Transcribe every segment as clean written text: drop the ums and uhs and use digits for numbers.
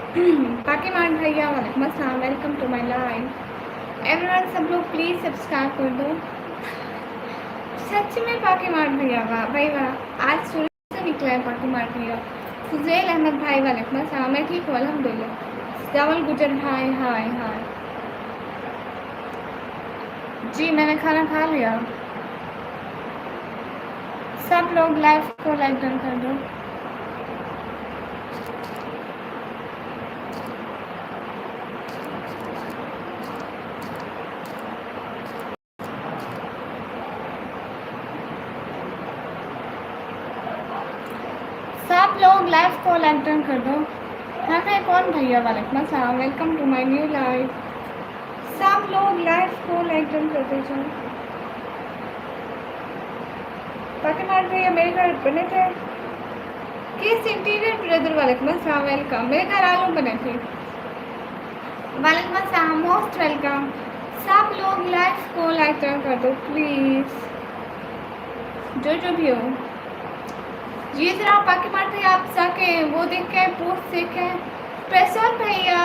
पाकि मान भैया वालेकुम अस्सलाम, welcome to my live. Everyone सब लोग प्लीज़ सब्सक्राइब कर दो। सच में पाकि मान भैया वाह भाई वाह, आज सूरज से निकला है पाकि मान भैया। फुजैल अहमद भाई वालेकुम अस्सलाम, मैं ठीक हूँ अल्हम्दुलिल्लाह। जावल गुजर भाई हाय हाय। जी मैंने खाना खा लिया। सब लोग लाइव को लाइक डन कर दो। सब लोग लाइव को लाइक डन कर दो। हाँ मैं कौन भैया वालेकुम अस्सलाम, welcome to my new live. सब लोग लाइव को लाइक डन कर दो। पाकि मान भैया मेरे घर बने थे। किस इंटीरियर ब्रदर वालेकुम अस्सलाम, वेलकम। मेरे घर आलू बने थे। वालेकुम अस्सलाम, मोस्ट वेलकम। सब लोग लाइव को लाइक कर दो प्लीज़, जो भी हो। ये जरा पाकि मान भैया आप जाके वो देखें, पोस्ट देखें। प्रेसॉन भैया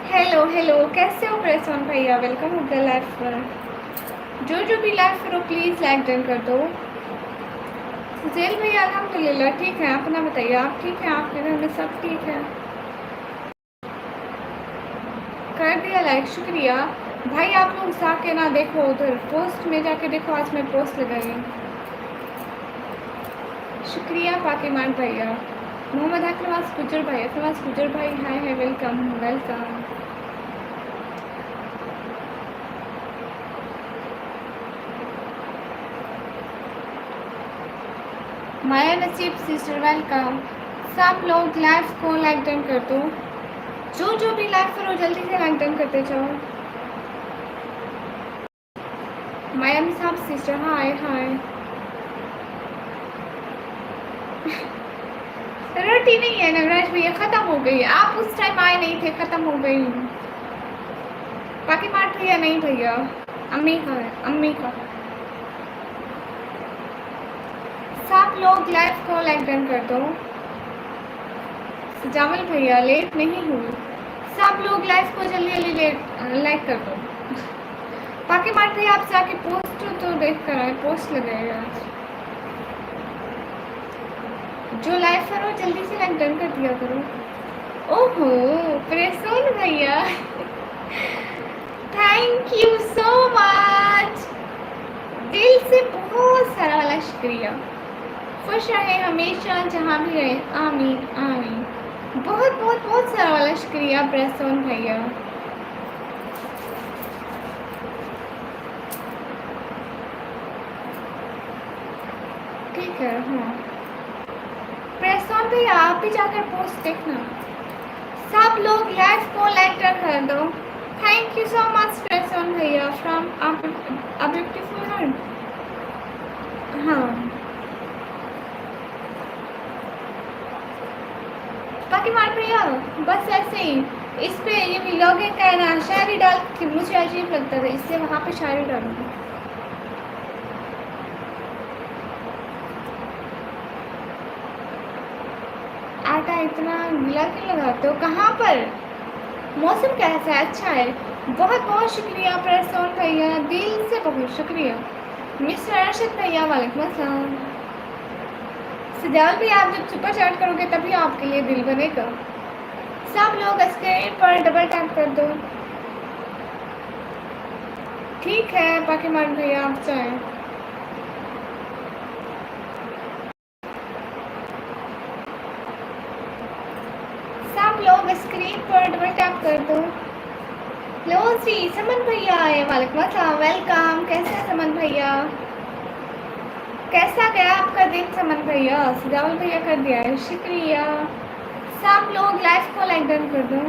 हेलो हेलो, कैसे हो प्रेसॉन भैया, वेलकम हो गया लाइव पर। जो भी लाइव करो प्लीज़ लाइक डन कर दो। जेल भैया अल्हम्दुलिल्लाह ठीक है, अपना बताइए आप ठीक हैं, आपके घर में सब ठीक है? कर दिया लाइक, शुक्रिया भाई। आप लोग जाके ना देखो उधर पोस्ट में जाके देखो, आज मैं पोस्ट लगाई। शुक्रिया पाकि मान भैया। मोहम्मद अकरमास गुजर भाई, अकरमास गुजर भाई हाय है, वेलकम वेलकम। माया नसीब सिस्टर वेलकम। सब लोग लाइव को लाइक डन कर दो। जो भी लाइव करो जल्दी से लाइक डन करते जाओ। माया नसीब सिस्टर हाय हाय। रोटी नहीं है नवराज भैया, ख़त्म हो गई। आप उस टाइम आए नहीं थे, ख़त्म हो गई। पाकि मान भैया नहीं भैया, अम्मी का है, अम्मी का। सब लोग लाइव को लाइक डन कर दो। जावल भैया लेट नहीं हुई। सब लोग लाइव को जल्दी जल्दी लाइक कर दो। पाकि मान भैया आप जाके पोस्ट तो देख कर आए, पोस्ट लगेगा आज। जो लाइव करो जल्दी से लाइक डन कर दिया करो। ओहो प्रेसोन भैया थैंक यू सो मच, दिल से बहुत सारा वाला शुक्रिया। खुश रहे हमेशा जहाँ भी रहे, आमीन आमीन। बहुत बहुत बहुत सारा वाला शुक्रिया प्रेसोन भैया। ठीक है हाँ प्रेसोन भैया, आप भी जाकर पोस्ट देखना। सब लोग लाइव को लाइक कर दो। थैंक यू सो मच प्रेसोन भैया फ्रॉम अ ब्यूटीफुल हार्ट। हाँ बाकी मान भैया बस ऐसे ही इस पे ये व्लॉगिंग का है ना, शायरी डाल के मुझे अजीब लगता था, इससे वहाँ पे शायरी डालूंगी। आटा इतना गीला क्यों लगाते हो, कहाँ पर? मौसम कैसा है? अच्छा है। बहुत बहुत शुक्रिया प्रसून भैया, दिल से बहुत शुक्रिया। मिस्टर अरशद भैया वालेकुम अस्सलाम। सजाल भी आप जब सुपर चैट करोगे तभी आपके लिए दिल बनेगा। सब लोग स्क्रीन पर डबल टैप कर दो। ठीक है पाकि मान भैया आप चाहें। सब लोग स्क्रीन पर डबल टैप कर दो। लो जी समन भैया आए, वालेकुम अस्सलाम, वेलकम। कैसे हैं समन भैया, कैसा गया आपका दिन? समन भैया सजावल भैया कर दिया है, शुक्रिया। सब लोग लाइव को लाइक डन कर दो।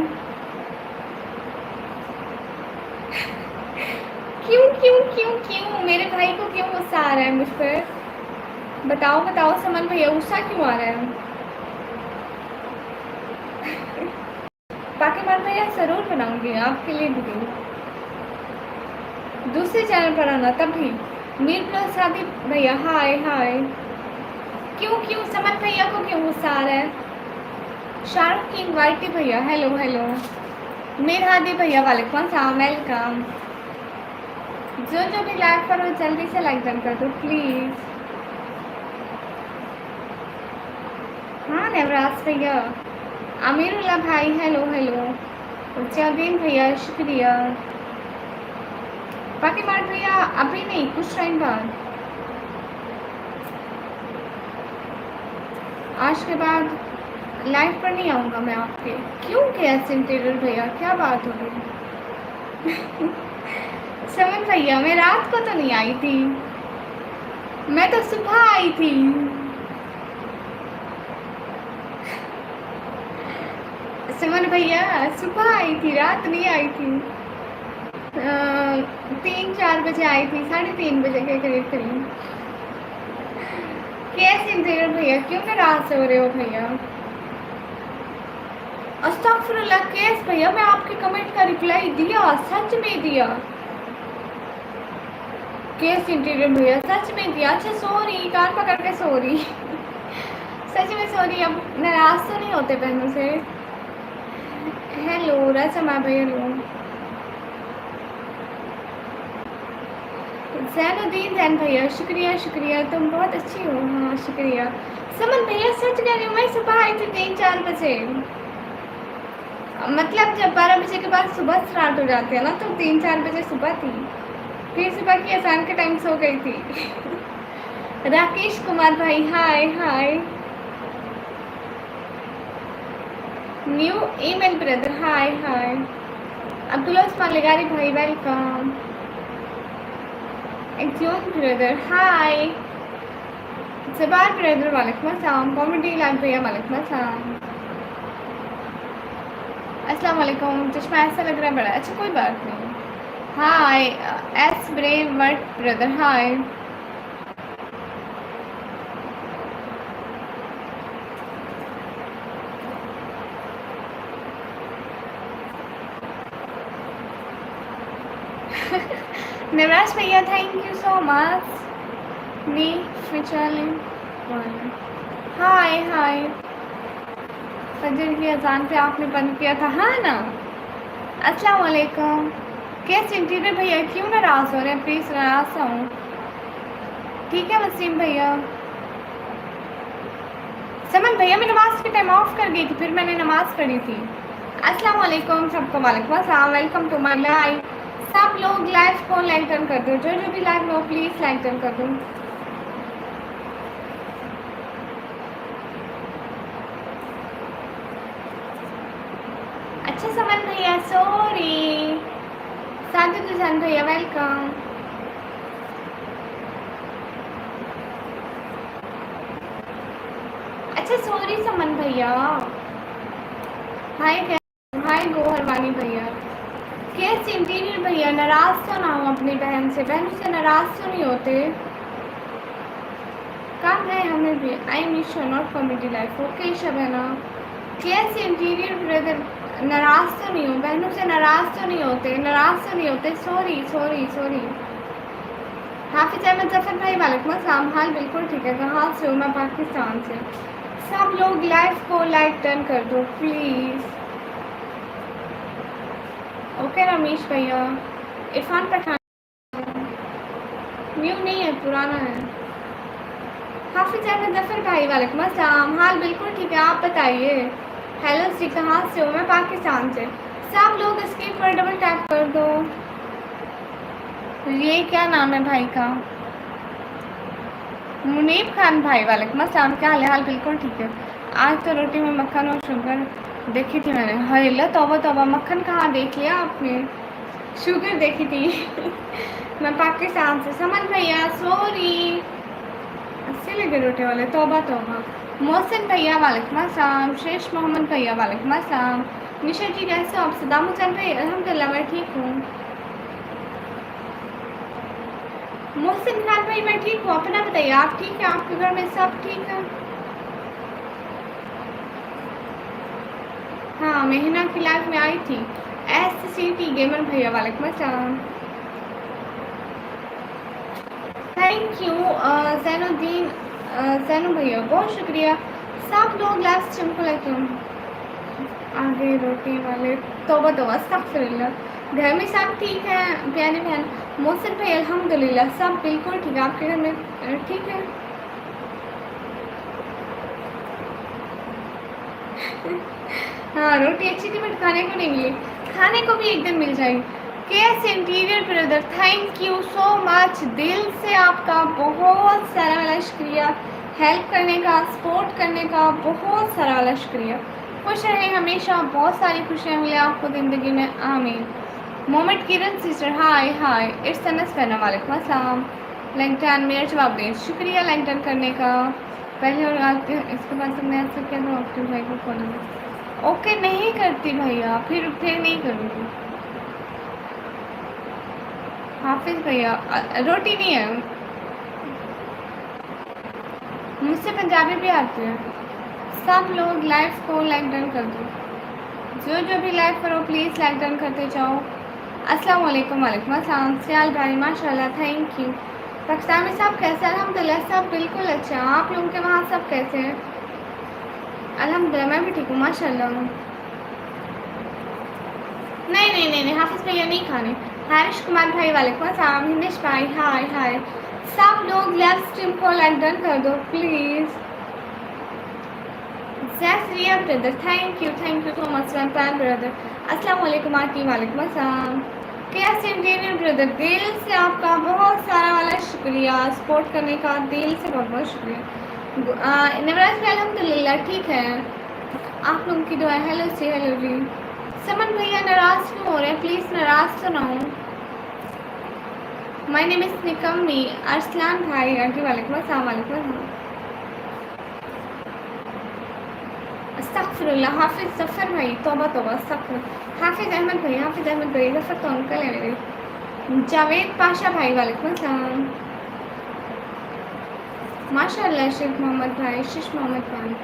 क्यों क्यों क्यों क्यों मेरे भाई को क्यों गुस्सा आ रहा है मुझ पर? बताओ बताओ समन भैया, गुस्सा क्यों आ रहा है? पाकि मान भैया ज़रूर बनाऊंगी आपके लिए वीडियो, दूसरे चैनल पर आना तभी। मीर प्लस शादी भैया हाय हाय। क्यों क्यों समन भैया को क्यों गुस्सा आ रहा है? शाहरुख किंग वाइटी भैया हेलो हेलो। मीर हादी भैया वालेकुम अस्सलाम वेलकम। जो जो भी लाइक करो जल्दी से लाइक डन कर दो प्लीज़। हाँ नवराज भैया, अमीरुल्लाह भाई हेलो हेलो। उज्जैन भैया शुक्रिया। बाकी मार्ट भैया अभी नहीं, कुछ टाइम बाद, आज के बाद लाइव पर नहीं आऊँगा मैं आपके। क्यों कैश इंटीरियर भैया, क्या बात हो गई? समन भैया मैं रात को तो नहीं आई थी, मैं तो सुबह आई थी। समन भैया सुबह आई थी, रात नहीं आई थी। 3-4 बजे आई थी, 3:30 बजे के करीब करीब। कैश इंटीरियर भैया क्यों नाराज हो रहे हो भैया? अस्तगफुरुल्लाह केस भैया, मैं आपके कमेंट का रिप्लाई दिया, सच में दिया। केस इंटीरियर भैया सच में दिया। अच्छा सॉरी, कान पकड़ के सॉरी। सच में सॉरी, अब नाराज तो नहीं होते बहनों से। हेलो रसमा भैया, हेलो जैनुद्दीन जैन भैया शुक्रिया शुक्रिया, तुम बहुत अच्छी हो। हाँ शुक्रिया। समन भैया सच कह रही हूँ, मैं सुबह आई थी 3-4 बजे। मतलब जब 12 बजे के बाद सुबह स्टार्ट हो जाती है ना, तो 3-4 बजे सुबह थी, फिर सुबह की अजान के टाइम सो गई थी। राकेश कुमार भाई हाय हाय। न्यू ईमेल ब्रदर हाय हाय। अब्दुल्ला उस्मान लगारी भाई वेलकम। एक्जोन ब्रदर हाय। जबार ब्रदर वालेकुम अस्सलाम। कॉमेडी लाइव भैया वालेकुम अस्सलाम। अस्सलाम वालेकुम। चश्मा ऐसा लग रहा है बड़ा, अच्छा कोई बात नहीं। हाय एस ब्रेव वर्ट ब्रदर हाय। नवराज भैया थैंक यू सो मच। नी फिचलिंग हाय हाय। फजर की अजान पे आपने बंद किया था, हाँ ना। अस्सलाम वालेकुम। कैसे इंटीरियर भैया क्यों नाराज़ हो रहे हैं, प्लीज़ नाराज़ ना हो ठीक है। वसीम भैया, समन भैया मैं नमाज के टाइम ऑफ कर गई थी, फिर मैंने नमाज पढ़ी थी। अस्सलाम वालेकुम सबको वालेकुम अस्सलाम, वेलकम टू माय लाइव। सब लोग लाइव को लाइक डन कर दो, जो जो भी लाइव हो प्लीज़ लाइक डन कर दो। अच्छा समन भैया सॉरी। साजिद हुसैन भैया वेलकम। अच्छा सॉरी समन भैया। हाय हाय गोहरवानी भैया। कैसे इंटीरियर भैया नाराज तो ना हो अपनी बहन से, बहन से नाराज तो नहीं होते। काम है हमें भी। I miss you not comedy life okay Shabana. कैसे इंटीरियर ब्रदर नाराज तो नहीं हो, बहनों से नाराज तो नहीं होते, नाराज तो नहीं होते। Sorry sorry sorry. Hafiz Ahmed Zafar भाई वालेकुम अस्सलाम। हाल बिल्कुल ठीक है, कहाँ से हो? मैं पाकिस्तान से। सब लोग लाइव को लाइक डन कर दो प्लीज़। ओके रमेश भैया। इरफान पठान न्यू नहीं है, पुराना है। हाफिज अहमद जफर भाई वालेकुम अस्सलाम। हाल बिल्कुल ठीक है, आप बताइए। हेलो जी कहाँ से हो? मैं पाकिस्तान से। सब लोग स्क्रीन पर डबल टैप कर दो। ये क्या नाम है भाई का? मुनीब खान भाई वालेकुम अस्सलाम। क्या हाल है? हाल बिल्कुल ठीक है। आज तो रोटी में मक्खन और शुगर देखी थी मैंने। हल्ला तौबा तौबा, मक्खन कहाँ देख लिया आपने? शुगर देखी थी। मैं पाकिस्तान से। समन भैया सॉरी। अच्छे लगे रोटे वाले, तौबा तौबा। मोहसिन भैया वालेकुम अस्सलाम। शेष मोहम्मद भैया वालेकुम अस्सलाम। निशा जी कैसे हो आप? सदाम हुसैन भाई अल्हम्दुलिल्लाह मैं ठीक हूँ। मोहसिन खान भाई मैं ठीक हूँ, अपना बताइए आप ठीक है? आपके घर में सब ठीक है? हाँ मेहना की लाइफ में आई थी। SCT गेमर भैया वालेकुम अस्सलाम। थैंक यू जैनुद्दीन जैनु भैया बहुत शुक्रिया। सब लोग लाइव स्ट्रीम को लेते हैं। आगे रोटी वाले तौबा तौबा अस्तगफिरुल्लाह। घर में सब ठीक है प्यारी बहन? मोहसिन भाई अल्हम्दुलिल्लाह सब बिल्कुल ठीक है। आपके घर में ठीक है? हाँ रोटी अच्छी थी बट खाने को नहीं मिली। खाने को भी एक दिन मिल जाएगी। KS interior brother thank you so much, दिल से आपका बहुत सारा वाला शुक्रिया। हेल्प करने का, सपोर्ट करने का बहुत सारा वाला शुक्रिया। खुश रहें हमेशा, बहुत सारी खुशियाँ मिले आपको ज़िंदगी में, आमीन। Moment Kiran sister hi hi it's Anas फैना वालेकुम अस्सलाम। लैंगटन मेरा जवाब दें, शुक्रिया लैंगटन करने का। पहले और आते इसके बाद तुमने ऐसा किया था आपके भाई को फॉलो। ओके नहीं करती भैया, फिर नहीं करूँगी। हाफिज भैया रोटी नहीं है, मुझसे पंजाबी भी आती है। सब लोग लाइव को लाइक डन कर दो, जो भी लाइव करो प्लीज़ लाइक डन करते जाओ। अस्सलाम वालेकुम। वालेकुम अस्सलाम। सियाल भाई माशाल्लाह थैंक यू। पाकिस्तान में सब कैसे? अल्हम्दुलिल्लाह सब बिल्कुल अच्छा। आप लोगों के वहाँ सब कैसे हैं? अल्हम्दुलिल्लाह मैं भी ठीक हूँ माशाल्लाह। नहीं हाफिज भैया नहीं खाने। हरीश कुमार भाई वालेकुम अस्सलाम। हिमेश भाई हाय हाय। सब लोग लाइव स्ट्रीम को लाइक डन कर दो प्लीज़। जैसरिया brother thank you so much vampire brother. अस्सलाम वालेकुम आंटी। वालेकुम अस्सलाम। कैसे इंजीनियर ब्रदर दिल से आपका बहुत सारा वाला शुक्रिया, सपोर्ट करने का दिल से बहुत बहुत शुक्रिया। नवराज भाई अल्हम्दुलिल्लाह ठीक है, आप लोगों की दुआ। हेलो सी हेलो जी। समन भैया नाराज़ क्यों हो रहे हैं? प्लीज़ नाराज़ तो ना हो। माय नेम इज़ निकम्मी। अरसलान भाई आंटी वालेकुम अस्सलाम। वालेकुम अस्सलाम। अस्तगफिरुल्लाह। हाफिज जफ़र भाई तौबा तौबा अस्तगफिर। हाफिज अहमद भाई जफ़र तो अंकल है मेरे। जावेद पाशा भाई वालेकुम अस्सलाम। माशाल्लाह शेख मोहम्मद भाई, शीश मोहम्मद भाई।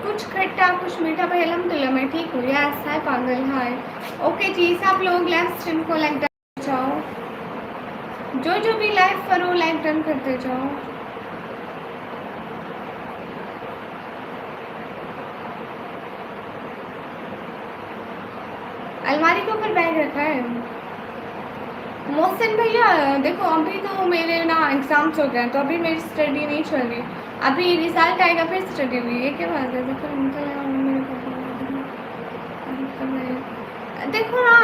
कुछ खट्टा कुछ मीठा भाई अल्हम्दुलिल्लाह मैं ठीक हूँ। यस हाय पागल हाय। ओके जी सब लोग लाइव स्ट्रीम को लाइक डन जाओ, जो भी लाइव करो लाइक डन करते जाओ। अलमारी के ऊपर बैग रखा है। मोहसिन भैया देखो अभी तो मेरे ना एग्ज़ाम्स हो गए हैं तो अभी मेरी स्टडी नहीं चल रही। अभी रिजल्ट आएगा फिर स्टडी हुई। ये क्या बात है? देखो ना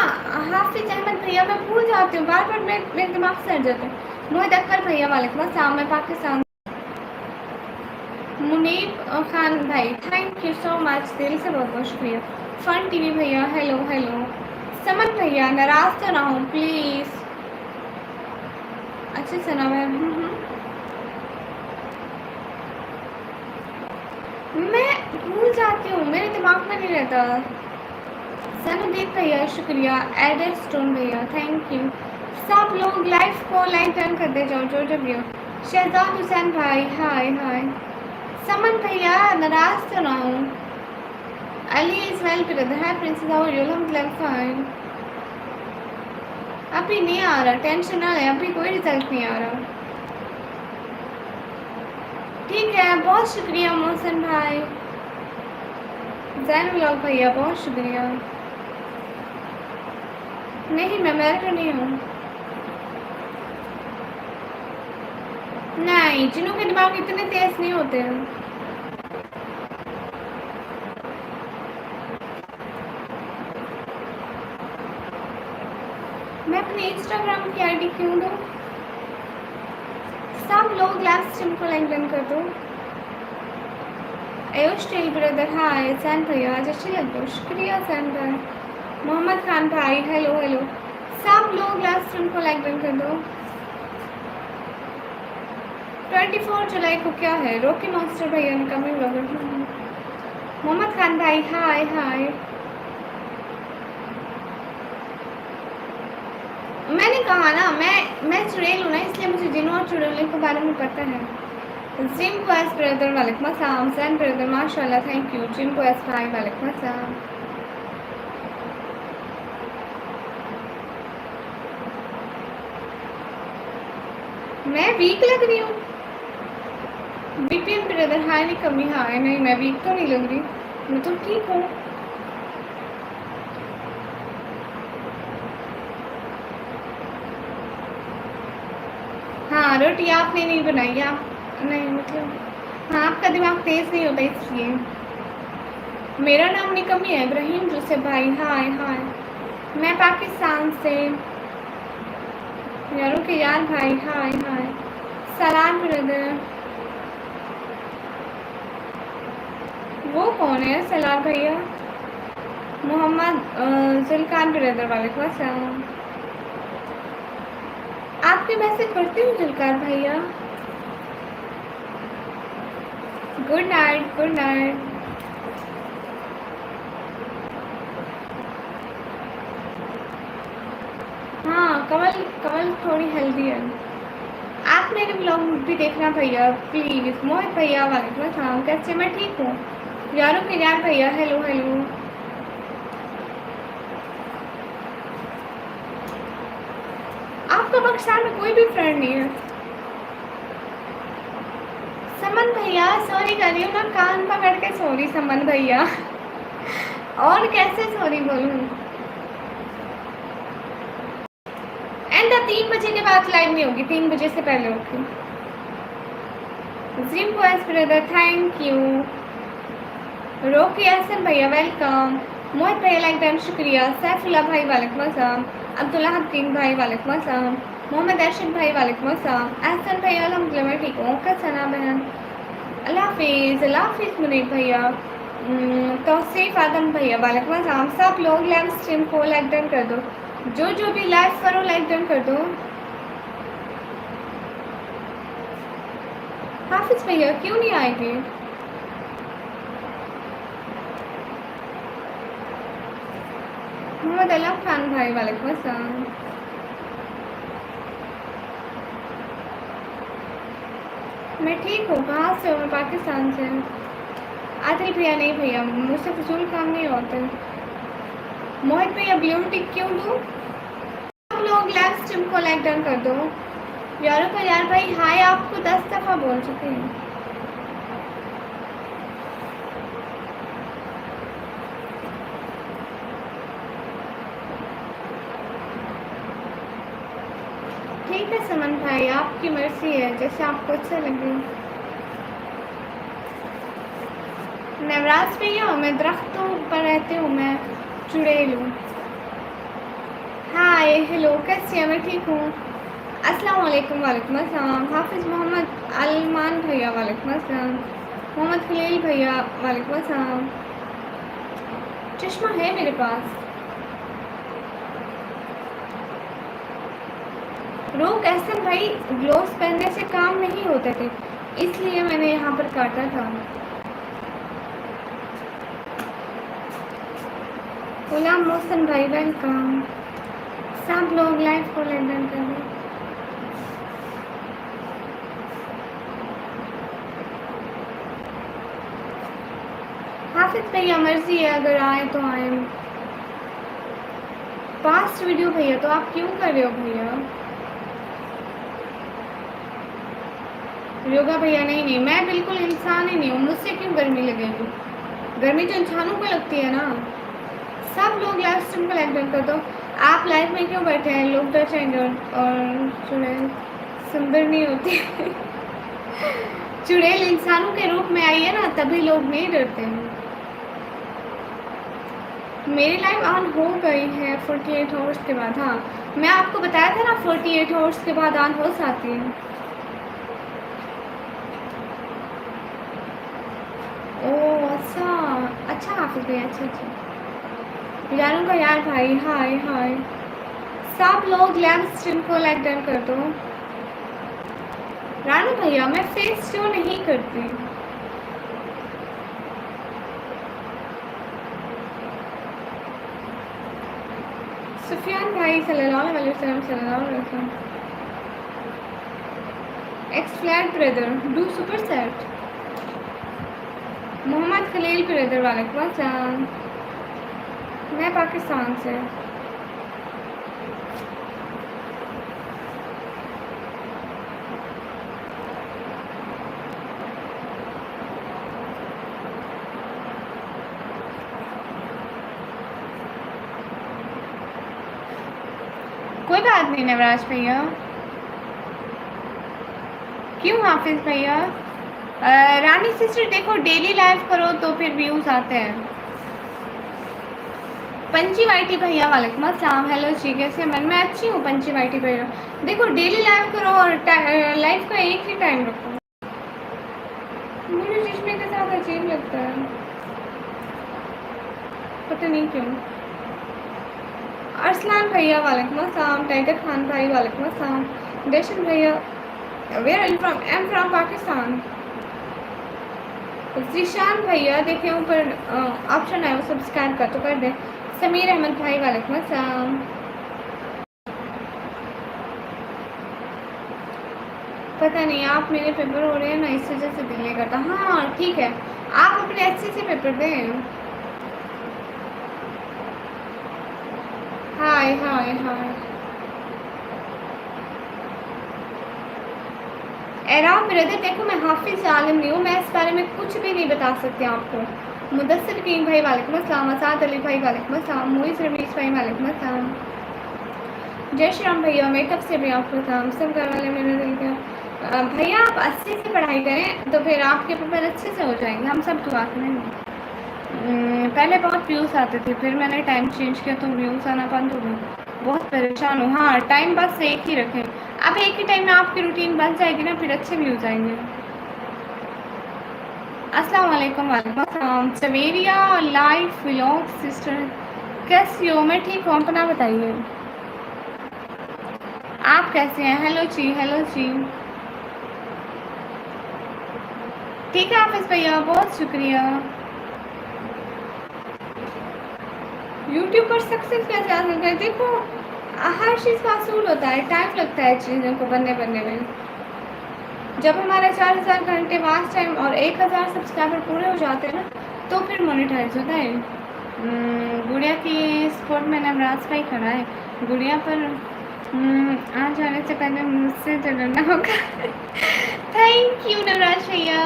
हाफिज अहमद भैया मैं भूल जाती हूँ बार मेरे दिमाग से हट जाते हैं। मोहित अख्तर भैया वालेकुम अस्सलाम। मैं पाकिस्तान। मुनीब खान भाई थैंक यू सो मच, दिल से बहुत बहुत शुक्रिया। फन टीवी भैया हेलो हेलो। समन भैया नाराज़ तो ना हो प्लीज़, अच्छे से ना मैं भूल जाती हूँ, मेरे दिमाग में नहीं रहता। सनुदीप भैया शुक्रिया। एडर स्टोन भैया थैंक यू। सब लोग लाइव को लाइक डन करते जाओ, जो भी हो। शहजाद हुसैन भाई हाय हाय। समन भैया नाराज़ तो ना हो। Ali is well brother hi princess how are you? अल्हम्दुलिल्लाह फाइन। अभी नहीं आ रहा, टेंशन ना ले, अभी कोई रिजल्ट नहीं आ रहा। ठीक है बहुत शुक्रिया मोहसिन भाई। जैन व्लॉग भैया बहुत शुक्रिया। नहीं मैं तो नहीं हूँ। नहीं जिनों के दिमाग इतने तेज नहीं होते हैं। मैं अपनी इंस्टाग्राम की आईडी क्यों दूँ? सब लोग लाइव स्ट्रीम को लाइक डन कर दो। Ayush tell brother hi. Sain भैया आज अच्छी लग दो, शुक्रिया सैन भाई। मोहम्मद खान भाई हेलो हेलो। सब लोग लाइव स्ट्रीम को लाइक डन कर दो। 24 जुलाई को क्या है? रॉकी मॉन्स्टर भैया ने कमी ब्लॉगर। मोहम्मद खान भाई हाय हाय। मैंने कहा ना मैं चुड़ैल हूँ ना, इसलिए मुझे जिनों और चुड़ैलों के बारे में पता है। जिम को एस ब्रदर वालेकुम अस्सलाम। सैन ब्रदर माशाल्लाह थैंक यू। जिम को एस भाई वालेकुम अस्सलाम। मैं वीक लग रही हूँ? बीपीएन ब्रदर हाय नहीं कमी हाय। नहीं मैं वीक तो नहीं लग रही। मैं तो ठीक हूँ। हाँ, रोटी आपने नहीं बनाई, आप नहीं मतलब हाँ, आपका दिमाग तेज नहीं होता इसलिए। मेरा नाम निकम ही है, इब्राहिम जूसे भाई। हाय हाय, मैं पाकिस्तान से। यारों के यार भाई, हाय हाय। सलाम ब्रदर। वो कौन है सलार भैया? मोहम्मद जुल्कान ब्रदर, वालेकुम अस्सलाम। आपके मैसेज पढ़ती हूँ जुल्कार भैया। Good night, good night. हाँ, कमल कमल थोड़ी हेल्दी है। आप मेरे ब्लॉग भी देखना भैया प्लीज़। मोहित भैया, वालेकुम अस्सलाम। कैसे? मैं ठीक हूँ। यारों के यार भैया, हेलो हेलो। आपका पाकिस्तान में कोई भी फ्रेंड नहीं है? समन भैया सॉरी कर रही हूँ ना, कान पकड़ के सॉरी समन भैया। और कैसे सॉरी बोलूँ? एंड 3 बजे के बाद लाइव नहीं होगी, 3 बजे से पहले होगी। Gym boys brother, thank you. रोकी हसन भैया, वेलकम। मोहित भैया लाइक डन, शुक्रिया। सैफुल्ला भाई, वालेकुम अस्सलाम। अब्दुल्ला हकीम भाई, वालेकुम अस्सलाम। मोहम्मद अर्शद भाई, वालेकुम अस्सलाम। एहसन भैया, अल्हम्दुलिल्लाह मैं ठीक हूँ। कैसा नाम है? अल्लाह हाफिज़, अल्लाह हाफिज़ मुनीर भैया। तौसीफ आदम भैया, वालेकुम अस्सलाम। सब लोग लाइव स्ट्रीम को लाइक डन कर दो। जो जो भी लाइव करो लाइक डन कर दो। हाफिज़ भैया क्यों नहीं आएंगे? मोहम्मद अल्लाह खान भाई, वालेकुम अस्सलाम। मैं ठीक हूँ। कहाँ से हो? मैं पाकिस्तान से। आदिल भैया, नहीं भैया मुझसे फजूल काम नहीं होते। मोहित भैया ब्लू टिक क्यों दूँ? सब लोग लाइव स्ट्रीम को लाइक डन कर दो। यारों का यार भाई, हाय आपको 10 दफ़ा बोल चुके हैं। ठीक है समन भाई, आपकी मर्जी है, जैसे आपको अच्छा लगे। नवराज भैया, मैं दरख्तों पर रहती हूँ, मैं चुड़ैल हूँ। हाय हेलो, कैसी है? मैं ठीक हूँ। अस्सलाम वालेकुम, वालेकुम अस्सलाम। हाफिज़ मोहम्मद अलमान भैया, वालेकुम अस्सलाम। मोहम्मद खलील भैया, वालेकुम अस्सलाम। चश्मा है मेरे पास। रोक एहसन भाई, ग्लोव्स पहनने से काम नहीं होते थे, इसलिए मैंने यहाँ पर काटा था। गुलाम मोहसन भाई, वेलकम। सब लोग लाइव को लैंडन कर रहे। हाफिज भैया मर्जी है, अगर आए तो आए। पास्ट वीडियो भैया, तो आप क्यों कर रहे हो भैया? योगा भैया, नहीं नहीं, मैं बिल्कुल इंसान ही नहीं हूँ, मुझसे क्यों गर्मी लगेगी? गर्मी तो इंसानों को लगती है ना। सब लोग लाइव स्ट्रीम को लाइक कर दो। आप लाइव में क्यों बैठे हैं? लोग डर जाएंगे और चुड़ैल सुंदर नहीं होती। चुड़ैल इंसानों के रूप में आई है ना, तभी लोग नहीं डरते हैं। मेरी लाइव ऑन हो गई है 48 आवर्स के बाद। हाँ, मैं आपको बताया था ना 48 आवर्स के बाद ऑन हो जाती है। ओह अच्छा, अच्छा हाफिज भाई, अच्छा अच्छा। यारों का यार भाई, हाय हाय। सब लोग लाइव स्ट्रीम को लाइक डन कर दो। रानू भैया, मैं फेस शो नहीं करती। सुफियान भाई, सल्लल्लाहु अलैहि वसल्लम, सल्लल्लाहु अलैहि वसल्लम। X flat brother, do super set. Mohammad Khalil brother, वालेकुम अस्सलाम। मैं पाकिस्तान से। कोई बात नहीं नवराज भैया। क्यों हाफिज भैया? रानी सिस्टर देखो डेली लाइव करो तो फिर व्यूज आते हैं। पंची वाईटी भैया वालेकुम अस्सलाम। हेलो जी कैसे मैं अच्छी हूँ पंची वाईटी भैया। देखो डेली लाइव करो और लाइव का एक ही टाइम रखो। मुझे चश्मे के साथ अजीब लगता है, पता नहीं क्यों। अरसलान भैया वालेकुम अस्सलाम। टाइगर खान भाई वालेकुम अस्सलाम। दर्शन भैया where are you from? I am from Pakistan. Zeeshan भैया देखिए ऊपर ऑप्शन है वो सब्सक्राइब कर तो कर दें। समीर अहमद भाई वालेकुम अस्सलाम। पता नहीं आप मेरे पेपर हो रहे हैं ना इस वजह से दिल नहीं करता। हाँ ठीक है, आप अपने अच्छे से पेपर दें। हाय हाय हाय एराम ब्रदर देखो मैं हाफिज आलम नहीं हूँ, मैं इस बारे में कुछ भी नहीं बता सकती आपको। मुदस्सिर किंग भाई वालेकुम अस्सलाम। आसाद अली भाई वालेकुम अस्सलाम। मोइज रमीश भाई वालेकुम अस्सलाम। जय श्री राम भैया। मेकअप से भी आपको काम सब घर वाले मेरे दिल के भैया आप अच्छे से पढ़ाई करें तो फिर आपके पेपर अच्छे से हो जाएंगे, हम सब दुआ करेंगे। पहले बहुत व्यूज़ आते थे फिर मैंने टाइम चेंज किया तो व्यूज़ आना बंद हो गए। बहुत परेशान हूँ। हाँ टाइम बस एक ही रखें, अब एक ही टाइम में आपकी रूटीन बन जाएगी ना फिर अच्छे व्यूज़ आएंगे। अस्सलाम वालेकुम। वालेकुम अस्सलाम। सवेरिया लाइफ व्लॉग सिस्टर कैसी हो? मैं ठीक हूँ, अपना बताइए आप कैसे हैं? हेलो जी हेलो जी। ठीक है हाफिज भैया बहुत शुक्रिया। यूट्यूब पर सक्सेस कैसे हासिल करें? देखो हर चीज़ का असूल होता है, टाइम लगता है चीज़ों को बनने में। जब हमारा 4000 घंटे वाच टाइम और 1000 सब्सक्राइबर पूरे हो जाते हैं ना तो फिर मोनेटाइज होता है। गुड़िया की स्पोर्ट में नवराज भाई खड़ा है। गुड़िया पर आ जाने से पहले मुझसे झगड़ना होगा। थैंक यू नवराज भैया।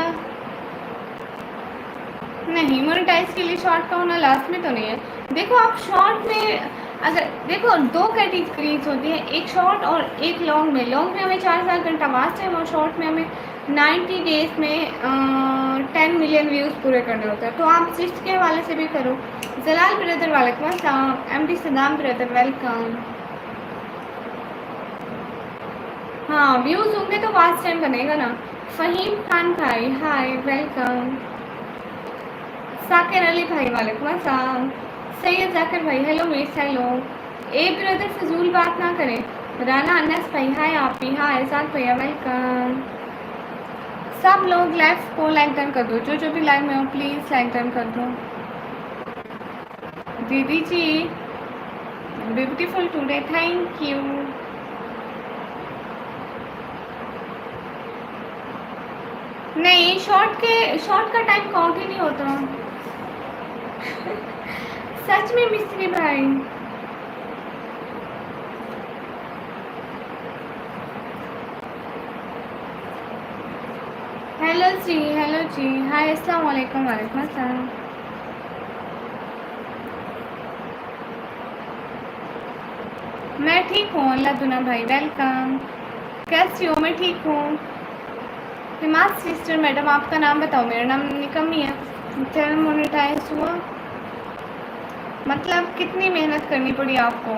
नहीं मोनेटाइज के लिए शॉर्ट का होना लास्ट में तो नहीं है। देखो आप शॉर्ट में अगर देखो दो कैटेगरीज होती है, एक शॉर्ट और एक लॉन्ग में। लॉन्ग में हमें 4000 घंटा वाच टाइम और शॉर्ट में हमें 90 डेज में 10 मिलियन व्यूज़ पूरे करने होते हैं। तो आप जिसके हवाले से भी करो। जलाल ब्रदर वालेकुम अस्सलाम। MD Saddam brother welcome. हाँ व्यूज़ होंगे तो वाच टाइम बनेगा ना। फ़हीम खान भाई हाय वेलकम। साकिर अली भाई वालेकुम अस्सलाम। सैयद जाकिर भाई हेलो मिस हेलो। ए ब्रदर फजूल बात ना करें। राना अनस भाई हाय आप भी हाय। एजाज भैया वेलकम। सब लोग लाइव को लाइक डन कर दो, जो भी लाइव में हो प्लीज़ लाइक डन कर दो। दीदी जी ब्यूटीफुल टुडे थैंक यू। नहीं शॉर्ट का टाइम काउंट ही नहीं होता। सच में मिस्त्री भाई हेलो जी हाय अस्सलाम वालेकुम। वालेकुम अस्सलाम। मैं ठीक हूँ अल्लाह दुना भाई वेलकम। कैसी हो? मैं ठीक हूँ। हिमाज सिस्टर मैडम आपका नाम बताओ। मेरा नाम निकम्मी है। चैनल मोनेटाइज हुआ मतलब कितनी मेहनत करनी पड़ी आपको?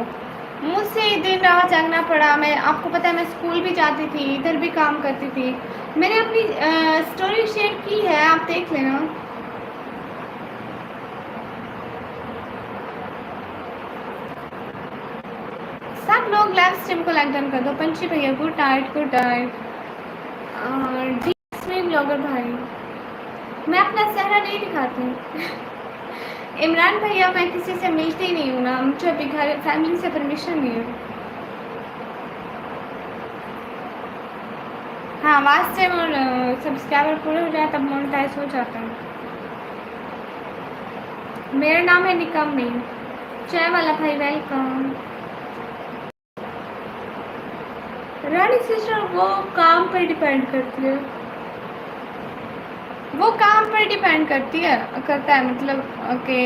मुझसे दिन रात जागना पड़ा। मैं आपको पता है मैं स्कूल भी जाती थी, इधर भी काम करती थी। मैंने अपनी स्टोरी शेयर की है, आप देख लेना। सब लोग लाइव स्ट्रीम को लाइक डन कर दो। पंछी भैया good night good night. D blogger भाई मैं अपना चेहरा नहीं दिखाती। इमरान भैया मैं किसी से मिलती ही नहीं हूँ ना, मुझे अभी घर फैमिली से परमिशन नहीं है। हाँ आवाज़ से और सब्सक्राइबर पूरे हो जाए तब मोनेटाइज हो जाता है। मेरा नाम है निकम्मी। चाय वाला भाई वेलकम। रानी सिस्टर वो काम पर डिपेंड करती है, वो काम पर डिपेंड करता है मतलब कि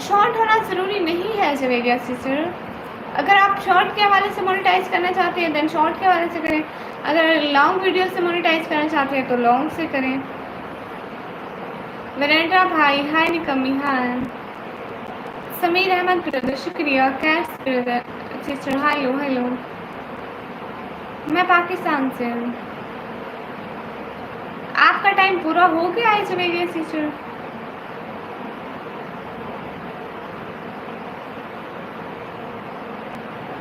शॉर्ट होना ज़रूरी नहीं है जवेरिया सिस्टर। अगर आप शॉर्ट के हवाले से मोनेटाइज करना चाहते हैं देन शॉर्ट के हवाले से करें, अगर लॉन्ग वीडियो से मोनेटाइज करना चाहते हैं तो लॉन्ग से करें। वीरेंद्रा भाई हाय निकम्मी हाय। समीर अहमद ब्रदर शुक्रिया। Cats brother sister hello hello. मैं पाकिस्तान से हूँ। आपका टाइम पूरा हो गया है जवेरिया सिस्टर?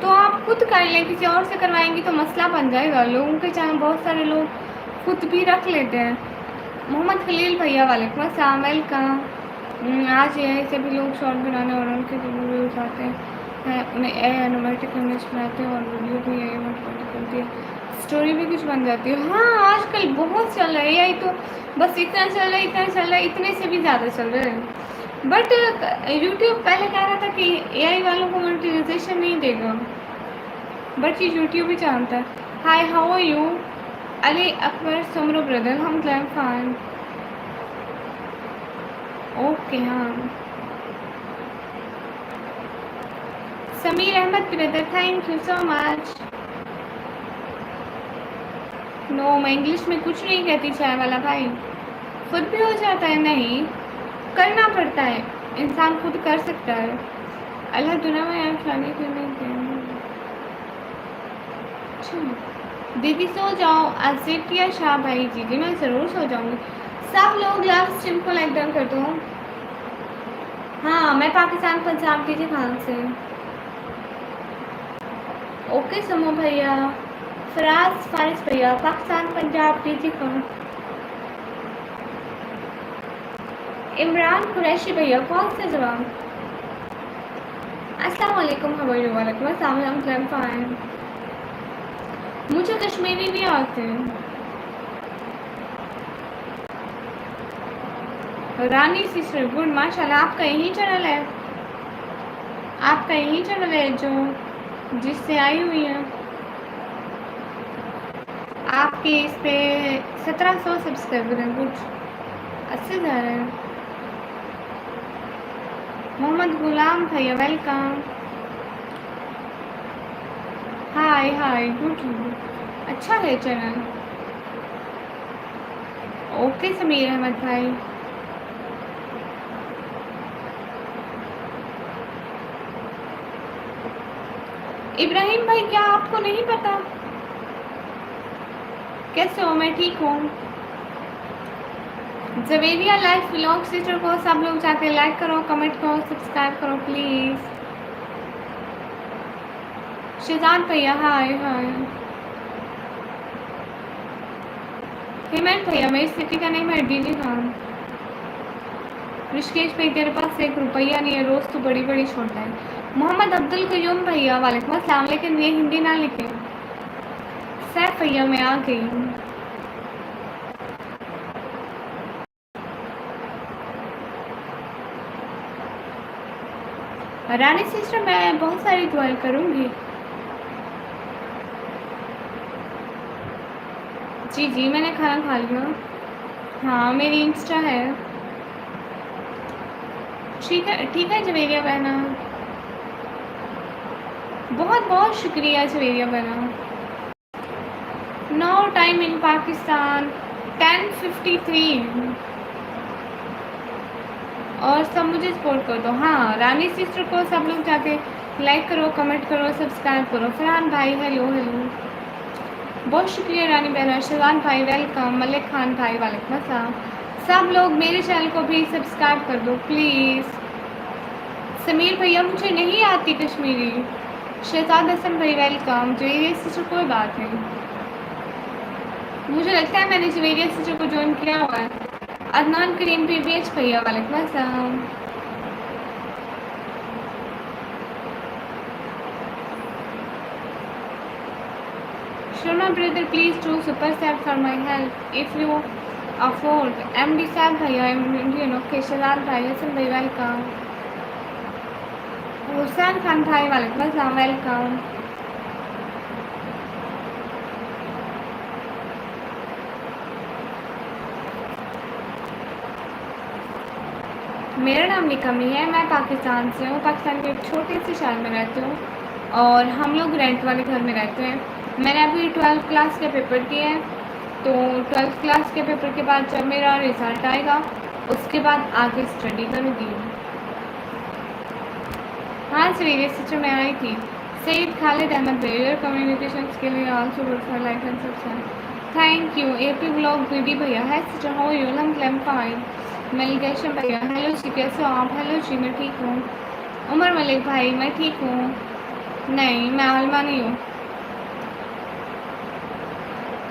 तो आप खुद कर लें, किसी और से करवाएंगी तो मसला बन जाएगा। लोगों के चाहे बहुत सारे लोग खुद भी रख लेते हैं। मोहम्मद खलील भैया वालेकुम अस्सलाम वेलकम। आज AI से भी लोग शॉर्ट बनाने और उनके जो व्यूज़ आते हैं उन्हें एनिमेटिक इमेज बनाते हैं और वीडियो भी AI बनती है, स्टोरी भी कुछ बन जाती है। हाँ आजकल बहुत चल रहा है AI, तो बस इतना चल रहा है इतना चल रहा है, इतने से भी ज़्यादा चल रहा है। बट यूट्यूब पहले कह रहा था कि AI वालों को मोनेटाइजेशन नहीं देगा, बट ये यूट्यूब भी जानता है। Hi how are you Ali Akbar Soomro brother हम ग्लैम फाइन। ओके हाँ Sameer Ahmed brother thank you so much. No मैं इंग्लिश में कुछ नहीं कहती चाय वाला भाई, खुद भी हो जाता है, नहीं करना पड़ता है, इंसान खुद कर सकता है। अल्लाह दुनिया में आप शादी करने के दीदी सो जाओ आसिफिया शाह भाई जी जी मैं ज़रूर सो जाऊँगी। सब लोग लाइव स्ट्रीम को लाइक डाउन कर दो। हाँ मैं पाकिस्तान पंजाब की खान से। ओके समो भैया फराज फारिस भैया पाकिस्तान पंजाब की खान। इमरान कुरैशी भैया कौन सा जवाब? अस्सलाम वालेकुम वालेकुम अस्सलाम फाइन। मुझे कश्मीरी भी आते हैं। रानी सिस्टर गुड माशाल्लाह। आपका यही चैनल है, आपका यही चैनल है जो जिससे आई हुई है। आपके इस पे 1700 सब्सक्राइबर हैं, कुछ 80 ज़्यादा है। मोहम्मद गुलाम भैया वेलकम। हाय हाय गुड अच्छा है चैनल। ओके समीर अहमद भाई। इब्राहिम भाई क्या आपको नहीं पता? कैसे हो? मैं ठीक हूँ। जवेरिया लाइफ व्लॉग सिस्टर को सब लोग जाके लाइक करो, कमेंट करो, सब्सक्राइब करो प्लीज़। शहजाद भैया हाय हाय। हेमंत भैया मेरी सिटी का नेम है डीजी खान। ऋषिकेश भाई तेरे पास 1 रुपया नहीं है, रोज़ तो बड़ी बड़ी छोड़ता है। मोहम्मद अब्दुल कयूम भैया वालेकुम अस्सलाम, लेकिन ये हिंदी ना लिखे। सैफ भैया मैं आ गई हूँ। रानी सिस्टर मैं बहुत सारी दुआएं करूँगी। जी जी मैंने खाना खा लिया। हाँ मेरी इंस्टा है। ठीक है जवेरिया बहना, बहुत बहुत शुक्रिया जवेरिया बहना। नो टाइम इन पाकिस्तान 10:53 और सब मुझे सपोर्ट कर दो। हाँ रानी सिस्टर को सब लोग जाके लाइक करो, कमेंट करो, सब्सक्राइब करो। फरहान भाई हेलो हेलो बहुत शुक्रिया रानी बहना। शहजान भाई वेलकम। मलिक खान भाई वालेकुम अस्सलाम। सब लोग मेरे चैनल को भी सब्सक्राइब कर दो प्लीज़। समीर भैया मुझे नहीं आती कश्मीरी। शहजाद हसन भाई वेलकम। जवेरिया सिस्टर कोई बात नहीं, मुझे लगता है मैंने जवेरिया सिस्टर को ज्वाइन किया हुआ है। अदनान करीम PBH भैया वालेकुम अस्सलाम। Sharma brother please do super set for my help if you afford. MD साहब भैया इंडियन ओके। शहजाद भाई हसन भाई वेलकम। हुसैन खान भाई वालेकुम अस्सलाम वेलकम। मेरा नाम निकमी है, मैं पाकिस्तान से हूँ। पाकिस्तान के एक छोटे से शहर में रहती हूँ और हम लोग रेंट वाले घर में रहते हैं। मैंने अभी 12th क्लास के पेपर किए हैं, तो 12th क्लास के पेपर के बाद जब मेरा रिज़ल्ट आएगा उसके बाद आगे स्टडी करूँगी। हाँ सवेरे से मैं आई थी। Saeed Khalid Ahmed your communication skill is also good for life and success. Thank you. AP blog BD भैया है सिस्टर हाउ यू लम क्लेम फाइन। मलिकेशन भैया हेलो जी कैसे हो आप। हेलो जी मैं ठीक हूँ। उमर मलिक भाई मैं ठीक हूँ। नहीं मैं आलमा नहीं हूँ।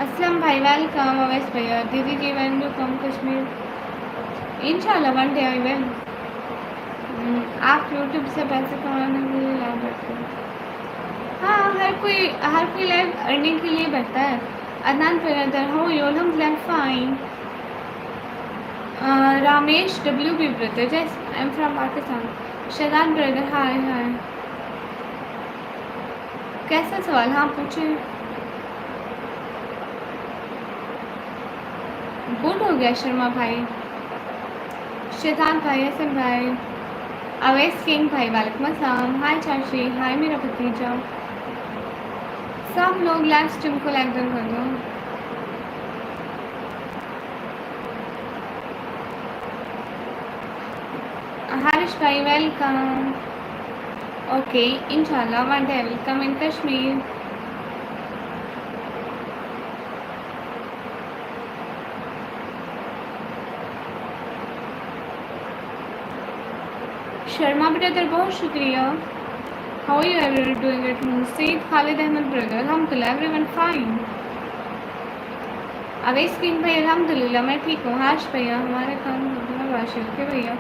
असलम भाई वेलकम। अवैस भैया दीदी G when you come Kashmir इंशाल्लाह वन डे आई विल। आप यूट्यूब से पैसे कमाने के लिए लाभ रखते हैं। हाँ हर कोई लाइव अर्निंग के लिए बैठता है। अदनान ब्रदर हो योलम ब्लैक fine. Ramesh W B brother yes I am from Pakistan. Shahzad brother hi hi. कैसा सवाल हाँ पूछे। गुड हो गया शर्मा भाई। शैतान भाई हसन भाई अवैस किंग भाई वालेकुम अस्सलाम। हाय चाची हाय मेरा भतीजा। सब लोग लाइव स्ट्रीम को लाइक कर दो। हारिश भाई वेलकम। ओके इंशाल्लाह one day will come in Kashmir. Sharma brother बहुत शुक्रिया। How you ever doing it Saeed Khalid Ahmed brother अल्हम्दुलिल्लाह एवरीवन फाइन। अवैस किंग भाई अल्हम्दुलिल्लाह मैं ठीक हूँ। हाश भैया हमारे काम बाशिर के भैया।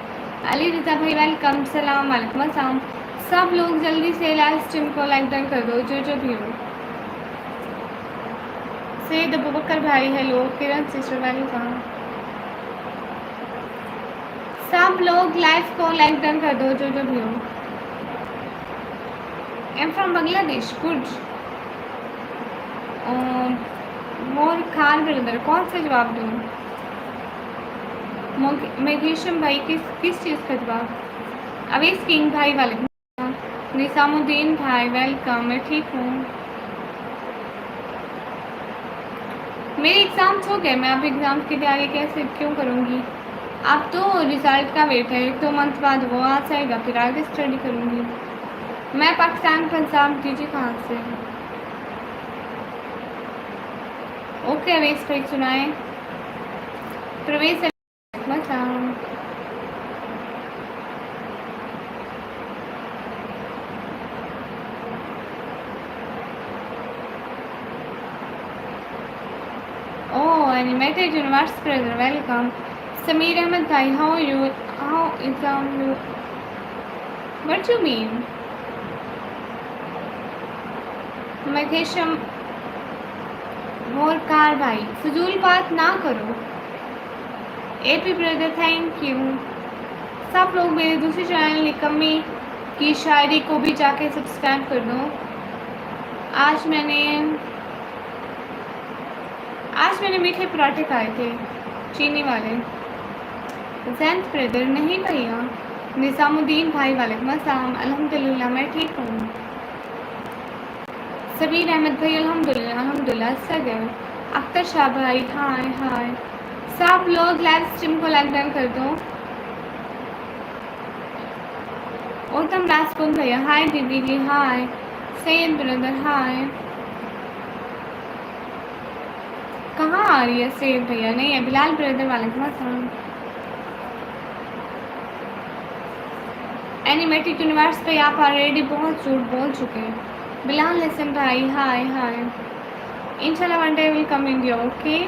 अली रिजा भाई वेलकम। सलाम वालेकुम अस्सलाम। सब लोग जल्दी से लाइव स्ट्रीम को लाइक डन कर दो जो भी हो। सैयद अबू बकर भाई हेलो। किरण सिस्टर वेलकम। सब लोग लाइव को लाइक डन कर दो जो भी हो। आई am from Bangladesh good. More Khan brother कौन सा जवाब दूँ। मेघेशम भाई किस चीज़ का जवाब। अवैस किंग भाई वालेकुम। निसामुद्दीन भाई वेलकम मैं ठीक हूँ। मेरे एग्ज़ाम्स हो गए। मैं अब एग्ज़ाम की तैयारी कैसे क्यों करूँगी। अब तो रिज़ल्ट का वेट है। 1-2 मंथ बाद वो आ जाएगा फिर आगे स्टडी करूँगी। मैं पाकिस्तान पंजाब दीजिए कहाँ से। ओके अवैस भाई सुनाए। प्रवेश मसाम। Oh, animated universe brother, welcome. Sameer Ahmed bhai, how are you? How is you? What do you mean? महेशम मोर कार भाई फजूल बात ना करो। AP brother thank you. सब लोग मेरे दूसरे चैनल निकम्मी की शायरी को भी जाके सब्सक्राइब कर दो। आज मैंने मीठे पराठे खाए थे चीनी वाले। जैंत ब्रदर नहीं भैया। निज़ामुद्दीन भाई वालेकुम अस्सलाम। अल्हम्दुलिल्लाह मैं ठीक हूँ। सबीर अहमद भाई अल्हम्दुलिल्लाह सगर। अख्तर शाह भाई हाय हाय। सब लोग लाइव स्ट्रीम को लाइक डन कर दो। उत्तम राजपूत भैया हाय दीदी जी हाय। सैयद ब्रदर हाय। कहाँ आ रही है सैयद भैया नहीं है। बिलाल ब्रदर वालेकुम अस्सलाम। एनिमेटेड यूनिवर्स पे आप ऑलरेडी बहुत झूठ बोल चुके हैं। बिलाल हसन भाई हाय हाय। इंशाल्लाह one day will come India okay.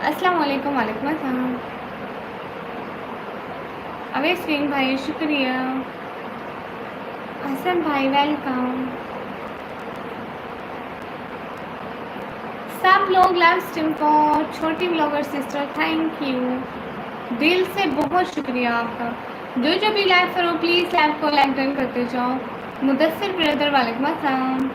अस्सलाम वालेकुम वालेकुम अस्सलाम। अवैस किंग भाई शुक्रिया। हसन भाई वेलकम। सब लोग लाइव स्ट्रीम को छोटी ब्लॉगर सिस्टर थैंक यू दिल से बहुत शुक्रिया आपका। जो भी लाइव करो प्लीज़ लाइव को लाइक डन करते जाओ। मुदस्सिर ब्रदर वालेकुम अस्सलाम।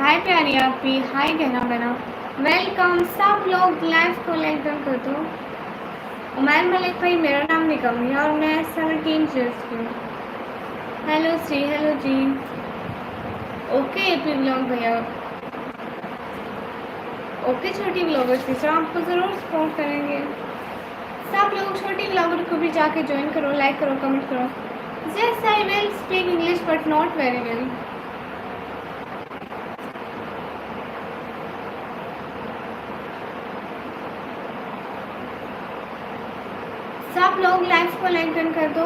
हाय प्यारी आप भी, हाय कहना बना। वेलकम सब लोग, लाइव को लाइक कर दो। उमैर मलिक भाई, मेरा नाम निकम है और मैं 17 ईयर्स की हूँ। हेलो श्री, हेलो जी। ओके एपी ब्लॉग भैया, ओके छोटी ब्लॉगर सिस्टर, आपको ज़रूर सपोर्ट करेंगे। सब लोग छोटी ब्लॉगर को भी जाके ज्वाइन करो, लाइक करो, कमेंट करो। Yes, I will speak English but not very well. सब लोग लाइव को लाइक डन कर दो।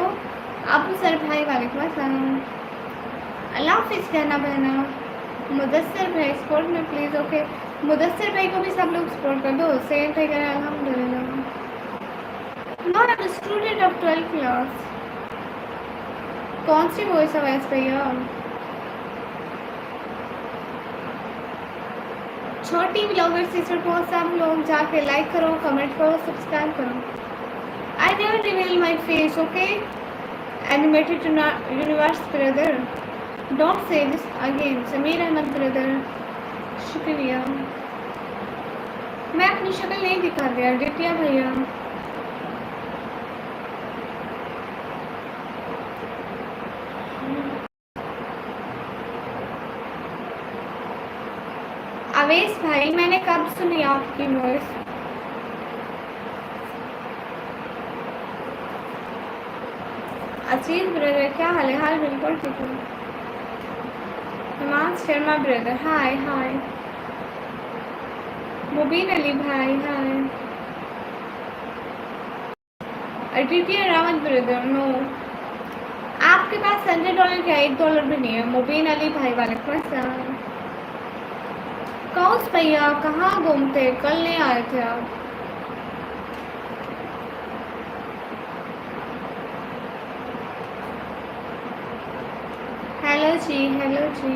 अबू सर भाई वालेकुम अस्सलाम। अल्लाह हाफिज़ कहना बहना। मुदस्सिर भाई सपोर्ट में प्लीज़। ओके, मुदस्सिर भाई को भी सब लोग सपोर्ट कर दो। सेम भाई करें अल्हम्दुलिल्लाह। No I am student of 12th class. कौन सी वॉइस आवाज़ भैया? छोटी ब्लॉगर सिस्टर को सब लोग जाके लाइक करो, कमेंट करो, सब्सक्राइब करो। I never reveal my face, okay? Animated universe brother. Don't say this again. Sameer Ahmed brother, शुक्रिया। मैं अपनी शक्ल नहीं दिखा दिया डिटिया भैया। अवेश भाई, मैंने कब सुनी आपकी वॉइस? अजीज ब्रदर, क्या हाल है? हाल बिल्कुल ठीक है। Himansh Sharma brother, hi hi. Mubeen Ali भाई, hi. Aditya Rawat brother, no. आपके पास $100 क्या? $1 भी नहीं है। मुबीन अली भाई वालेकुम अस्सलाम। कौस भैया कहाँ घूमते? कल नहीं आए थे आप? हेलो जी, हेलो जी।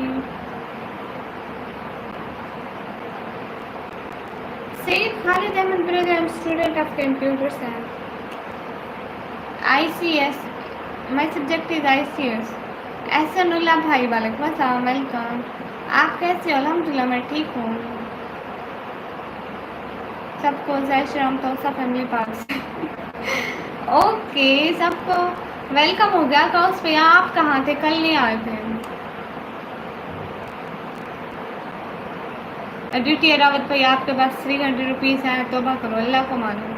Syed Khalid Ahmed brother, I am student of computer science ICS। My subject is ICS। Ehsanullah भाई वालेकुम अस्सलाम, वेलकम। आप कैसे हो? अल्हम्दुलिल्लाह मैं ठीक हूँ। सबको जय श्री राम तो सब फैमिली पार्क से। ओके, सबको वेलकम हो गया। कौस पे आप कहाँ थे? कल नहीं आए थे। ड्यूटी रावत भाई, आपके पास 300 रुपीज़ हैं, तोबा करो, अल्लाह को मानो।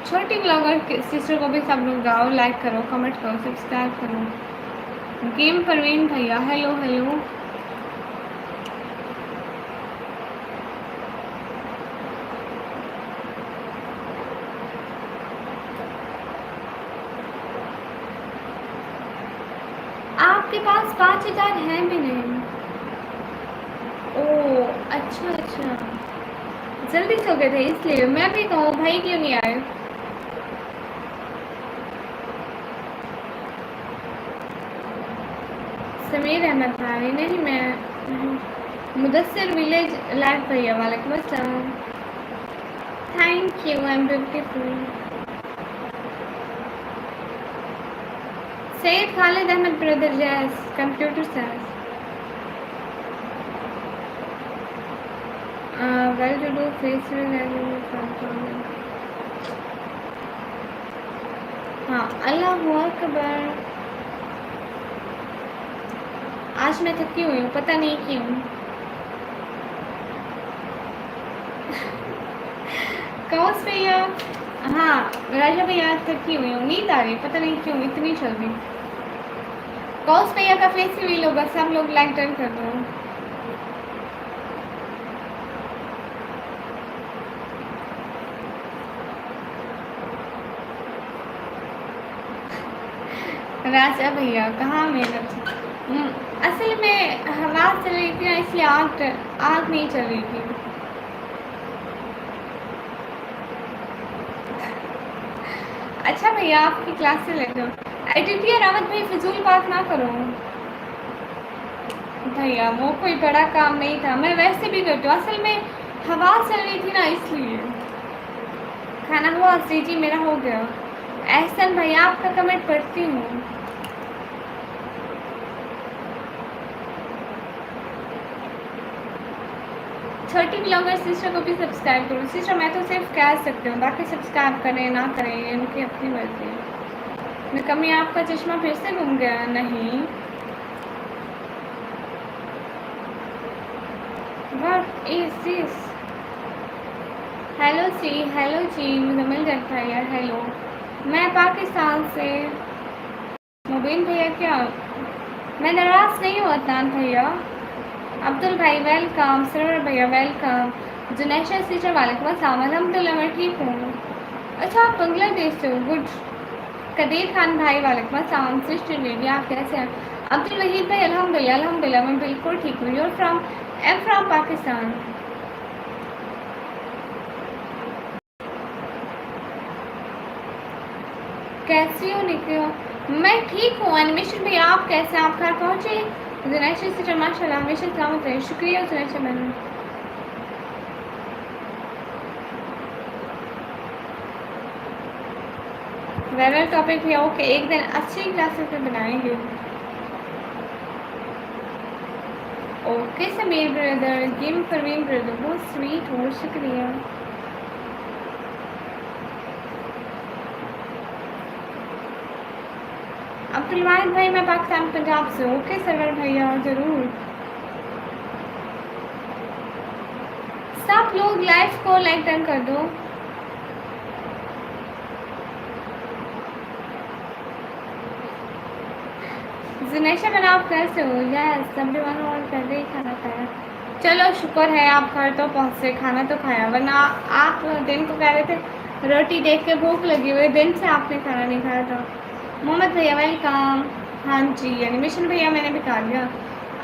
छोटी ब्लॉगर सिस्टर को भी सब लोग जाओ, लाइक करो, कमेंट करो, सब्सक्राइब करो। गेम परवीन भैया, हेलो हेलो। आपके पास 5000 हैं भी नहीं? ओ अच्छा अच्छा, जल्दी सो गए थे इसलिए। मैं भी कहूँ भाई क्यों नहीं आए? समीर अहमद भाई, नहीं मैं मुदस्सिर विलेज लाइव भैया वालेकुम अस्सलाम। Thank you, I am beautiful. Syed Khalid Ahmed brother, yes computer science. Well to do Facebook. हाँ, अल्लाहु अकबर। आज मैं थकी हुई हूँ, पता नहीं क्यों। कौस भैया, हाँ राजा भैया, थकी हुई हूँ, नींद आ रही, पता नहीं क्यों इतनी जल्दी। कौस भैया का फेस रिवील होगा, सब लोग लाइक डन कर दो। राजा भैया कहाँ मेहनत? असल में हवा चल रही थी ना, इसलिए आग नहीं चल रही थी। अच्छा भैया, आपकी क्लास से ले लो। एडिटिया रावत भाई, फिजूल बात ना करो भैया, वो कोई बड़ा काम नहीं था, मैं वैसे भी करती हूँ। असल में हवा चल रही थी ना, इसलिए। खाना हुआ? जी मेरा हो गया। एहसन भैया, आपका कमेंट पढ़ती हूँ। 30 ब्लॉगर सिस्टर को भी सब्सक्राइब करो। सिस्टर मैं तो सिर्फ कह सकती हूँ, बाकी सब्सक्राइब करें ना करें ये उनकी अपनी मर्जी है। मैं कमी आपका चश्मा फिर से घूम गया? नहीं, व्हाट इज दिस? हेलो जी मुजम्मिल जट भैया हेलो। मैं पाकिस्तान से। मुबीन भैया क्या? मैं नाराज़ नहीं हूँ अदनान भैया। अब्दुल भाई वेलकम, सरवर भैया वेलकम, जुनैशा सिस्टर वालेकुम अस्सलाम। अल्हम्दुलिल्लाह मैं ठीक हूँ। अच्छा आप बांग्लादेश से हो, गुड। कदीर खान भाई वालेकुम अस्सलाम। सिस्टर बेबी आप कैसे हैं? अब्दुल वहीद भाई अल्हम्दुलिल्लाह मैं बिल्कुल ठीक हूँ। You're from? I am from Pakistan. कैसी हो निकलो? मैं ठीक हूँ। एनिमेशन भैया आप कैसे हैं? आप घर पहुँचे? जुनैशा सिस्टर माशाल्लाह हमेशा सलामत रहे। शुक्रिया जुनैशा बहन। वायरल टॉपिक भी ओके, एक दिन अच्छी क्लासेस पे बनाएंगे। Okay Sameer brother, game Parveen brother बहुत स्वीट हो, शुक्रिया। अब्दुल वाहिद भाई मैं पाकिस्तान पंजाब से। ओके सरवर भैया ज़रूर। सब लोग लाइव को लाइक डन कर दो। जुनैशा मैंने आप कैसे हो? यस एवरीवन और कर रही खाना खाया। चलो शुक्र है आप घर तो पहुँचे, खाना तो खाया, वरना आप दिन को कह रहे थे रोटी देख के भूख लगी हुई, दिन से आपने खाना नहीं खाया था। मोहम्मद भैया वेलकम। हाँ जी एनिमेशन भैया मैंने भी खा लिया।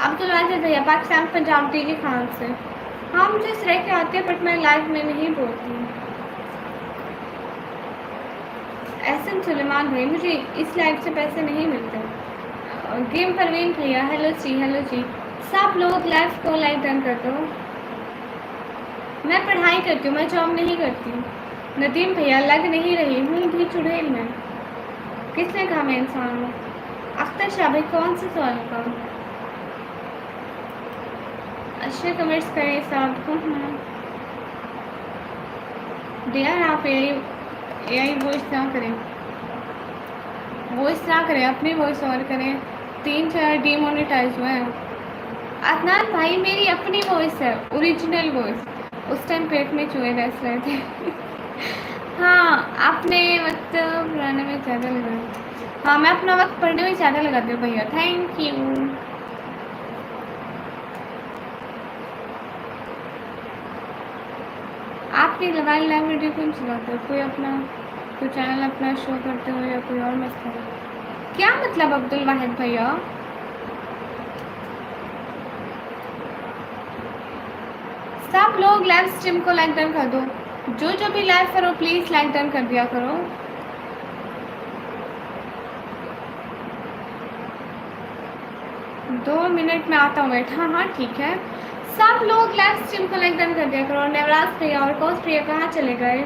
अब्दुल वाजिद भैया पाकिस्तान पंजाब टीवी खान से। हाँ मुझे इस तरह के आते हैं बट मैं लाइव में नहीं बोलती हूँ। एहसन सुलेमान भाई मुझे इस लाइव से पैसे नहीं मिलते। गेम परवीन भैया हेलो जी। सब लोग लाइव को लाइक डन कर दो। मैं पढ़ाई करती हूँ, मैं जॉब नहीं करती हूँ। नदीम भैया लग नहीं रही हूँ भी चुड़ैल में। किसने कहा मैं इंसान हूँ? अख्तर शाह भाई कौन से सवाल का? अच्छे कमेंट्स करें सब। डियर आप यही वॉइस ना करें, अपनी वॉइस और करें। 3-4 डीमोनेटाइज हुए हैं। अदनान भाई मेरी अपनी वॉइस है, ओरिजिनल वॉइस। उस टाइम पेट में चूहे दस रहे थे। हाँ आपने वक्त पढ़ाने में ज़्यादा लगा। हाँ मैं अपना वक्त पढ़ने में ज़्यादा लगाती हूँ भैया, थैंक यू। आपकी मोबाइल लाइव वीडियो क्यों चलाते हो? कोई चैनल अपना शो करते हो या कोई और मसला? क्या मतलब अब्दुल वाहिद भैया? सब लोग लाइव स्ट्रीम को लाइक डन कर दो। जो भी लाइव करो प्लीज़ लाइक डन कर दिया करो। दो मिनट में आता हूँ वेट। हाँ ठीक है। सब लोग लाइव स्ट्रीम को लाइक डन कर दिया करो। नवराज भैया और कौश भैया कहाँ चले गए?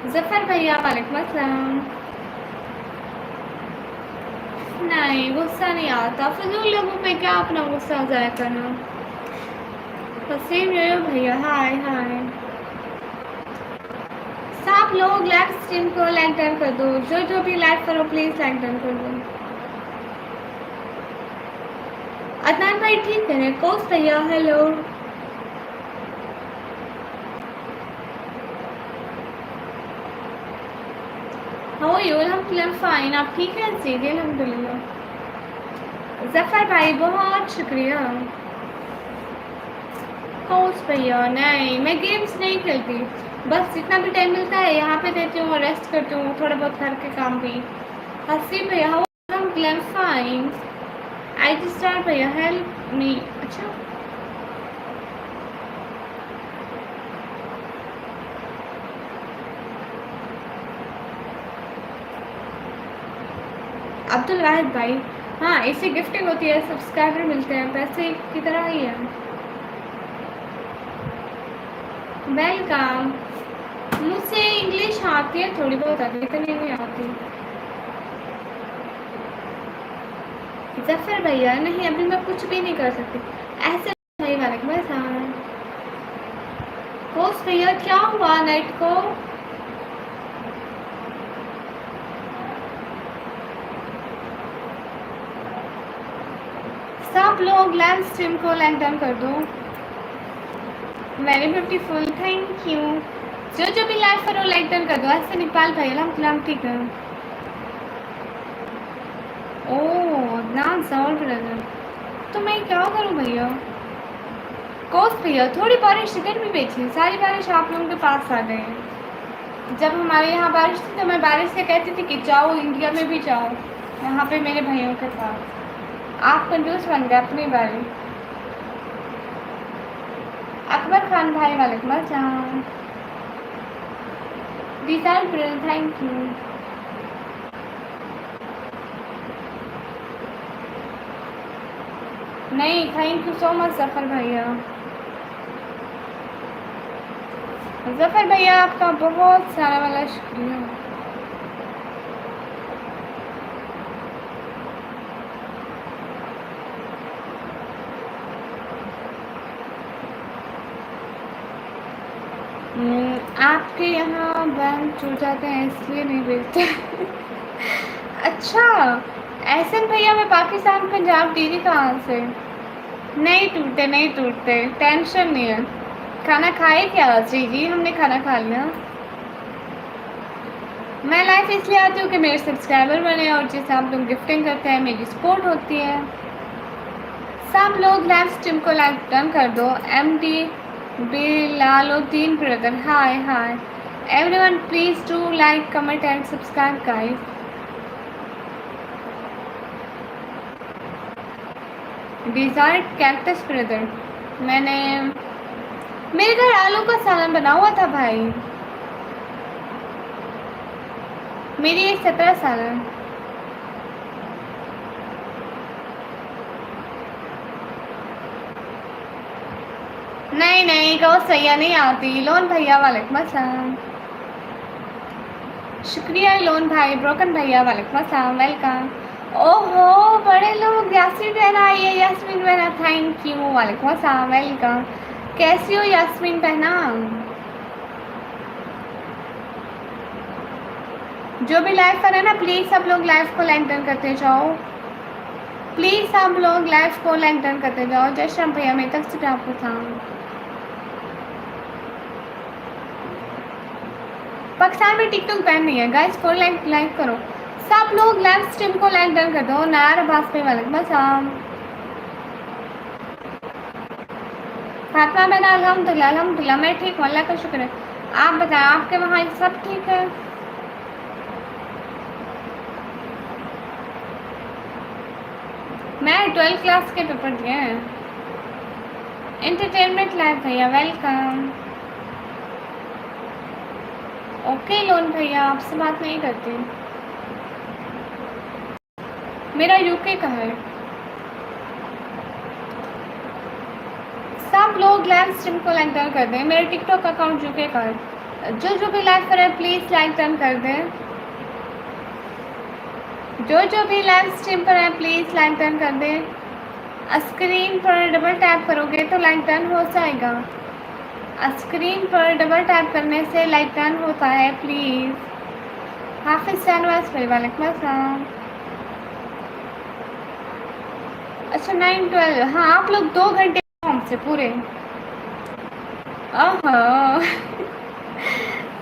जफ़र भैया वालेकुम अस्सलाम। नहीं गुस्सा नहीं आता, फजूल लोगों पे क्या अपना गुस्सा ज़ाया करना। तस्वीर भैया हाय। सब लोग लाइव स्ट्रीम को लाइक डन कर दो। जो भी लाइक करो प्लीज़ लाइक डन कर दो। अदनान भाई ठीक है। कौश भैया हेलो। How are you? अल्हम्दुलिल्लाह फाइन। आप ठीक हैं? जी अल्हम्दुलिल्लाह। जफ़र भाई बहुत शुक्रिया। कौश भैया नहीं मैं गेम्स नहीं खेलती, बस जितना भी टाइम मिलता है यहाँ पे देती हूँ और रेस्ट करती हूँ, थोड़ा बहुत घर के काम भी। हसी भैया हाउ? अल्हम्दुलिल्लाह फाइन। आई जी स्टार भैया हेल्प मी। अच्छा अब्दुल वाहिद भाई हाँ इससे गिफ्टिंग होती है, सब्सक्राइबर मिलते हैं, पैसे की तरह ही है। वेलकम। मुझसे इंग्लिश आती है थोड़ी बहुत, आती इतनी नहीं आती। जफ़र भैया नहीं अभी मैं कुछ भी नहीं कर सकती ऐसे। भाई वालेकुम अस्सलाम। कोस भैया क्या हुआ नेट को? सब लोग लाइव स्ट्रीम को लाइक डन कर दो। Very beautiful, thank you. जो भी लाइव करो लाइक डन कर दो। ऐसे नेपाल भाई अलहमदुलिल्लाह ठीक है। ओह ना जरूर ब्रदर, तो मैं क्या करूँ भैया? कोस भैया थोड़ी बारिश इधर भी बेची, सारी बारिश आप लोगों के पास आ गई है। जब हमारे यहाँ बारिश थी तो मैं बारिश से कहती थी कि जाओ इंडिया में भी जाओ, यहाँ पे मेरे भाइयों के पास। आप कंजूस बन गए अपनी बारी। अकबर खान भाई वालेकुम अस्सलाम। Design brother thank you. नहीं thank you so much Zafar भैया। जफ़र भैया आपका बहुत सारा वाला शुक्रिया। आपके यहाँ बैंक छूट जाते हैं इसलिए नहीं भेजते। अच्छा एहसन भैया, मैं पाकिस्तान पंजाब दीदी कहाँ से? नहीं टूटते नहीं टूटते, टेंशन नहीं है। खाना खाए क्या? जी जी हमने खाना खा लिया। मैं लाइफ इसलिए आती हूँ कि मेरे सब्सक्राइबर बने और जिससे आप लोग गिफ्टिंग करते हैं मेरी सपोर्ट होती है। सब लोग लाइव स्ट्रीम को लाइक डन कर दो। MD Bilaluddin brother hi hi. Everyone please do like comment and subscribe guys. Desert cactus brother, मैंने मेरे घर आलू का सालन बना हुआ था भाई। मेरी एक 17 सालन। नहीं नहीं कहो सैया नहीं आती। लोन भैया वालेकुम अस्सलाम। शुक्रिया लोन भाई। ब्रोकन भैया वालेकुम अस्सलाम, वेलकम। ओहो बड़े लोग, यास्मीन बहना आई है। यास्मीन बहना थैंक यू, वालेकुम अस्सलाम, वेलकम। कैसी हो यास्मीन बहना? जो भी लाइव कर रहे हैं ना प्लीज़ सब लोग लाइव को लाइक डन करते जाओ। प्लीज़ सब लोग लाइव को लाइक डन करते जाओ। जय श्याम भैया मेरी तरफ से आपको था। पाकिस्तान में टिकटॉक बैन नहीं है गाइस, को लाइक करो। सब लोग लाइव स्ट्रीम को लाइक डन कर दो। नार अब्बास पे वालेकुम अस्सलाम। फातिमा बहना अल्हम्दुलिल्लाह अल्हम्दुलिल्लाह मैं ठीक हूँ, अल्लाह का शुक्र है। आप बताएं आपके वहाँ सब ठीक है? मैं 12th क्लास के पेपर दिए हैं। एंटरटेनमेंट लाइव भैया वेलकम। ओके लोन भैया आपसे बात नहीं करती। मेरा यूके का है। सब लोग लाइव स्ट्रीम को लाइक डन कर दें। मेरा टिकटॉक अकाउंट यूके का है। जो भी लाइव कर रहे हैं प्लीज़ लाइक डन कर दें। जो भी लाइव स्ट्रीम पर है प्लीज़ लाइक डन कर दें। स्क्रीन पर डबल टैप करोगे तो लाइक डन हो जाएगा। स्क्रीन पर डबल टैप करने से लाइक डन होता है प्लीज़। हाफिज़ शहनवाज भाई वालेकुम अस्सलाम। अच्छा 9-12 हाँ आप लोग 2 घंटे हमसे पूरे।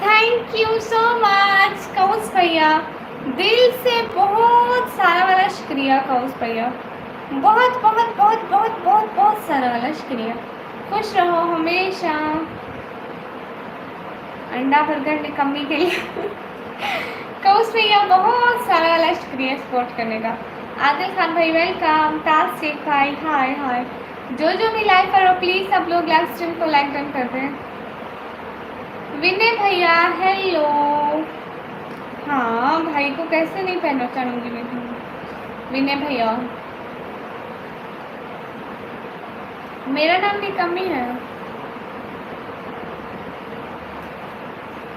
थैंक यू सो मच कौस भैया, दिल से बहुत सारा वाला शुक्रिया कौस भैया। बहुत बहुत बहुत बहुत बहुत बहुत सारा वाला शुक्रिया। खुश रहो हमेशा। अंडा बर्गर निकम्मी के लिए कौस भैया बहुत सारा वाला शुक्रिया सपोर्ट करने का। आदिल खान भाई वेलकम। तासिक भाई हाय हाय। जो भी लाइक करो प्लीज़ सब लोग लाइव स्ट्रीम को लाइक डन कर दें। विनय भैया हेलो। हाँ भाई को कैसे नहीं पहचानूंगी मैं। विनय भैया मेरा नाम भी कम ही है।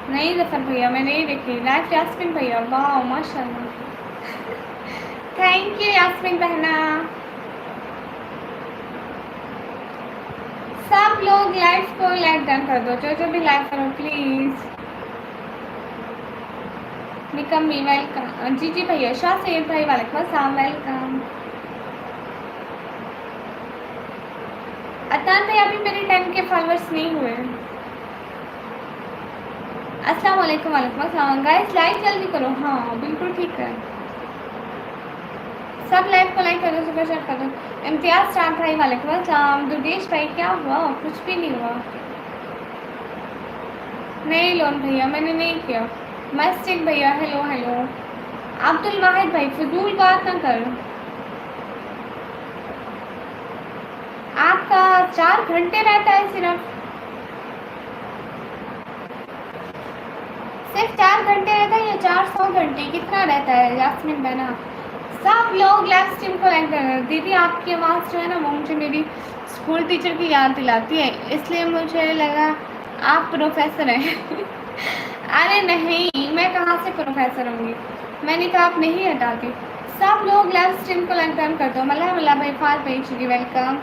नहीं जफर भैया मैं नहीं देखी लाइव। यास्मीन भैया वाह माशाल्लाह थैंक यू यास्मीन बहना। सब लोग लाइव को लाइक डन कर दो, जो भी लाइक करो प्लीज। निकम मी वेलकम। जी जी भैया, शाह सैयद भाई वालेकुम अस्सलाम, वेलकम। अदनान भाई अभी मेरे 10 के फॉलोअर्स नहीं हुए। अस्सलाम वालेकुम। वालेकुम अस्सलाम। गाइस लाइक जल्दी करो। हाँ बिल्कुल ठीक है, सब लाइव को लाइक कर दो, सुपर शेयर कर दो। इम्तियाज स्टार भाई वालेकुम अस्सलाम। दुर्गेश भाई क्या हुआ? कुछ भी नहीं हुआ। नहीं लोन भैया मैंने नहीं किया। मस्टिक भैया हेलो हेलो। अब्दुल वाहिद भाई फजूल बात ना कर। आपका 4 घंटे रहता है सिर्फ 4 घंटे रहता है या 400 घंटे, कितना रहता है यास्मीन बहना? सब लोग लाइव स्ट्रीम को लाइक कर। दीदी आपकी आवाज़ जो है ना वो मुझे मेरी स्कूल टीचर की याद दिलाती है, इसलिए मुझे लगा आप प्रोफेसर हैं। अरे नहीं, मैं कहाँ से प्रोफेसर होंगी, मैंने कहा आप नहीं हटाती। सब लोग लाइव स्ट्रीम को लाइक डन कर दो। मल्ला भाई फात भाई जी वेलकम।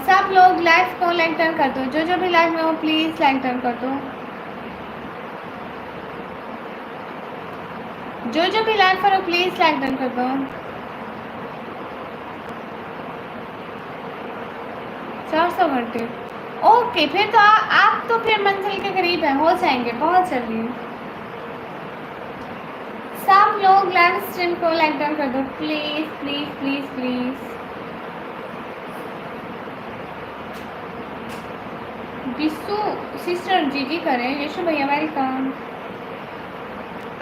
सब लोग लाइव को लाइक डन कर दो, जो भी लाइव में हो प्लीज़ लाइक डन कर दो। जो भी लाइव करो प्लीज़ लाइक डन कर दो। चार 400 घंटे ओके, फिर तो आप तो फिर मंजिल के करीब हैं, हो जाएंगे बहुत जल्दी। सब लोग लाइव स्ट्रीम को लाइक डन कर दो please please please please. Bissu sister जी जी करें। यशु भैया वेलकम।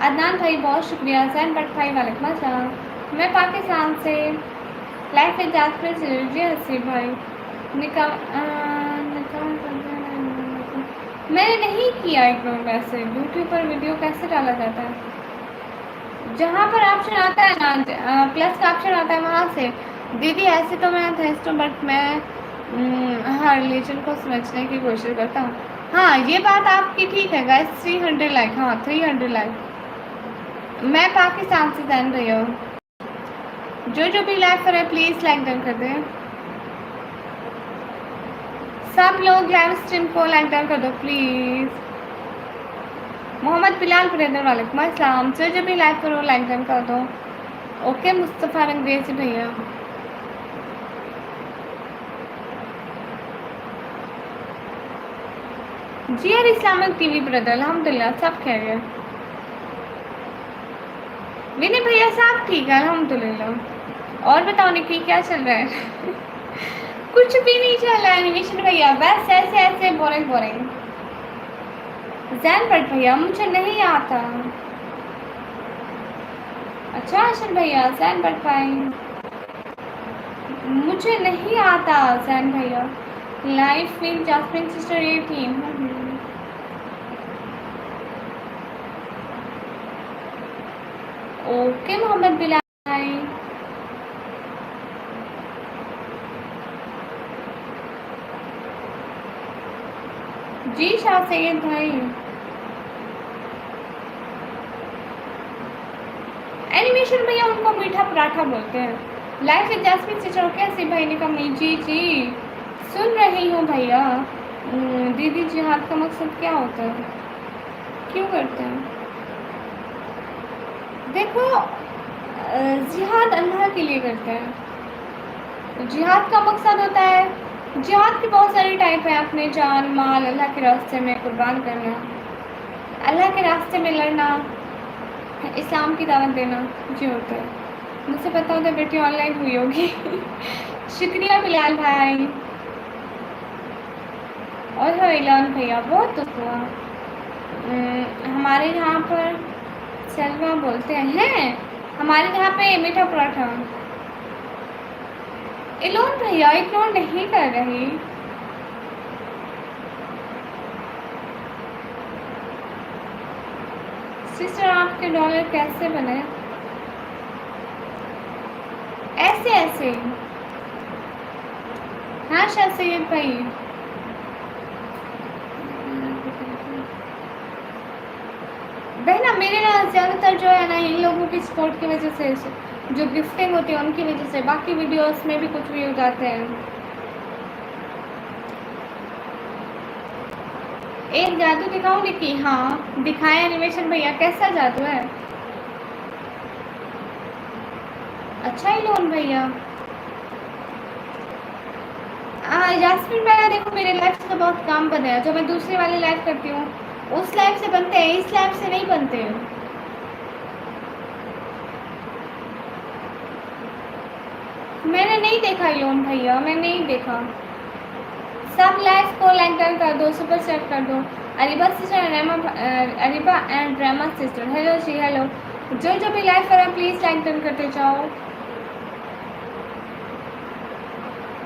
अदनान भाई बहुत शुक्रिया। जैन भट्ट भाई वालेकुम अस्सलाम। मैं पाकिस्तान से लाइफ विद जासप्रीन से जी हसी भाई। निकाल मैंने नहीं किया इग्नोर। वैसे यूट्यूब पर वीडियो कैसे डाला जाता है? जहाँ पर ऑप्शन आता है ना प्लस का ऑप्शन आता है वहाँ से। दीदी ऐसे तो मैं अथेस्ट हूँ बट मैं हर रिलीजन को समझने की कोशिश करता हूँ। हाँ ये बात आपकी ठीक है गाइस। 300 लाइक, हाँ 300 लाइक। मैं पाकिस्तान से जान रही हूँ। जो भी लाइक करे प्लीज़ लाइक डन कर दें। सब लोग लाइव स्ट्रीम को लाइक डन कर दो प्लीज़। मोहम्मद बिलाल ब्रदर वालेकुम अस्सलाम। जो भी लाइक करो लाइक डन कर दो। ओके मुस्तफ़ा रंगरेजी भैया। जी यार इस्लामिक टीवी ब्रदर अल्हम्दुलिल्लाह सब कह रहे हैं। विनय भैया सब ठीक है अल्हम्दुलिल्लाह। और बताओ निकी क्या चल रहा है? कुछ भी नहीं चल रहा है एनिमेशन भैया, बस ऐसे ऐसे बोरिंग बोरिंग। जैन भट्ट भैया मुझे नहीं आता। अच्छा आशन भैया जैन भट्ट भाई मुझे नहीं आता। जैन भैया लाइफ विद जासमिन सिस्टर ये टीम। ओके मोहम्मद बिलाल भाई। जी शाह सैयद भाई। एनिमेशन भैया उनको मीठा पराठा बोलते हैं। लाइफ विद जासमिन सिस्टर कैसे भाई ने कहा जी जी सुन रही हूँ भैया। दीदी जिहाद का मकसद क्या होता है, क्यों करते हैं? देखो जिहाद अल्लाह के लिए करते हैं। जिहाद का मकसद होता है, जिहाद की बहुत सारी टाइप है। अपने जान माल अल्लाह के रास्ते में कुर्बान करना, अल्लाह के रास्ते में लड़ना, इस्लाम की दावत देना जी होता है। मुझे पता होता है बेटी ऑनलाइन हुई होगी। शुक्रिया बिलाल भाई और इलान भैया बहुत दुख हुआ। हमारे यहाँ पर सलवा बोलते हैं, हमारे यहाँ पे मीठा पराठा। इलोन भैया इग्नोर नहीं कर रही। सिस्टर आपके डॉलर कैसे बने? ऐसे ऐसे। हाँ शाह सैयद भाई बहना मेरे ना ज़्यादातर जो है ना इन लोगों की सपोर्ट की वजह से, जो गिफ्टिंग होती है उनकी वजह से, बाकी वीडियोस में भी कुछ व्यूज आते हैं। एक जादू दिखाऊं निकी? हाँ दिखाए एनिमेशन भैया, कैसा जादू है? अच्छा ही लोन भैया। जासमीन भैया देखो, मेरे लाइफ से तो बहुत काम बने हैं, जो मैं दूसरे वाले लाइफ करती हूँ उस लाइफ से बनते हैं, इस लाइफ से नहीं बनते हैं। मैंने नहीं देखा लोन भैया, मैं नहीं देखा। सब लाइफ को लाइक डन कर दो, सुपर सेट कर दो। Areeba sister, Areeba and drama sister, hello जी हेलो। जो भी लाइफ कर रहा प्लीज लाइक डन करते जाओ।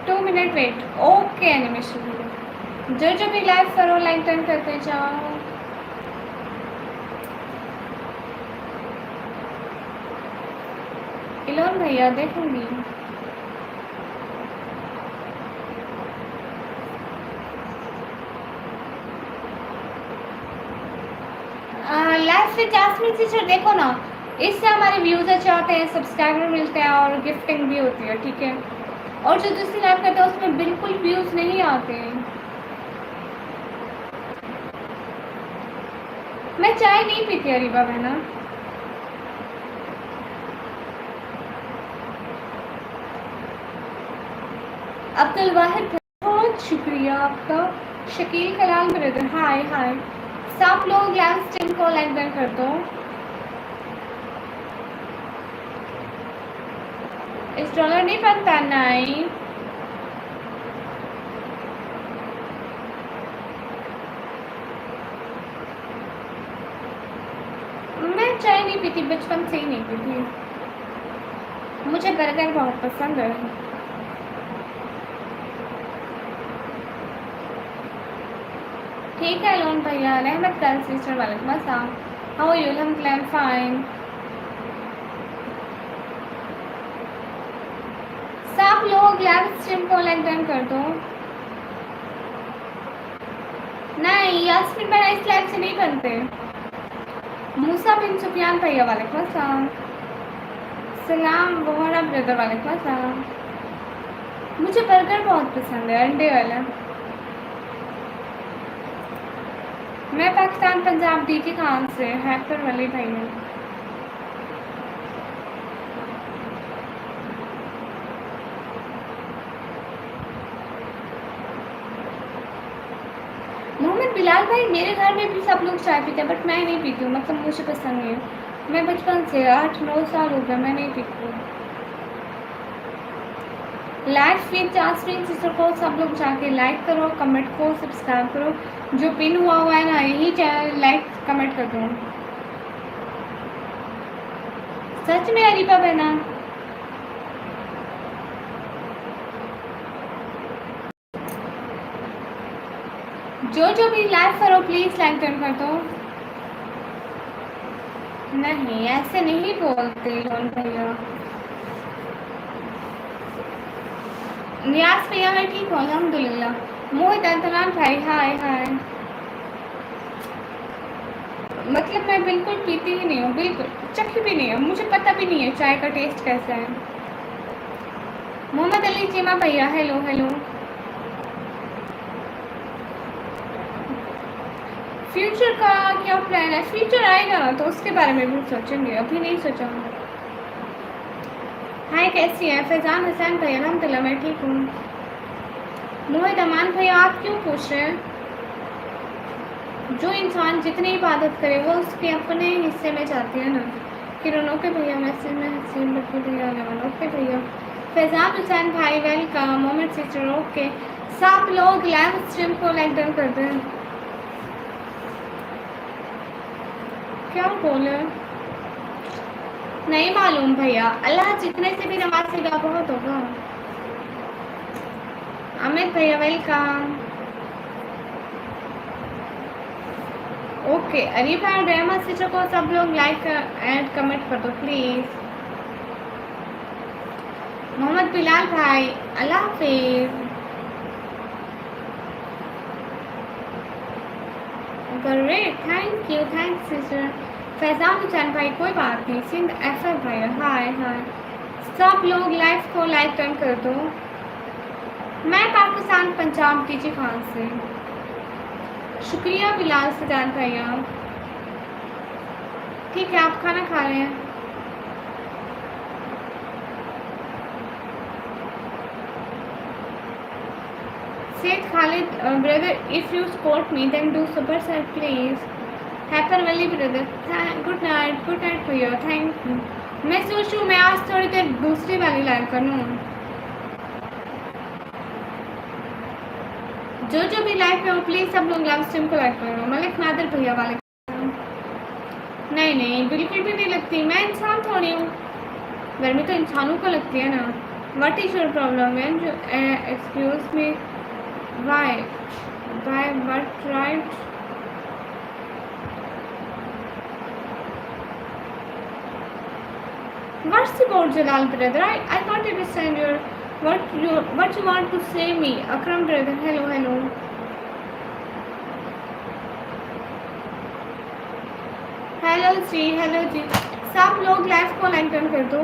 2 मिनट वेट, ओके एनिमेशन। जो भी लाइव करो लाइक डन करते जाओ। इलोन भैया देखूंगी। लाइफ से जासमीन सिस्टर देखो ना, इससे हमारे व्यूज अच्छे आते हैं, सब्सक्राइबर मिलते हैं और गिफ्टिंग भी होती है, ठीक है। और जो दूसरी लाइव करते हैं उसमें बिल्कुल व्यूज नहीं आते हैं। मैं चाय नहीं पीती अरीबा बहना। अब्दुल वाहिद बहुत शुक्रिया आपका। शकील कलाम ब्रदर हाय हाय। सब लोग लाइव स्ट्रीम को लाइक डन कर दो। इस डॉलर नहीं बनता नहीं। मैं चाय नहीं पीती, बचपन से ही नहीं पीती। मुझे बर्गर बहुत पसंद है। ठीक है लोन भैया। रहमत कर सिस्टर, वालेकुम अस्सलाम। How you? हम फाइन। सब लोग लाइव स्ट्रीम को लाइक डन कर दो। नहीं यास्मीन भैया इस लाइव से नहीं बनते। मूसा बिन सुफियान भैया वालेकुम अस्सलाम। सलाम बोहरा ब्रदर वालेकुम अस्सलाम। मुझे बर्गर बहुत पसंद है, अंडे वाला। मैं पाकिस्तान पंजाब डीके खान से, हैकर वाली भैया। मोहम्मद बिलाल भाई, मेरे घर में भी सब लोग चाय पीते हैं बट मैं नहीं पीती हूँ, मतलब मुझे पसंद नहीं है। मैं बचपन से 8-9 साल हो गए मैं नहीं पीती हूँ। लाइफ विद जासमीन सिस्टर को सब लोग जाके लाइक करो, कमेंट को सब्सक्राइब करो। जो पिन हुआ है ना यही चैनल लाइक कमेंट कर दो। सच में अरीबा बहना। जो भी लाइक करो प्लीज लाइक कर दो। नहीं ऐसे नहीं बोलते लोन भैया। नियाज भैया मैं ठीक हूँ अल्हम्दुलिल्लाह। मोहित अंतरान भाई हाय हाय। मतलब मैं बिल्कुल पीती ही नहीं हूँ, बिल्कुल चखी भी नहीं है, मुझे पता भी नहीं है चाय का टेस्ट कैसा है। मोहम्मद अली चीमा भैया हेलो हेलो। फ्यूचर का क्या प्लान है? फ्यूचर आएगा ना तो उसके बारे में भी सोचेंगे, अभी नहीं सोचा। हाय कैसी है? फैजान हुसैन भैया अल्हम्दुलिल्लाह मैं ठीक हूँ। मोहित अमान भैया आप क्यों पूछ रहे हैं? जो इंसान जितनी इबादत करे वो उसके अपने हिस्से में जाती है ना। किरणों के भैया मैसेज में हसीन बच्चे भैया ओके भैया। फैजान हुसैन भाई वेलकम। Mohammad sister okay. सब लोग लाइव स्ट्रीम को लाइक डन कर दें। क्या बोले? नहीं मालूम भैया, अल्लाह जितने से भी नमाज सेगा बहुत होगा। अमित भैया welcome. Okay Arif and Rahma sister को सब लोग लाइक एंड कमेंट कर दो प्लीज। मोहम्मद बिलाल भाई अल्लाह हाफिज। Great thank you thanks sister. Faizan Hussain भाई कोई बात नहीं। सिंध एफर भाई हाय हाय। सब लोग लाइव को लाइक टर्न कर दो। मैं पाकिस्तान पंजाब डीजे खान से। शुक्रिया बिलाल सजान भैया। ठीक है, आप खाना खा रहे हैं। Said Khalid, brother, if you support me, then do super chat, please. Happy Valley, brother. Good night भैया, थैंक यू। मैं सोच रही हूँ मैं आज थोड़ी देर दूसरी वाली लाइव करूँ। जो भी लाइव पे हो प्लीज़ सब लोग लाइव स्ट्रीम को लाइक करो। मलिक नादर भैया वाले नहीं बिल्कुल भी नहीं लगती, मैं इंसान थोड़ी हूँ। गर्मी तो इंसानों को लगती है ना। What is your problem and excuse me why what right. What's about Jalal brother? I can't understand your what you want to say me. Akram brother, hello. Hello जी। सब लोग लाइव को लाइक डन कर दो।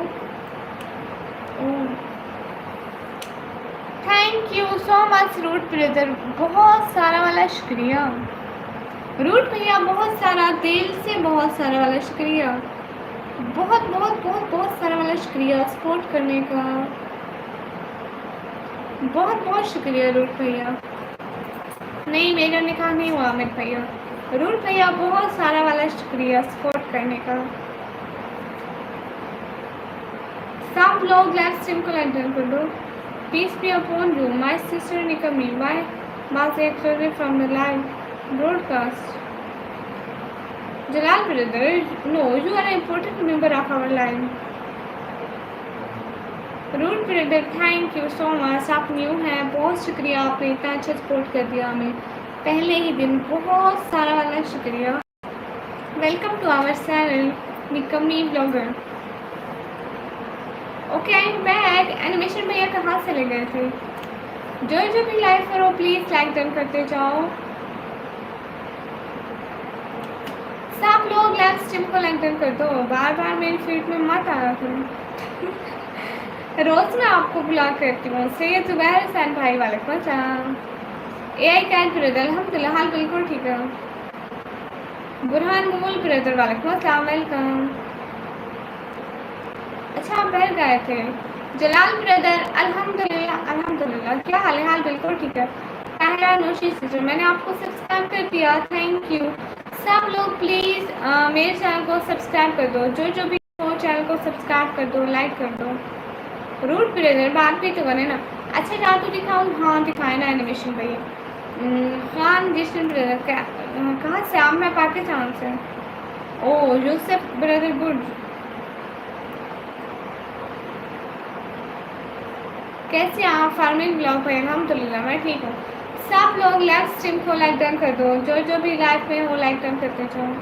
Thank you so much root brother, बहुत सारा वाला शुक्रिया। रूट भैया बहुत सारा दिल से बहुत सारा वाला शुक्रिया। बहुत सारा वाला शुक्रिया सपोर्ट करने का। बहुत शुक्रिया रूट भैया। नहीं मेरा निकाह नहीं हुआ अमित भैया। रूट भैया बहुत सारा वाला शुक्रिया सपोर्ट करने का। सब लोग लाइव स्ट्रीम को लाइक डन कर दो। Peace be upon you my sister निकमी बाय बात एक from the live broadcast. Jalal brother, no you are important member of our live. Root brother thank you so much, आप न्यू हैं, बहुत शुक्रिया, आपने इतना अच्छा सपोर्ट कर दिया हमें पहले ही दिन, बहुत सारा वाला शुक्रिया। वेलकम टू आवर चैनल निकमी blogger. Okay I am back. Animation भैया कहाँ से ले गए थे? जो भी लाइव करो प्लीज़ लाइक डन करते जाओ। सब लोग लाइव स्ट्रीम को लाइक डन कर दो। बार मेरी फीड में मत आया करो। रोज मैं आपको बुला करती हूँ। सैयद जुबैर हुसैन भाई वालेकुम अस्सलाम। AI कैट ब्रदर अल्हम्दुलिल्लाह हाल बिल्कुल ठीक है। बुरहान मूल ब्रदर वालेकुम अस्सलाम, वेलकम। अच्छा आप बैठ गए थे। जलाल ब्रदर अल्हम्दुलिल्लाह क्या हाल है? हाल बिल्कुल ठीक है। ताहिरा नोशी सिस्टर मैंने आपको सब्सक्राइब कर दिया, थैंक यू। सब लोग प्लीज़ मेरे चैनल को सब्सक्राइब कर दो। जो भी हो चैनल को सब्सक्राइब कर दो, लाइक कर दो। रूट ब्रदर बात भी तो बने ना। अच्छा जादू दिखाऊँ? हाँ दिखाए ना एनिमेशन भैया। खान जिशन ब्रदर कहाँ से आप? मैं पाकिस्तान से। ओ यूसुफ ब्रदर गुड। कैसे आप? फार्मिंग ब्लॉग पे अल्हम्दुलिल्लाह मैं ठीक हूँ। सब लोग लाइव स्ट्रीम को लाइक डन कर दो। जो भी लाइव में हो लाइक डन करते जाओ।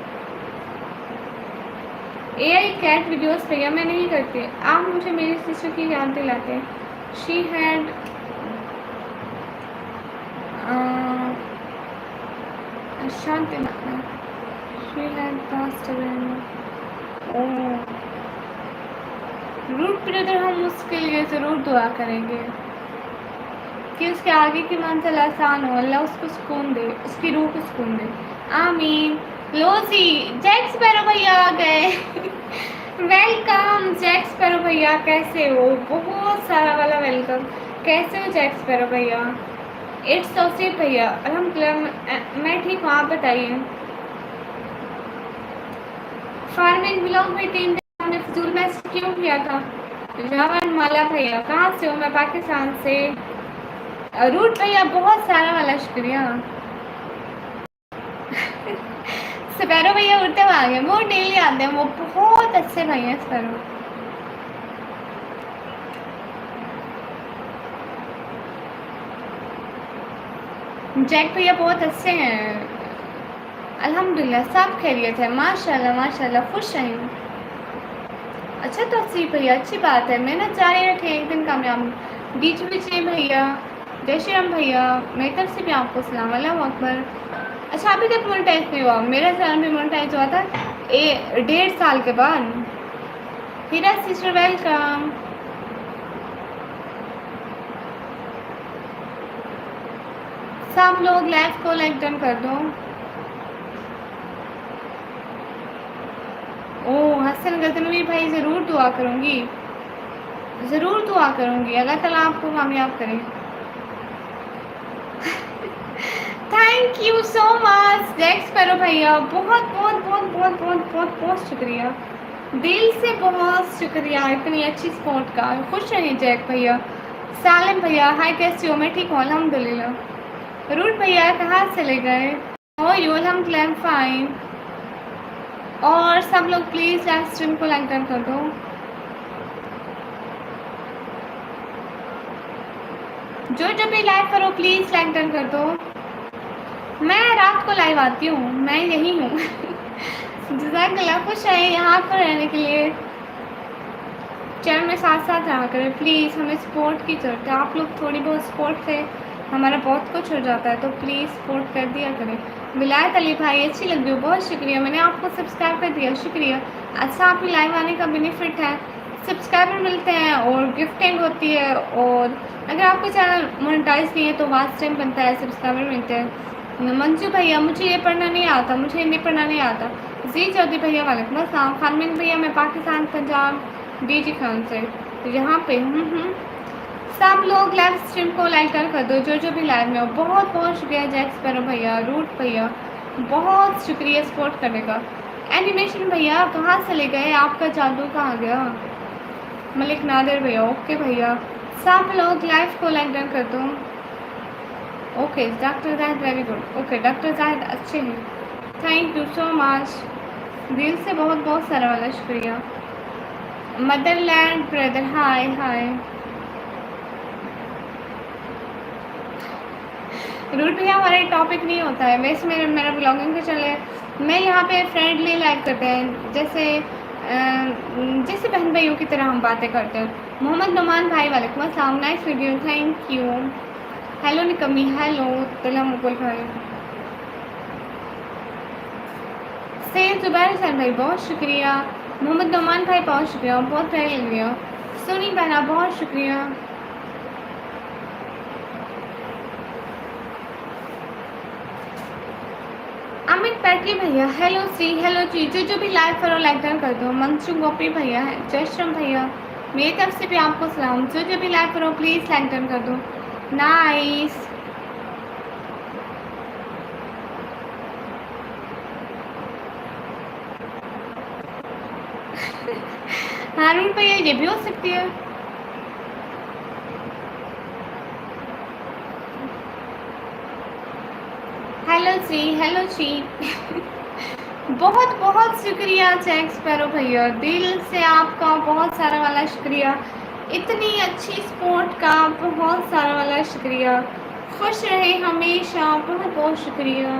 AI कैट वीडियोस भैया मैं नहीं करती। आप मुझे मेरी सिस्टर की याद दिलाते। She had shanti she had passed away. Root brother हम उसके लिए ज़रूर दुआ करेंगे कि उसके आगे की मंजिल आसान हो, अल्लाह उसको सुकून दे, उसकी रूह को सुकून दे, आमीन। लोजी जैक्स पैरो भैया आ गए। वेलकम जैक्स पैरो भैया, कैसे हो? बहुत सारा वाला वेलकम। कैसे हो जैक्स पैरो भैया? इट्स तौसीफ भैया अल्हम्दुलिल्लाह मैं ठीक हूँ, आप बताइए। फार्मिंग ब्लॉग में 3 दिन आपने फजूल मैसेज क्यों किया था? रावण माला भैया कहाँ से हो? मैं पाकिस्तान से। रूट भैया बहुत सारा वाला शुक्रिया। स्पैरो भैया उड़ते हुए आ गए, वो डेली आते हैं, वो बहुत अच्छे भैया हैं स्पैरो। जैक भैया बहुत अच्छे हैं अल्हम्दुलिल्लाह, सब खैरियत है, माशाल्लाह खुश रही। अच्छा तौसीफ भैया अच्छी बात है, मेहनत जारी रखें, एक दिन कामयाब। बीच भैया, जय श्री राम भैया, मेरी तरफ से भी आपको सलाम। अल्लाह अकबर। अच्छा अभी तक मोनेटाइज नहीं हुआ? मेरा चैनल भी मोनेटाइज हुआ था 1.5 साल के बाद। हीरा सिस्टर वेलकम। सब लोग लाइव को लाइक डन कर दो। ओ हसन गजनवी भाई, ज़रूर दुआ करूँगी, ज़रूर दुआ करूँगी, अल्लाह ताला आपको कामयाब करे। थैंक यू सो मच जैक्स करो भैया, बहुत बहुत बहुत बहुत बहुत बहुत बहुत शुक्रिया, दिल से बहुत शुक्रिया इतनी अच्छी सपोर्ट का। खुश रहिए जैक भैया। सालिम भैया हाय, कैसे हो? मैं ठीक हूँ अल्हम्दुलिल्लाह। रूट भैया कहाँ चले गए? हो यू? अल्हम्दुलिल्लाह फाइन। और सब लोग प्लीज़ लाइव स्ट्रीम को लाइक डन कर दो। जो भी लाइव करो प्लीज़ लाइक डन कर दो। मैं रात को लाइव आती हूँ, मैं यही हूँ। जज़ाकल्लाह, खुश है यहाँ पर रहने के लिए। चैनल में साथ साथ रहा करें प्लीज़, हमें सपोर्ट की ज़रूरत है। आप लोग थोड़ी बहुत सपोर्ट से हमारा बहुत कुछ हो जाता है, तो प्लीज़ सपोर्ट कर दिया करें। विलायत अली भाई अच्छी लग रही हो, बहुत शुक्रिया, मैंने आपको सब्सक्राइब कर दिया, शुक्रिया। अच्छा, आपकी लाइव आने का बेनिफिट है, सब्सक्राइबर मिलते हैं और गिफ्टिंग होती है, और अगर आपका चैनल मोनेटाइज नहीं है तो वाच टाइम बनता है, सब्सक्राइबर मिलते हैं। मंजू भैया मुझे ये पढ़ना नहीं आता, मुझे हिंदी पढ़ना नहीं आता। जी चौधरी भैया वालेकुम अस्सलाम। खानमिन भैया मैं पाकिस्तान पंजाब डीजी खान से यहाँ पे सब लोग लाइव स्ट्रीम को लाइक कर दो, जो भी लाइव में हो। बहुत बहुत शुक्रिया जैक्स पेरो भैया, रूट भैया, बहुत शुक्रिया सपोर्ट करने का। एनिमेशन भैया कहाँ चले गए, आपका जादू कहाँ गया? मलिक नादिर भैया ओके भैया, सब लोग लाइव को लाइक डन कर दो। Okay doctor Zahid very good, okay doctor Zahid अच्छे हैं, थैंक यू सो मच, दिल से बहुत बहुत सारा वाला शुक्रिया। मदरलैंड ब्रदर हाय हाय। रूट भैया हमारा टॉपिक नहीं होता है वैसे, मेरा ब्लॉगिंग का चले, मैं यहाँ पे फ्रेंडली लाइव करते हैं, जैसे जैसे बहन भाइयों की तरह हम बातें करते हैं। मोहम्मद नुमान भाई वालेकुम अस्सलाम, nice video thank you. Hello निकमी, हेलो तला मुकुल भाई, सैयद जुबैर हुसैन भाई बहुत शुक्रिया। मोहम्मद नुमान भाई बहुत शुक्रिया, बहुत प्यारी लग रही, सुनी बहना बहुत शुक्रिया। अमित पैटली भैया हेलो सी, हेलो जी, जो भी लाइव करो लाइक डन कर दो। मंशू गोपी भैया है, जयश्रम भैया मेरी तरफ से भी आपको सलाम, जो भी लाइव करो प्लीज़ लाइक डन कर दो। नाइस। हारून भैया ये भी हो सकती है। हेलो जी, हेलो जी। बहुत बहुत शुक्रिया जैक्स पैरो भैया, दिल से आपका बहुत सारा वाला शुक्रिया, इतनी अच्छी सपोर्ट का बहुत सारा वाला शुक्रिया। खुश रहे हमेशा, बहुत बहुत शुक्रिया।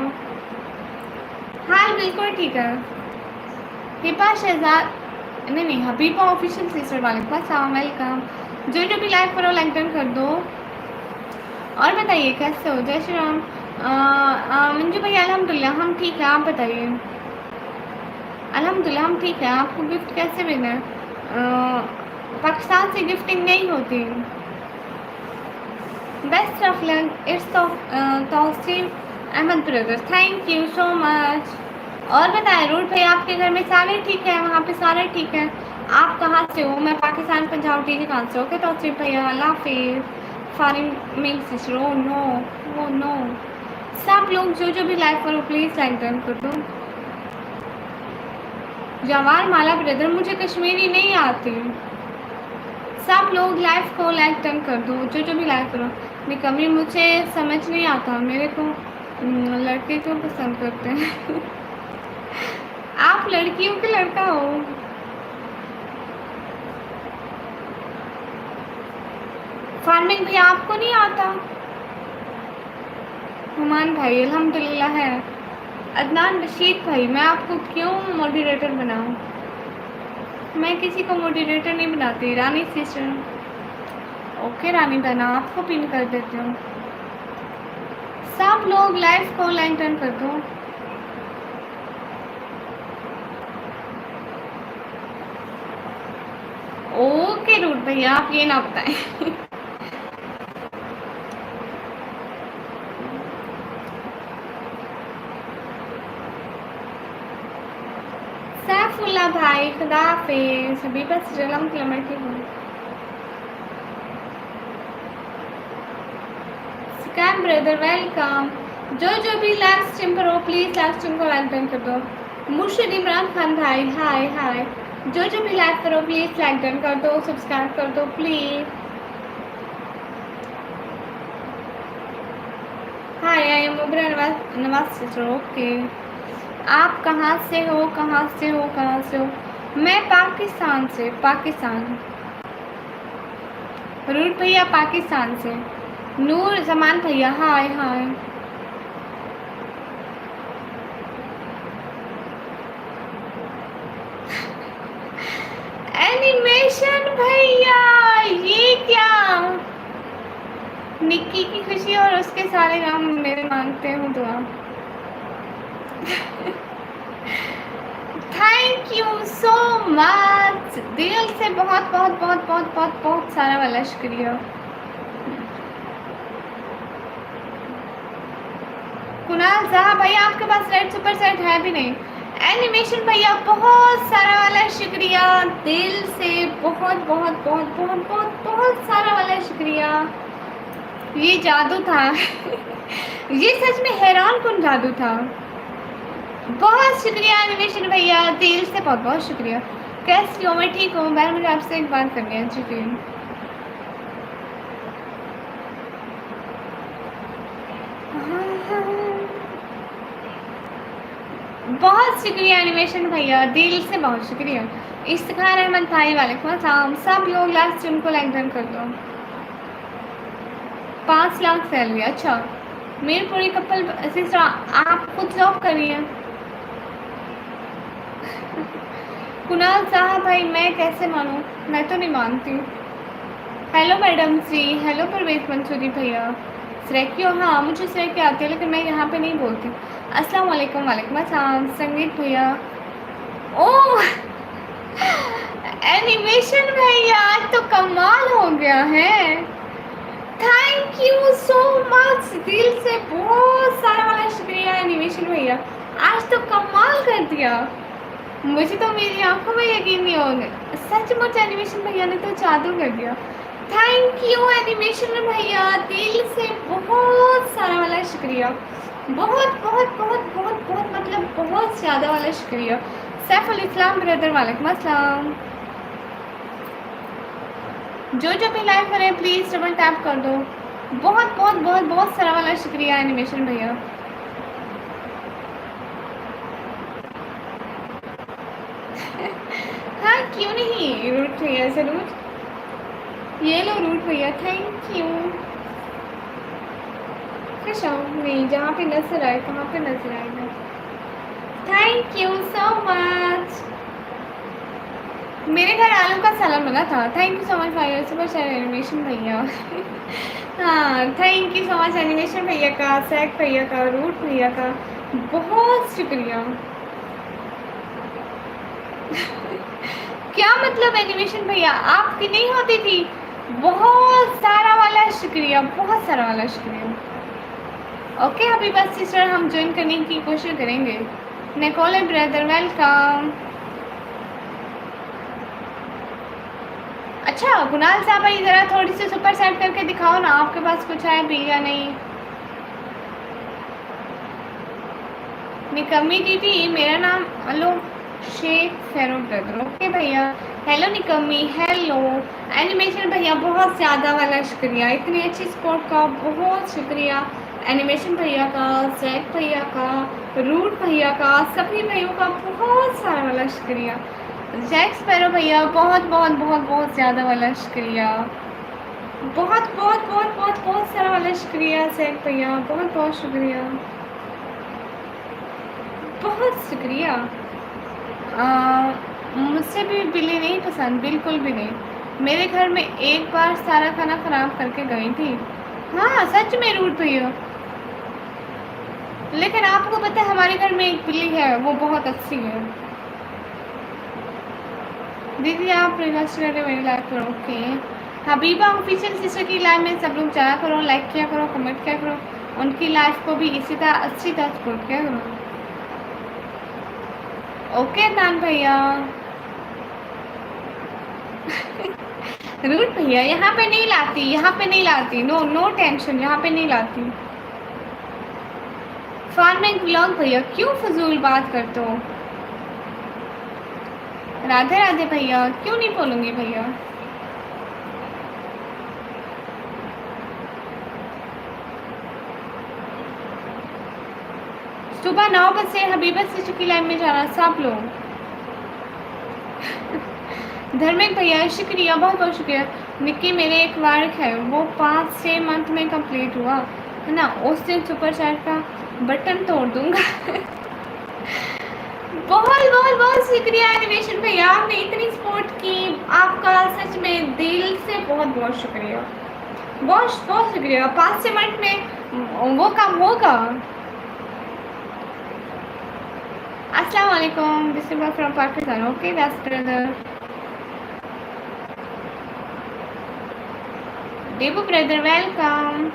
हाल बिल्कुल ठीक है। हिपा शहजाद नहीं हबीबा ऑफिशियल सिस्टर वालेकुम अस्सलाम, वेलकम। जो भी लाइक करो लाइक डन कर दो। और बताइए कैसे हो? जय श्री राम। मंजू भैया अल्हम्दुलिल्लाह हम ठीक है, आप बताइए। अल्हम्दुलिल्लाह हम ठीक है। आपको गिफ्ट कैसे मिला? पाकिस्तान से गिफ्टिंग नहीं होती। Best of luck, it's Tauseef Ahmed brother, thank you so much. और बताएं रूट भाई आपके घर में सारे ठीक है? वहाँ पे सारे ठीक है? आप कहाँ से हो? मैं पाकिस्तान पंजाब टी कहाँ से। ओके तौसीफ भैया अल्लाह हाफिज़। Foreign male sister oh no, oh no. सब लोग जो भी लाइक करो प्लीज़ लाइक डन कर दो। जवाहर माला ब्रदर मुझे कश्मीरी नहीं आती। सब लोग लाइव को लाइक डन कर दो, जो भी लाइक करो। निकमी मुझे समझ नहीं आता, मेरे को लड़के क्यों पसंद करते हैं? आप लड़कियों के लड़का हो। फार्मिंग भी आपको नहीं आता? हुमान भाई अल्हम्दुलिल्लाह है। अदनान रशीद भाई मैं आपको क्यों मॉडरेटर बनाऊं? मैं किसी को मॉडरेटर नहीं बनाती। रानी सिस्टर ओके रानी बहना आपको पिन कर देती हूँ। सब लोग लाइव को लाइक डन कर दो। ओके रूट भैया आप ये ना बताएं। सैफुल्ला भाई खुदा हाफिज। अभी बस रलम किलोमीटर हूँ। Scam brother welcome. जो भी लाइव स्ट्रीम करो प्लीज लाइव स्ट्रीम को लाइक डन कर दो। मुर्शिद इमरान खान भाई हाय हाय। जो भी लाइव करो प्लीज लाइक डन कर दो, सब्सक्राइब कर दो please. Hi I am Mubarra Nawaz sister. Okay, आप कहाँ से हो कहाँ से हो कहाँ से हो? मैं पाकिस्तान से। पाकिस्तान। रूट भैया पाकिस्तान से। नूर जमान भैया हाय हाय। एनिमेशन भैया ये क्या? निक्की की खुशी और उसके सारे काम मेरे मांगते हो दुआ। थैंक यू सो मच दिल से, बहुत बहुत बहुत बहुत बहुत बहुत सारा वाला शुक्रिया। कुणाल साहब भैया आपके पास रेड सुपर सेट है भी नहीं। एनिमेशन भैया बहुत सारा वाला शुक्रिया दिल से, बहुत बहुत बहुत बहुत बहुत बहुत सारा वाला शुक्रिया। ये जादू था। ये सच में हैरान कौन जादू था। बहुत शुक्रिया एनिमेशन भैया दिल से, बहुत बहुत शुक्रिया। कैसी हो? मैं ठीक हूँ। मैं मुझे आपसे एक बात करनी है। जी बहुत शुक्रिया एनिमेशन भैया दिल से, बहुत शुक्रिया। इफ्तिखार अहमद भाई वालेकुम अस्सलाम। सब लोग लास्ट स्ट्रीम को लाइक डन कर दो। 5 लाख सैलरी। अच्छा मेरी पूरी कपल सिस्टर आप खुद जॉब करिए। कुणाल साहब भाई मैं कैसे मानूं? मैं तो नहीं मानती। हेलो मैडम जी। हेलो परवेज मंसूरी भैया। सरेकियो हाँ मुझे सरेकी आती है लेकिन मैं यहाँ पे नहीं बोलती। अस्सलाम वालेकुम। वालेकुम अस्सलाम। संगीत भैया। ओह एनिमेशन भैया आज तो कमाल हो गया है। थैंक यू सो मच दिल से, बहुत सारा वाला शुक्रिया एनिमेशन भैया। आज तो कमाल कर दिया। मुझे तो मेरी आंखों में यकीन नहीं होगा। सचमुच एनिमेशन भैया ने तो जादू कर दिया। थैंक यू एनिमेशन भैया दिल से, बहुत सारा वाला शुक्रिया। बहुत बहुत बहुत बहुत बहुत मतलब बहुत ज़्यादा वाला शुक्रिया। सैफुल इस्लाम ब्रदर वालेकुम अस्सलाम। जो भी लाइव करे प्लीज़ डबल टैप कर दो। बहुत बहुत बहुत बहुत सारा वाला शुक्रिया एनिमेशन भैया। हाँ क्यों नहीं, रूट भैया ज़रूर। ये लो रूट भैया थैंक यू। खुश हो? नहीं जहाँ पे नजर आए कहाँ पे नजर आएगा। Thank you so much. मेरे घर आलू का सलाद बना था। थैंक यू सो मच भाई सुपर स्टार एनिमेशन भैया। हाँ thank you so much animation भैया का, सैक भैया का, रूट भैया का बहुत शुक्रिया। क्या मतलब एनिमेशन भैया आपकी नहीं होती थी? बहुत सारा वाला शुक्रिया, बहुत सारा वाला शुक्रिया। ओके अभी बस सिस्टर हम ज्वाइन करने की कोशिश करेंगे। Nikolai brother welcome. अच्छा कुणाल साहब भाई ज़रा थोड़ी सी सुपर सेट करके दिखाओ ना, आपके पास कुछ है भी या नहीं? निकम्मी दीदी मेरा नाम हेलो शेख फेरो ब्रदर। ओके भैया हेलो निकम्मी हेलो। एनिमेशन भैया बहुत ज़्यादा वाला शुक्रिया, इतनी अच्छी सपोर्ट का बहुत शुक्रिया एनिमेशन भैया का, जैक भैया का, रूट भैया का, सभी भैयों का बहुत सारा वाला शुक्रिया। जैक स्पैरो भैया बहुत बहुत बहुत बहुत ज़्यादा वाला शुक्रिया। बहुत बहुत बहुत बहुत बहुत सारा वाला शुक्रिया जैक भैया, बहुत बहुत शुक्रिया, बहुत शुक्रिया। मुझसे भी बिल्ली नहीं पसंद, बिल्कुल भी नहीं। मेरे घर में एक बार सारा खाना ख़राब करके गई थी। हाँ सच में रूट भैया। लेकिन आपको पता है हमारे घर में एक बिल्ली है, वो बहुत अच्छी है। दीदी आप रिक्वेस्ट कर रहे हो मेरी लाइव करो। ओके हबीबा ऑफिशियल सिस्टर की लाइव में सब लोग जाया करो, लाइक किया करो, कमेंट किया करो, उनकी लाइफ को भी इसी तरह अच्छी तरह सपोर्ट किया करो। ओके नान भैया। रूट भैया यहाँ पे नहीं लाती, यहाँ पे नहीं लाती, नो नो टेंशन, यहाँ पे नहीं लाती। फार्मिंग ब्लॉग भैया क्यों फजूल बात करते हो। राधे राधे भैया, क्यों नहीं बोलूँगी भैया। सुबह 9 बजे हबीबत से चुकी लाइन में जाना सब लोग। धर्मेंद्र भैया शुक्रिया, बहुत बहुत शुक्रिया। निक्की मेरे एक वर्क है, वो 5-6 मंथ में कंप्लीट हुआ है ना, उस दिन सुपर चैट का बटन तोड़ दूंगा। बहुत बहुत बहुत शुक्रिया एनिमेशन भैया, आपने इतनी सपोर्ट की, आपका सच में दिल से बहुत बहुत शुक्रिया, बहुत बहुत शुक्रिया। 5-6 मिनट में वो काम होगा। अस्सलाम वालेकुम, December from Pakistan. Okay that's brother. Debu brother welcome.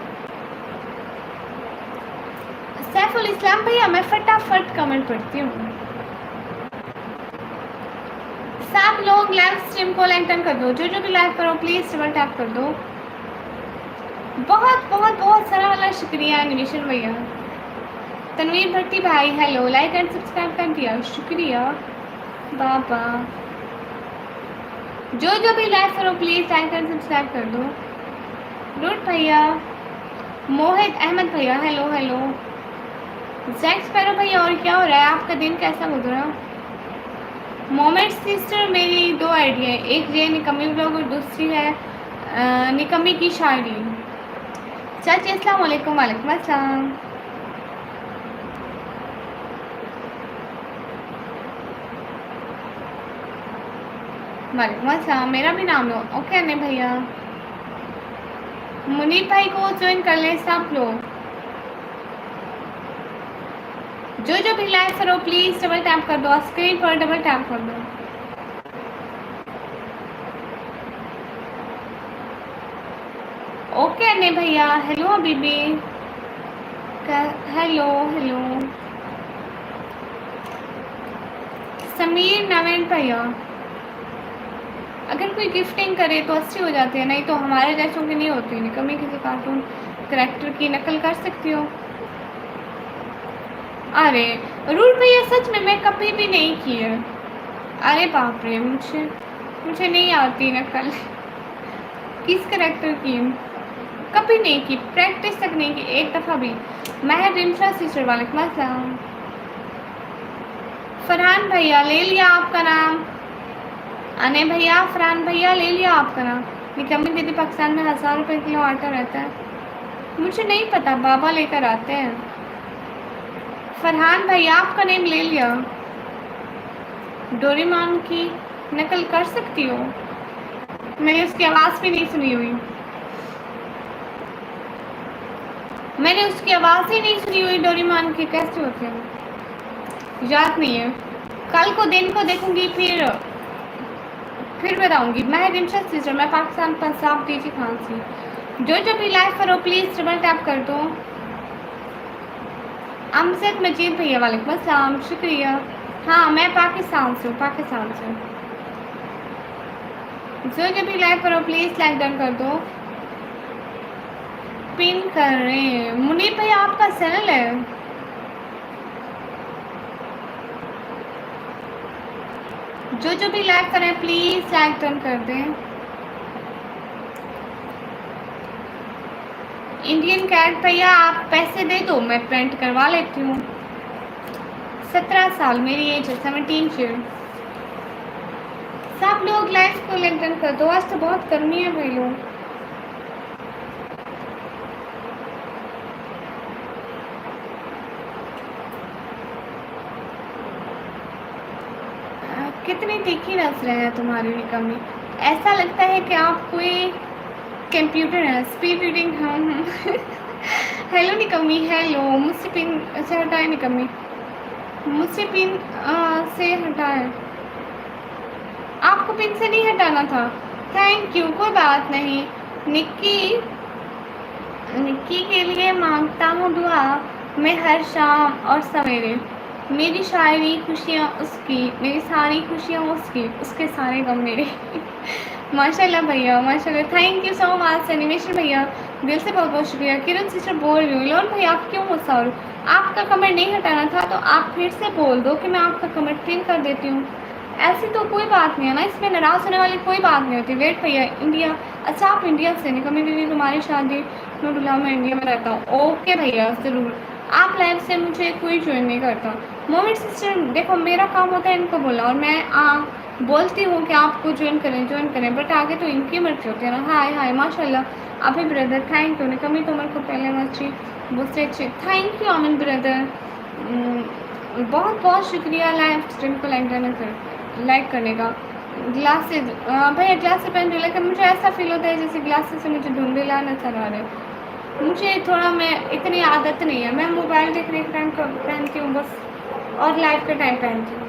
Saiful Islam भैया मैं फटाफट कमेंट पढ़ती हूँ। सब लोग लाइव स्ट्रीम को लेंटन कर दो, जो जो भी लाइव करो प्लीज डबल टैप कर दो। बहुत बहुत बहुत सारा वाला शुक्रिया एनिमेशन भैया। तनवीर भट्टी भाई हेलो, लाइक एंड सब्सक्राइब कर दिया, शुक्रिया बाबा। जो जो भी लाइव करो प्लीज लाइक एंड सब्सक्राइब कर दो। रूट भैया, मोहित अहमद भैया हेलो हेलो। जैक्स पैरो भैया और क्या हो रहा है, आपका दिन कैसा गुजरा। मोमेंट सिस्टर मेरी 2 आइडिया है, एक ये निकम्मी ब्लॉग और दूसरी है निकम्मी की शायरी। चाची अस्सलाम वालेकुम। वालेकुम अस्सलाम। वालेकुम अस्सलाम, मेरा भी नाम लो। ओके अने भैया, मुनीब भाई को ज्वाइन कर ले सब लोग। जो जो भी लाइक करो प्लीज डबल टैप कर दो, स्क्रीन पर डबल टैप कर दो। ओके अने भैया हेलो हबीबी, हेलो हेलो। समीर नवीन भैया, अगर कोई गिफ्टिंग करे तो अच्छी हो जाती है, नहीं तो हमारे जैसों की नहीं होती। निकम्मी किसी कार्टून कैरेक्टर की नकल कर सकती हो। अरे रूट भैया सच में मैं कभी भी नहीं की है। अरे बाप रे, मुझे नहीं आती नकल किस कैरेक्टर की, कभी नहीं की, प्रैक्टिस तक नहीं की एक दफ़ा भी। महर रिमशा सिस्टर वालेकुम अस्सलाम। फरहान भैया ले लिया आपका नाम। अने भैया फरहान भैया ले लिया आपका नाम। निकम्मी दीदी पाकिस्तान में 1000 रुपये किलो आटा रहता है, मुझे नहीं पता, बाबा लेकर आते हैं। फरहान भैया आपका नेम ले लिया। डोरेमोन की नकल कर सकती हो, मैंने उसकी आवाज़ भी नहीं सुनी हुई, मैंने उसकी आवाज़ ही नहीं सुनी हुई डोरेमोन की, कैसे होती है याद नहीं है। कल को दिन को देखूंगी फिर बताऊंगी। मैं रिमशा सिस्टर, मैं पाकिस्तान पंजाब डीजी खान से। जो जो भी लाइव करो प्लीज़ डबल टैप कर दो। अमजद मजीद भैया वालेकुम अस्सलाम, शुक्रिया। हाँ मैं पाकिस्तान से हूँ, पाकिस्तान से। जो जो भी लाइव करो प्लीज़ लाइक डन कर दो। पिन कर रहे हैं मुनीब भैया, आपका चैनल है। जो जो भी लाइक करें प्लीज़ लाइक डन कर दें। इंडियन कैट भैया आप पैसे दे दो, मैं प्रिंट करवा लेती हूँ। 17 साल मेरी एज है, 17 ईयर। सब लोग लाइव को लाइक डन कर दो, आज तो बहुत गर्मी है भाई लोग। कितनी तीखी नस रहे हैं तुम्हारी निकम्मी, ऐसा लगता है कि आप कोई कंप्यूटर है। स्पीड रीडिंग हम हेलो निकम्मी हेलो। मुझसे पिन से हटाए निकम्मी, मुझसे पिन से हटाए, आपको पिन से नहीं हटाना था। थैंक यू, कोई बात नहीं। निक्की के लिए मांगता हूँ दुआ मैं हर शाम और सवेरे। मेरी शायरी खुशियाँ उसकी, मेरी सारी खुशियाँ उसकी, उसके सारे गम मेरे। माशाल्लाह भैया, माशाल्लाह, thank you so much animation भैया, दिल से बहुत बहुत शुक्रिया। किरण सिस्टर बोल रही हूँ, लोन भैया आप क्यों गुस्सा हो रहे हो? आपका कमेंट नहीं हटाना था तो आप फिर से बोल दो कि मैं आपका कमेंट क्लीन कर देती हूँ। ऐसी तो कोई बात नहीं है ना, इसमें नाराज़ होने वाली कोई बात नहीं होती। वेट भैया, इंडिया, अच्छा आप इंडिया से नहीं, कभी भी तुम्हारी शादी नूडुल्ला, मैं इंडिया में रहता हूँ। ओके भैया ज़रूर, आप लाइव से मुझे कोई ज्वाइन नहीं करता। मोमेंट सिस्टर देखो, मेरा काम होता है इनको बोलना, और मैं बोलती हूँ कि आपको ज्वाइन करें, बट आगे तो इनकी मर्जी होती है ना। हाय हाय माशाल्लाह अभी ब्रदर, थैंक यू। ने कमी तो मेरे को पहले मर्जी मुझसे अच्छी, थैंक यू अमिन ब्रदर, बहुत बहुत शुक्रिया लाइव स्ट्रीम को लाइक करने का। ग्लासेस भैया, ग्लासेस पहन रही, लेकिन मुझे ऐसा फील होता है जैसे ग्लासेस से मुझे धुंधला नजर आ रहा है। मुझे थोड़ा, मैं इतनी आदत नहीं है, मैं मोबाइल देखने के टाइम पहनती हूँ बस, और लाइव के टाइम पहनती हूँ।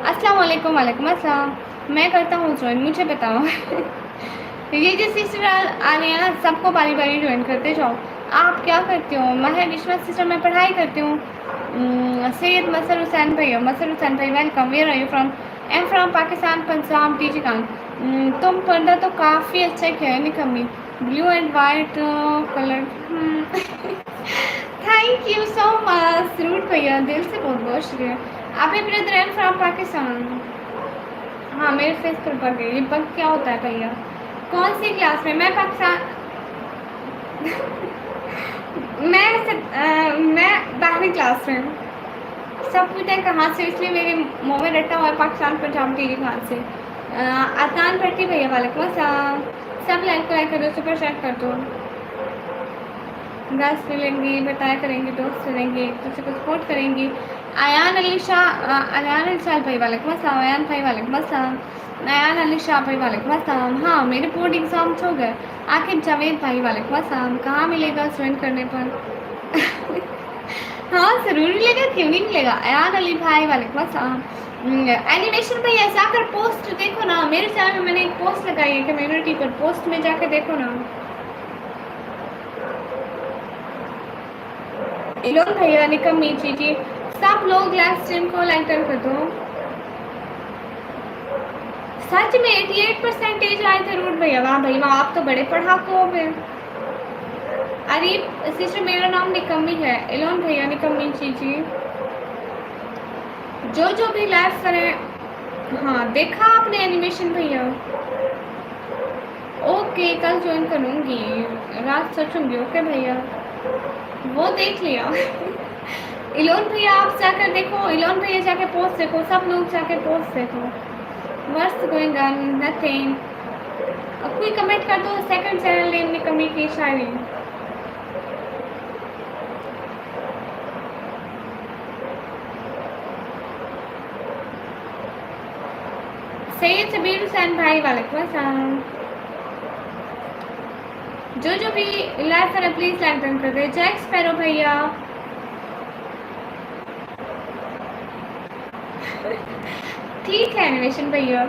अस्सलाम वालेकुम। वालेकुम अस्सलाम, मैं करता हूँ ज्वाइन, मुझे बताओ। ये जो सिस्टर आ रही है ना, सबको बारी बारी ज्वाइन करते जाओ। आप क्या करते हो? महर विश्वास सिस्टर, मैं पढ़ाई करती हूँ। सैयद मसर हुसैन भैया, मसर हुसैन भाई welcome, where are you from? I am from Pakistan, Punjab, TG Khan. तुम पर्दा तो काफ़ी अच्छा किया है, निकम्मी, blue and white colour. Thank you so much Root भैया, दिल से बहुत बहुत शुक्रिया। अभी ब्रदर एंड फ्रॉम पाकिस्तान। हाँ मेरे फेस पर पक गई, ये पग क्या होता है भैया? कौन सी क्लास में? मैं पाकिस्तान। मैं 12वीं क्लास में हूँ। सब पूछते हैं कहाँ से, इसलिए मेरे मुँह में रटा हुआ है पाकिस्तान पंजाब टीवी खान से। अदनान भट्टी भैया वालेकुम अस्सलाम, सब लाइक कर दो, सुपर चैट कर दो। गर्ल्स मिलेंगी, बताया करेंगे, दोस्त मिलेंगे, एक दूसरे को सपोर्ट करेंगी। अयान अली शाह भाई वालेकुम अस्सलाम, अयान भाई वालेकुम अस्सलाम, अयान अली शाह भाई वालेकुम अस्सलाम। हाँ मेरे बोर्ड एग्ज़ाम्स हो गए। आकिब जावेद भाई वालेकुम अस्सलाम, कहाँ मिलेगा ज्वाइन करने पर? हाँ ज़रूर मिलेगा, क्यों नहीं मिलेगा। अयान अली भाई वालेकुम अस्सलाम। एनिमेशन भैया जाकर पोस्ट देखो ना, मेरे चैनल में मैंने एक पोस्ट लगाई है कम्युनिटी पर, पोस्ट में जाकर देखो ना। इलोन भैया, निकम्मी जी, सब लोग लाइव स्ट्रीम को लाइक कर दो। सच में 88% आए थे रूट भैया, वाह भाई वाह, आप तो बड़े पढ़ाकू हो फिर। अरे सिस्टर मेरा नाम निकम्मी है, इलोन भैया निकम्मी जी। जो भी लाइव करे। हाँ देखा आपने एनिमेशन भैया? ओके कल ज्वाइन करूँगी, रात सोचूंगी। ओके भैया, वो देख लिया। इलोन भैया आप जाकर देखो, इलोन भैया जाके पोस्ट देखो, सब लोग जाके पोस्ट देखो। What's going on? नथिंग। कोई कमेंट कर दो, सेकंड चैनल नेम में कमी की शायरी। सैयद शबीर हुसैन भाई वालेकुम अस्सलाम। जो भी लाइव करें प्लीज लाइक डन कर दे। जैक स्पैरो भैया। ठीक है एनिमेशन भैया।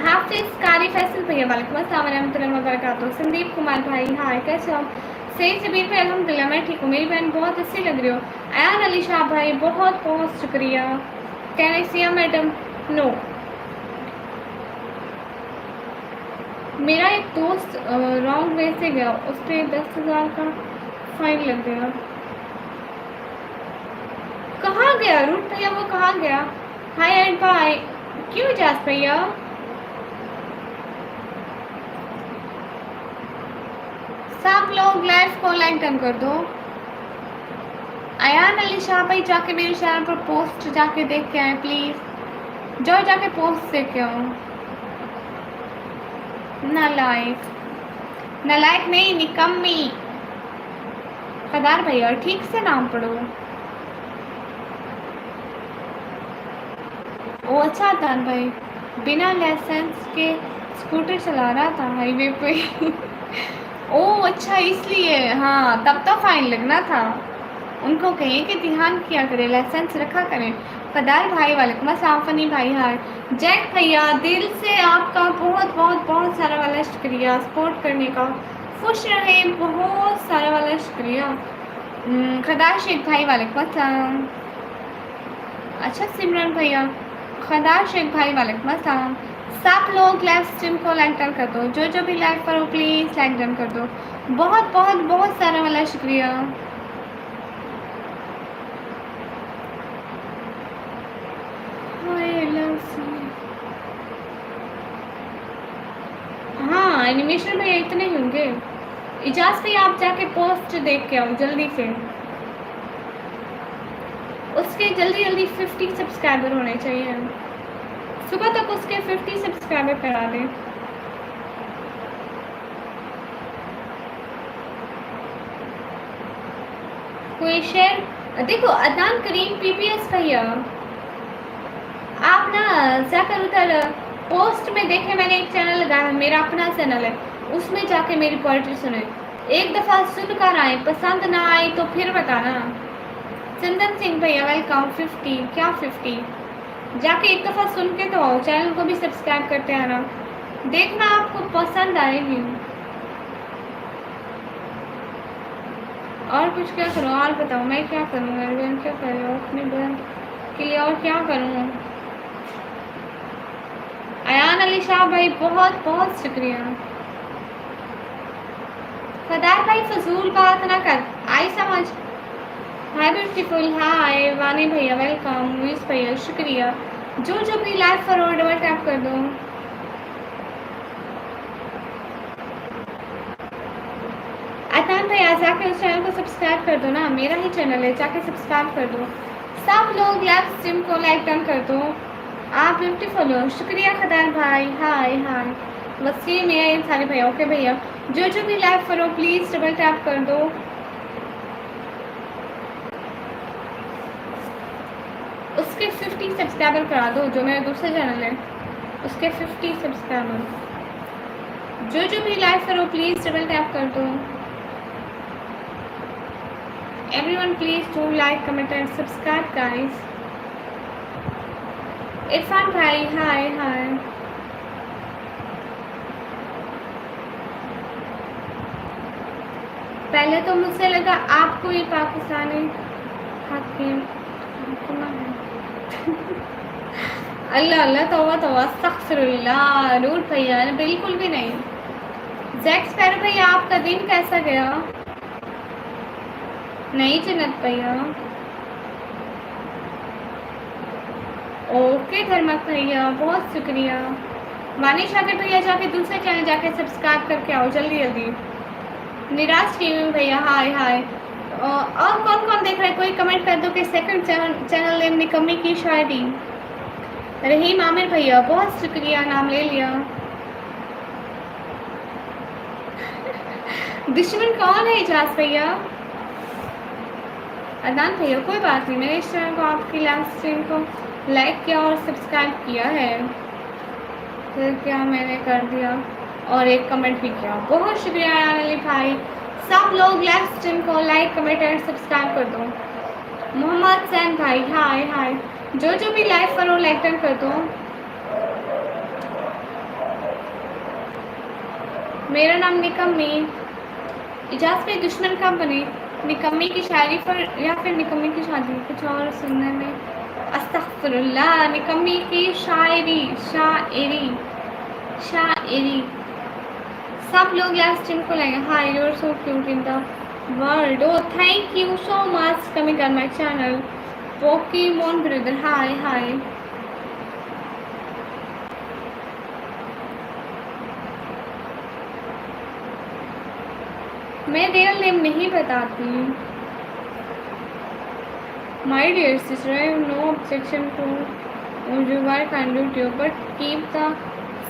हाफिज कारी फैसल भैया वालेकुम अस्सलाम रहमतुल्लाहि व बरकातहू। संदीप कुमार भाई हाय, कैसे हो? सैयद शबीर भाई अल्हम्दुलिल्लाह मैं ठीक हूँ, मेरी बहन बहुत अच्छी लग रही हो। अयान अली शाह भाई बहुत बहुत शुक्रिया। Can I see madam? No. मेरा एक दोस्त रॉन्ग वे से गया, उस पर 10,000 का फाइन लग गया। कहाँ गया रूट भैया, वो कहाँ गया? हाय एंड बाय। क्यों जास भैया? सब लोग लाइव को लाइक डन कर दो। अयान अली शाह भाई जाके मेरे चैनल पर पोस्ट जाके देख के आए प्लीज़, जो जाके पोस्ट देख के आओ। नालायक नहीं, निकम्मी। कदार भैया ठीक से नाम पढ़ो। ओ अच्छा दान भाई बिना लाइसेंस के स्कूटर चला रहा था हाईवे पे। ओ अच्छा इसलिए, हाँ तब तो फाइन लगना था। उनको कहिए कि ध्यान किया करें, लाइसेंस रखा करें। कदार भाई वालेकुम अस्सलाम। फनी भाई हाय। जैक भैया दिल से आपका बहुत बहुत बहुत सारा वाला शुक्रिया सपोर्ट करने का। खुश रहे, बहुत सारा वाला शुक्रिया। खदा शेख भाई वालेकुम अस्सलाम। अच्छा सिमरन भैया, खदा शेख भाई वालेकुम अस्सलाम। सब लोग लाइव स्ट्रीम को लाइक डन कर दो, जो जो भी लाइक करो प्लीज़ लाइक डन कर दो। बहुत बहुत बहुत सारा वाला शुक्रिया। हाँ एनिमेशन भैया इतने ही होंगे। इजाज़ से आप जाके पोस्ट देख के आओ जल्दी से, उसके जल्दी जल्दी 50 सब्सक्राइबर होने चाहिए, सुबह तक उसके 50 सब्सक्राइबर करा दें। कोई शेयर देखो अदनान करीम पीपीएस भैया, आप ना जाकर उधर पोस्ट में देखे, मैंने एक चैनल लगाया है, मेरा अपना चैनल है, उसमें जाके मेरी पोइट्री सुने। एक दफ़ा सुनकर आए, पसंद ना आई तो फिर बताना। चंदन सिंह भैया वेलकम। 50 क्या 50? जाके एक दफ़ा सुन के तो आओ, चैनल को भी सब्सक्राइब करते आना, देखना आपको पसंद आएगी। और कुछ क्या करूँ, और बताओ मैं क्या करूँ, मेरी बहन क्या कर रही हो अपनी बहन के लिए, और क्या करूँ। अयान अली शाह भाई बहुत बहुत शुक्रिया। फदार भाई फजूल बात ना कर, आई समझ। हाय ब्यूटीफुल, हाय वानी भैया वेलकम, मुइस भैया शुक्रिया। जो जो भी लाइव फॉरवर्ड डबल टैप कर दो। अतान भैया जाके उस चैनल को सब्सक्राइब कर दो ना, मेरा ही चैनल है, जाके सब्सक्राइब कर दो। सब लोग लाइव स्ट्रीम को लाइक डन कर दो। आप ब्यूटीफुल हो, शुक्रिया खदार भाई, हाय हाय। वसीम है इन सारे भैया, ओके भैया। जो जो भी लाइव करो प्लीज़ डबल टैप कर दो। उसके 50 सब्सक्राइबर करा दो, जो मेरा दूसरा चैनल है उसके 50 सब्सक्राइबर। जो जो भी लाइव करो प्लीज़ डबल टैप कर दो। Everyone please do like comment and subscribe guys. Irfan भाई हाय हाय। पहले तो मुझसे लगा आपको ही पाकिस्तानी हाकिम अल्लाह अल्लाह, तौबा तौबा, अस्तगफिरुल्लाह। रूट भैया बिल्कुल भी नहीं। जैक्स पैर भैया आपका दिन कैसा गया? नहीं जन्नत भैया, ओके धर्मक भैया बहुत शुक्रिया। वानी शाकिर भैया जाके दूसरे चैनल जाके सब्सक्राइब करके आओ जल्दी जल्दी। निराश की भैया हाय हाय। और कौन कौन देख रहा है, कोई कमेंट कर दो कि सेकंड चैनल नेम निकम्मी की शायरी। रहीम आमिर भैया बहुत शुक्रिया, नाम ले लिया। दुश्मन कौन है इजाज भैया? अदनान भैया कोई बात नहीं, मैंने इस चैनल को आपकी लाइव स्ट्रीम को लाइक किया और सब्सक्राइब किया है, फिर क्या मैंने कर दिया और एक कमेंट भी किया। बहुत शुक्रिया अयान अली भाई। सब लोग लाइव स्ट्रीम को लाइक कमेंट एंड सब्सक्राइब कर दो। मोहम्मद सैन भाई हाय हाय। जो जो भी लाइव करो लाइक कर दो। मेरा नाम निकम्मी। इजाज़ पे दुश्मन कब बने? निकम्मी की शायरी पर या फिर निकम्मी की शादी, कुछ और सुनने में। अस्तगफिरुल्लाह, निकम्मी की शायरी शायरी शायरी। सब लोग लाइव स्ट्रीम को लाएंगे। Hi you are so cute in the world. Oh thank you so much coming on my channel. Pokemon brother hi hi. मैं रियल नेम नहीं बताती। My dear sister, I have no objection to you work on YouTube, but keep the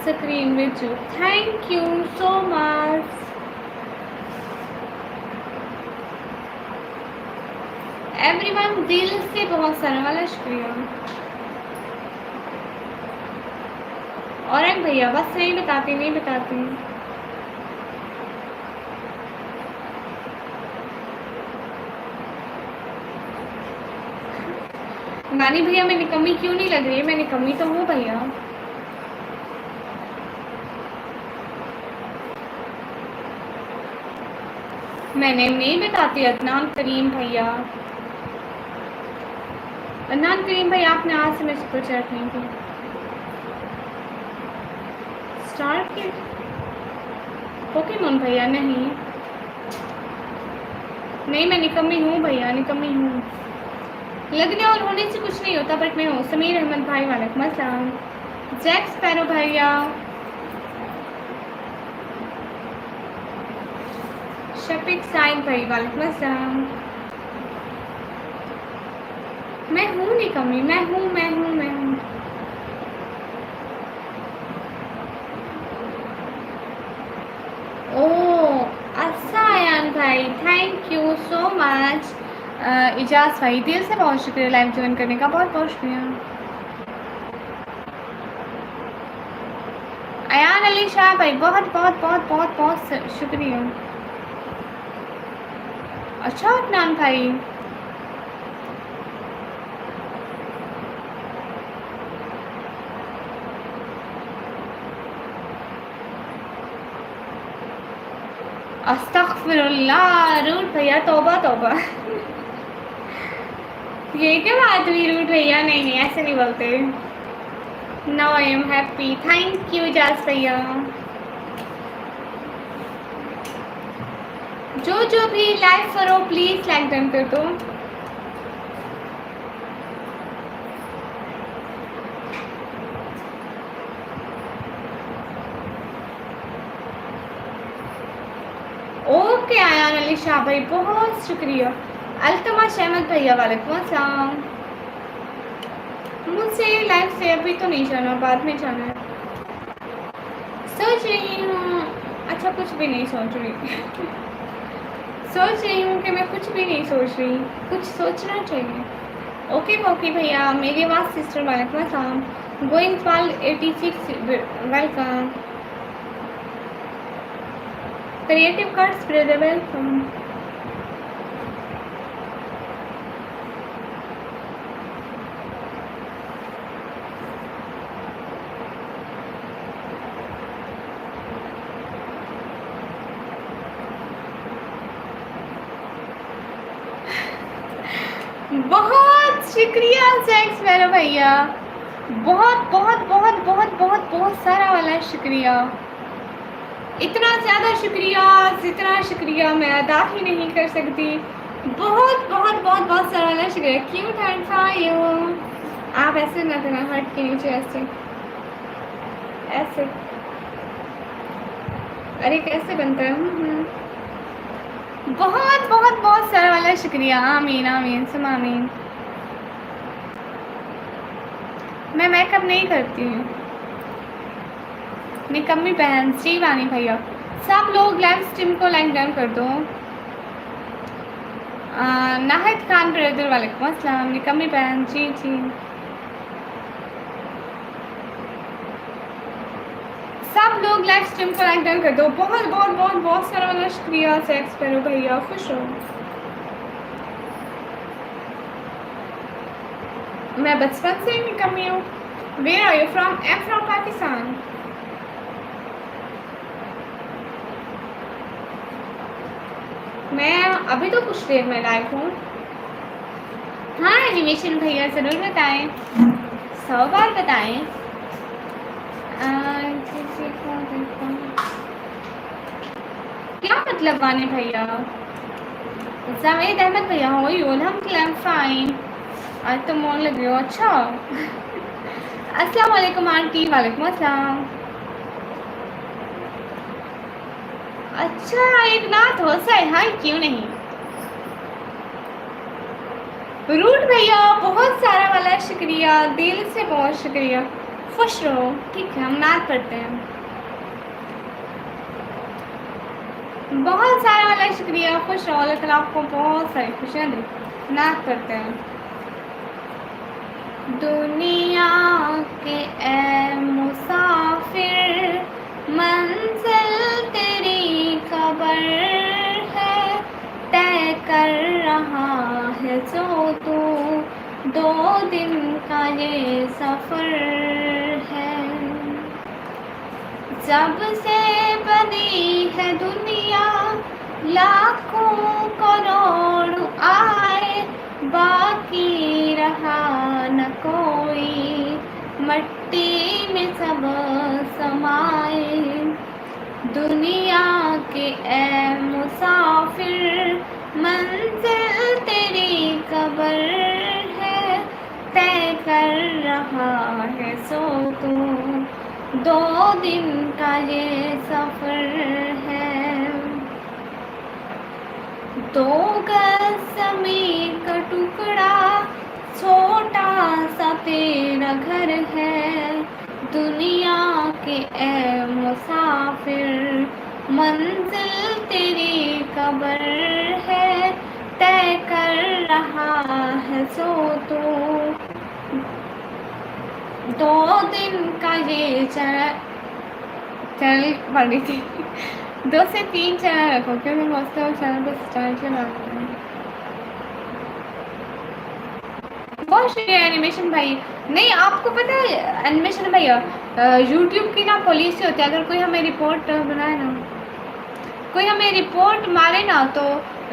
screen with you. Thank you so much. Everyone दिल से बहुत सारा वाला शुक्रिया। और एक भैया बस नहीं बताती नहीं बताती। नानी भैया मैं निकम्मी क्यों नहीं लग रही? मैं निकम्मी तो हूँ भैया। मैंने नहीं बताती अदनान करीम भैया। अदनान करीम भैया आपने आज से मेरे सुपर चैट नहीं की स्टार्ट की। पोकेमोन भैया नहीं नहीं, मैं निकम्मी हूँ भैया, निकम्मी हूँ। लगने और होने से कुछ नहीं होता, बट मैं हूँ। समीर अहमद भाई वालेकुम अस्सलाम। जैक स्पैरो भैया, शफीक साइद भाई वालेकुम अस्सलाम। मैं हूँ निकम्मी, मैं हूँ मैं हूँ मैं हूँ। ओह अच्छा आयान भाई, thank you so much. Ejaz भाई दिल से बहुत शुक्रिया लाइव ज्वाइन करने का, बहुत बहुत शुक्रिया। अयान अली शाह भाई बहुत बहुत बहुत बहुत बहुत शुक्रिया। अच्छा अदनान भाई, अस्तगफिरुल्लाह रूट भैया, तौबा तौबा। ये क्या बात हुई रूट भैया, नहीं नहीं ऐसे नहीं बोलते। No I am happy, thank you Ijaz भैया। जो भी लाइक करो प्लीज़ लाइक डन कर दो। ओके आयान अली शाह भाई बहुत शुक्रिया। अल्तमश अहमद भैया वालेकुम अस्सलाम। मुझसे लाइव से अभी तो नहीं जाना, बाद में जाना है। सोच रही हूँ, अच्छा कुछ भी नहीं सोच रही। सोच रही हूँ कि मैं कुछ भी नहीं सोच रही, कुछ सोचना चाहिए। ओके ओके भैया, मेरी आवाज़ सिस्टर वालेकुम अस्सलाम। Going 1286 welcome. Creative cards brother welcome. बहुत शुक्रिया जैक्स मेरा भैया, बहुत बहुत बहुत बहुत बहुत बहुत सारा वाला शुक्रिया। इतना ज़्यादा शुक्रिया, जितना शुक्रिया मैं अदा ही नहीं कर सकती। बहुत बहुत बहुत बहुत सारा वाला शुक्रिया। क्यूट एंड फायर, आप ऐसे ना करना, हट के नीचे ऐसे ऐसे। अरे कैसे बनता है? बहुत बहुत बहुत सारा वाला शुक्रिया। आमीन आमीन सुम आमीन। मैं मेकअप नहीं करती हूँ, निकम्मी बहन। श्री वानी भैया, सब लोग लाइव स्ट्रीम को लाइक डाउन कर दो। नाहिद खान ब्रदर वालेकुम अस्सलाम। निकम्मी बहन जी जी, सब लोग लाइव स्ट्रीम को लाइक डाउन कर दो। बहुत बहुत बहुत बहुत सारा वाला शुक्रिया सेक्स करो भैया, खुश रहो। मैं बचपन से ही निकम्मी हूँ। Where are you from? I am from Pakistan. मैं अभी तो कुछ देर में लाइव हूँ। हाँ एनिमेशन भैया ज़रूर बताएं, 100 बार बताएं। क्या मतलब वाने भैया? जावेद अहमद भैया, हो यू? अल्हम्दुलिल्लाह फाइन। आज तो मौन लग रही हो। अच्छा अस्सलाम वालेकुम आंटी। वालेकुम अस्सलाम। अच्छा एक नाथ हो सही, हाँ क्यों नहीं। रूट भैया बहुत सारा वाला शुक्रिया, दिल से बहुत शुक्रिया, खुश रहो। ठीक है हम नात पढ़ते हैं। बहुत सारा वाला शुक्रिया, खुश रहो। अल्लाह ताला आपको बहुत सारी खुशियाँ दे। नात पढ़ते हैं। दुनिया के ए मुसाफिर, मंजिल तेरी खबर है, तय कर रहा है जो तू 2 दिन का ये सफ़र है। जब से बनी है दुनिया लाखों करोड़ आए, बाकी रहा न कोई, मट्टी में सब समाए। दुनिया के ए मुसाफिर, मंजिल तेरी कब्र है, तय कर रहा है सो तू, 2 दिन का ये सफर है। 2 गज ज़मीन का टुकड़ा, छोटा सा तेरा घर है। दुनिया के ए मुसाफिर, मंजिल तेरी कब्र है, तय कर रहा है सो तू, 2 दिन का ये चैनल पड़ी थी। 2 से 3 चैनल रखो क्योंकि मोस्ट ऑफ चैनल पर स्टार्ट से बात करें। बहुत शुक्रिया एनिमेशन भाई। नहीं आपको पता है एनिमेशन भैया, यूट्यूब की ना पॉलिसी होती है, अगर कोई हमें रिपोर्ट बनाए ना, कोई हमें रिपोर्ट मारे ना, तो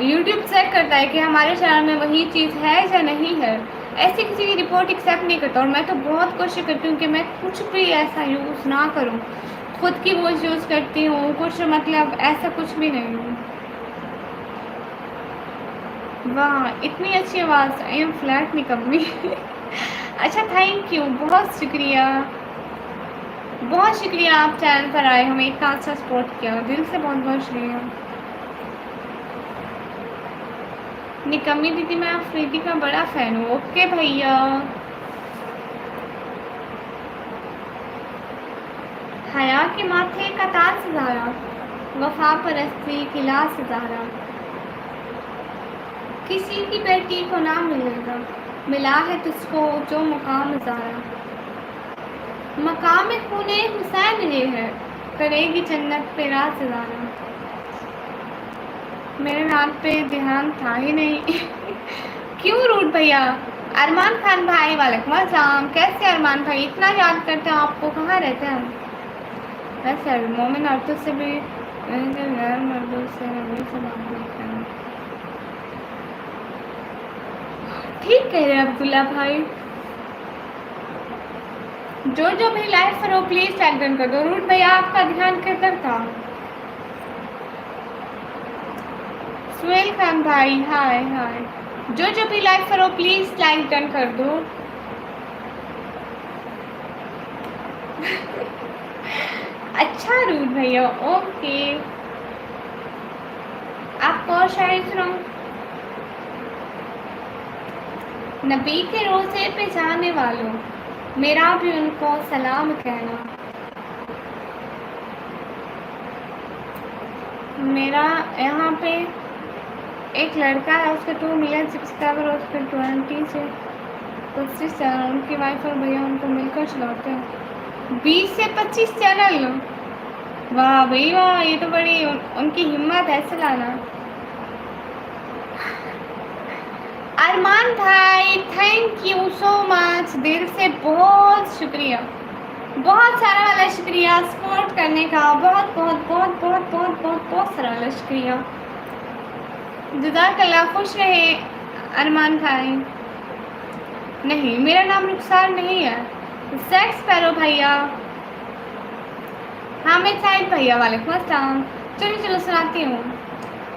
यूट्यूब चेक करता है कि हमारे चैनल में वही चीज़ है या नहीं है। ऐसी किसी की रिपोर्ट एक्सेप्ट नहीं करता। और मैं तो बहुत कोशिश करती हूँ कि मैं कुछ भी ऐसा यूज़ ना करूँ, खुद की वॉइस यूज़ करती हूँ, कुछ मतलब ऐसा कुछ भी नहीं हूँ। वाह इतनी अच्छी आवाज़, आई एम फ्लैट निकम्मी। अच्छा थैंक यू, बहुत शुक्रिया, बहुत शुक्रिया आप चैनल पर आए, हमें इतना अच्छा सपोर्ट किया, दिल से बहुत बहुत शुक्रिया। निकम्मी दीदी मैं अफरीदी का बड़ा फ़ैन हूँ। ओके भैया। हया के माथे का ताज सजारा, वफा परस्ती की लाश सजारा, किसी की बेटी को ना मिलेगा, मिला है तुझको जो मकाम ज़ारा, मकाम खूने हुसैन ये है, करेगी जन्नत पे राज ज़ारा। मेरे नाम पे ध्यान था ही नहीं। क्यों रूट भैया। अरमान खान भाई वालेकुम अस्सलाम, कैसे अरमान भाई, इतना याद करते हैं आपको, कहाँ रहते हैं हम। वैसे मोमिन औरतों से भी गैर मर्दों से ठीक कह रहे हैं अब्दुल्ला भाई। जो भी लाइव करो प्लीज लाइक डन कर दो। रूट भैया आपका ध्यान किधर था। सुहेल खान भाई हाय हाय। जो भी लाइक करो प्लीज लाइक डन कर दो। अच्छा रूट भैया ओके। आपको और शायरी सुनाऊं। नबी के रोज़े पे जाने वालों, मेरा भी उनको सलाम कहना। मेरा यहाँ पे एक लड़का है, उसके 2 मिलियन सब्सक्राइबर और उसके 20 से 25 चैनल, उनकी वाइफ और भैया उनको मिलकर चलाते हैं। 20 से 25 चैनल, वाह भाई वाह, ये तो बड़ी उनकी हिम्मत है चलाना। अरमान भाई थैंक यू सो मच, दिल से बहुत शुक्रिया, बहुत सारा वाला शुक्रिया सपोर्ट करने का, बहुत बहुत बहुत बहुत बहुत बहुत बहुत सारा वाला शुक्रिया। जज़ाकल्लाह, खुश रहे अरमान भाई। नहीं मेरा नाम रुखसार नहीं है, सेक्स पैरो भैया। हामिद साहिब भैया वालेकुम अस्सलाम। चलो सुनाती हूँ।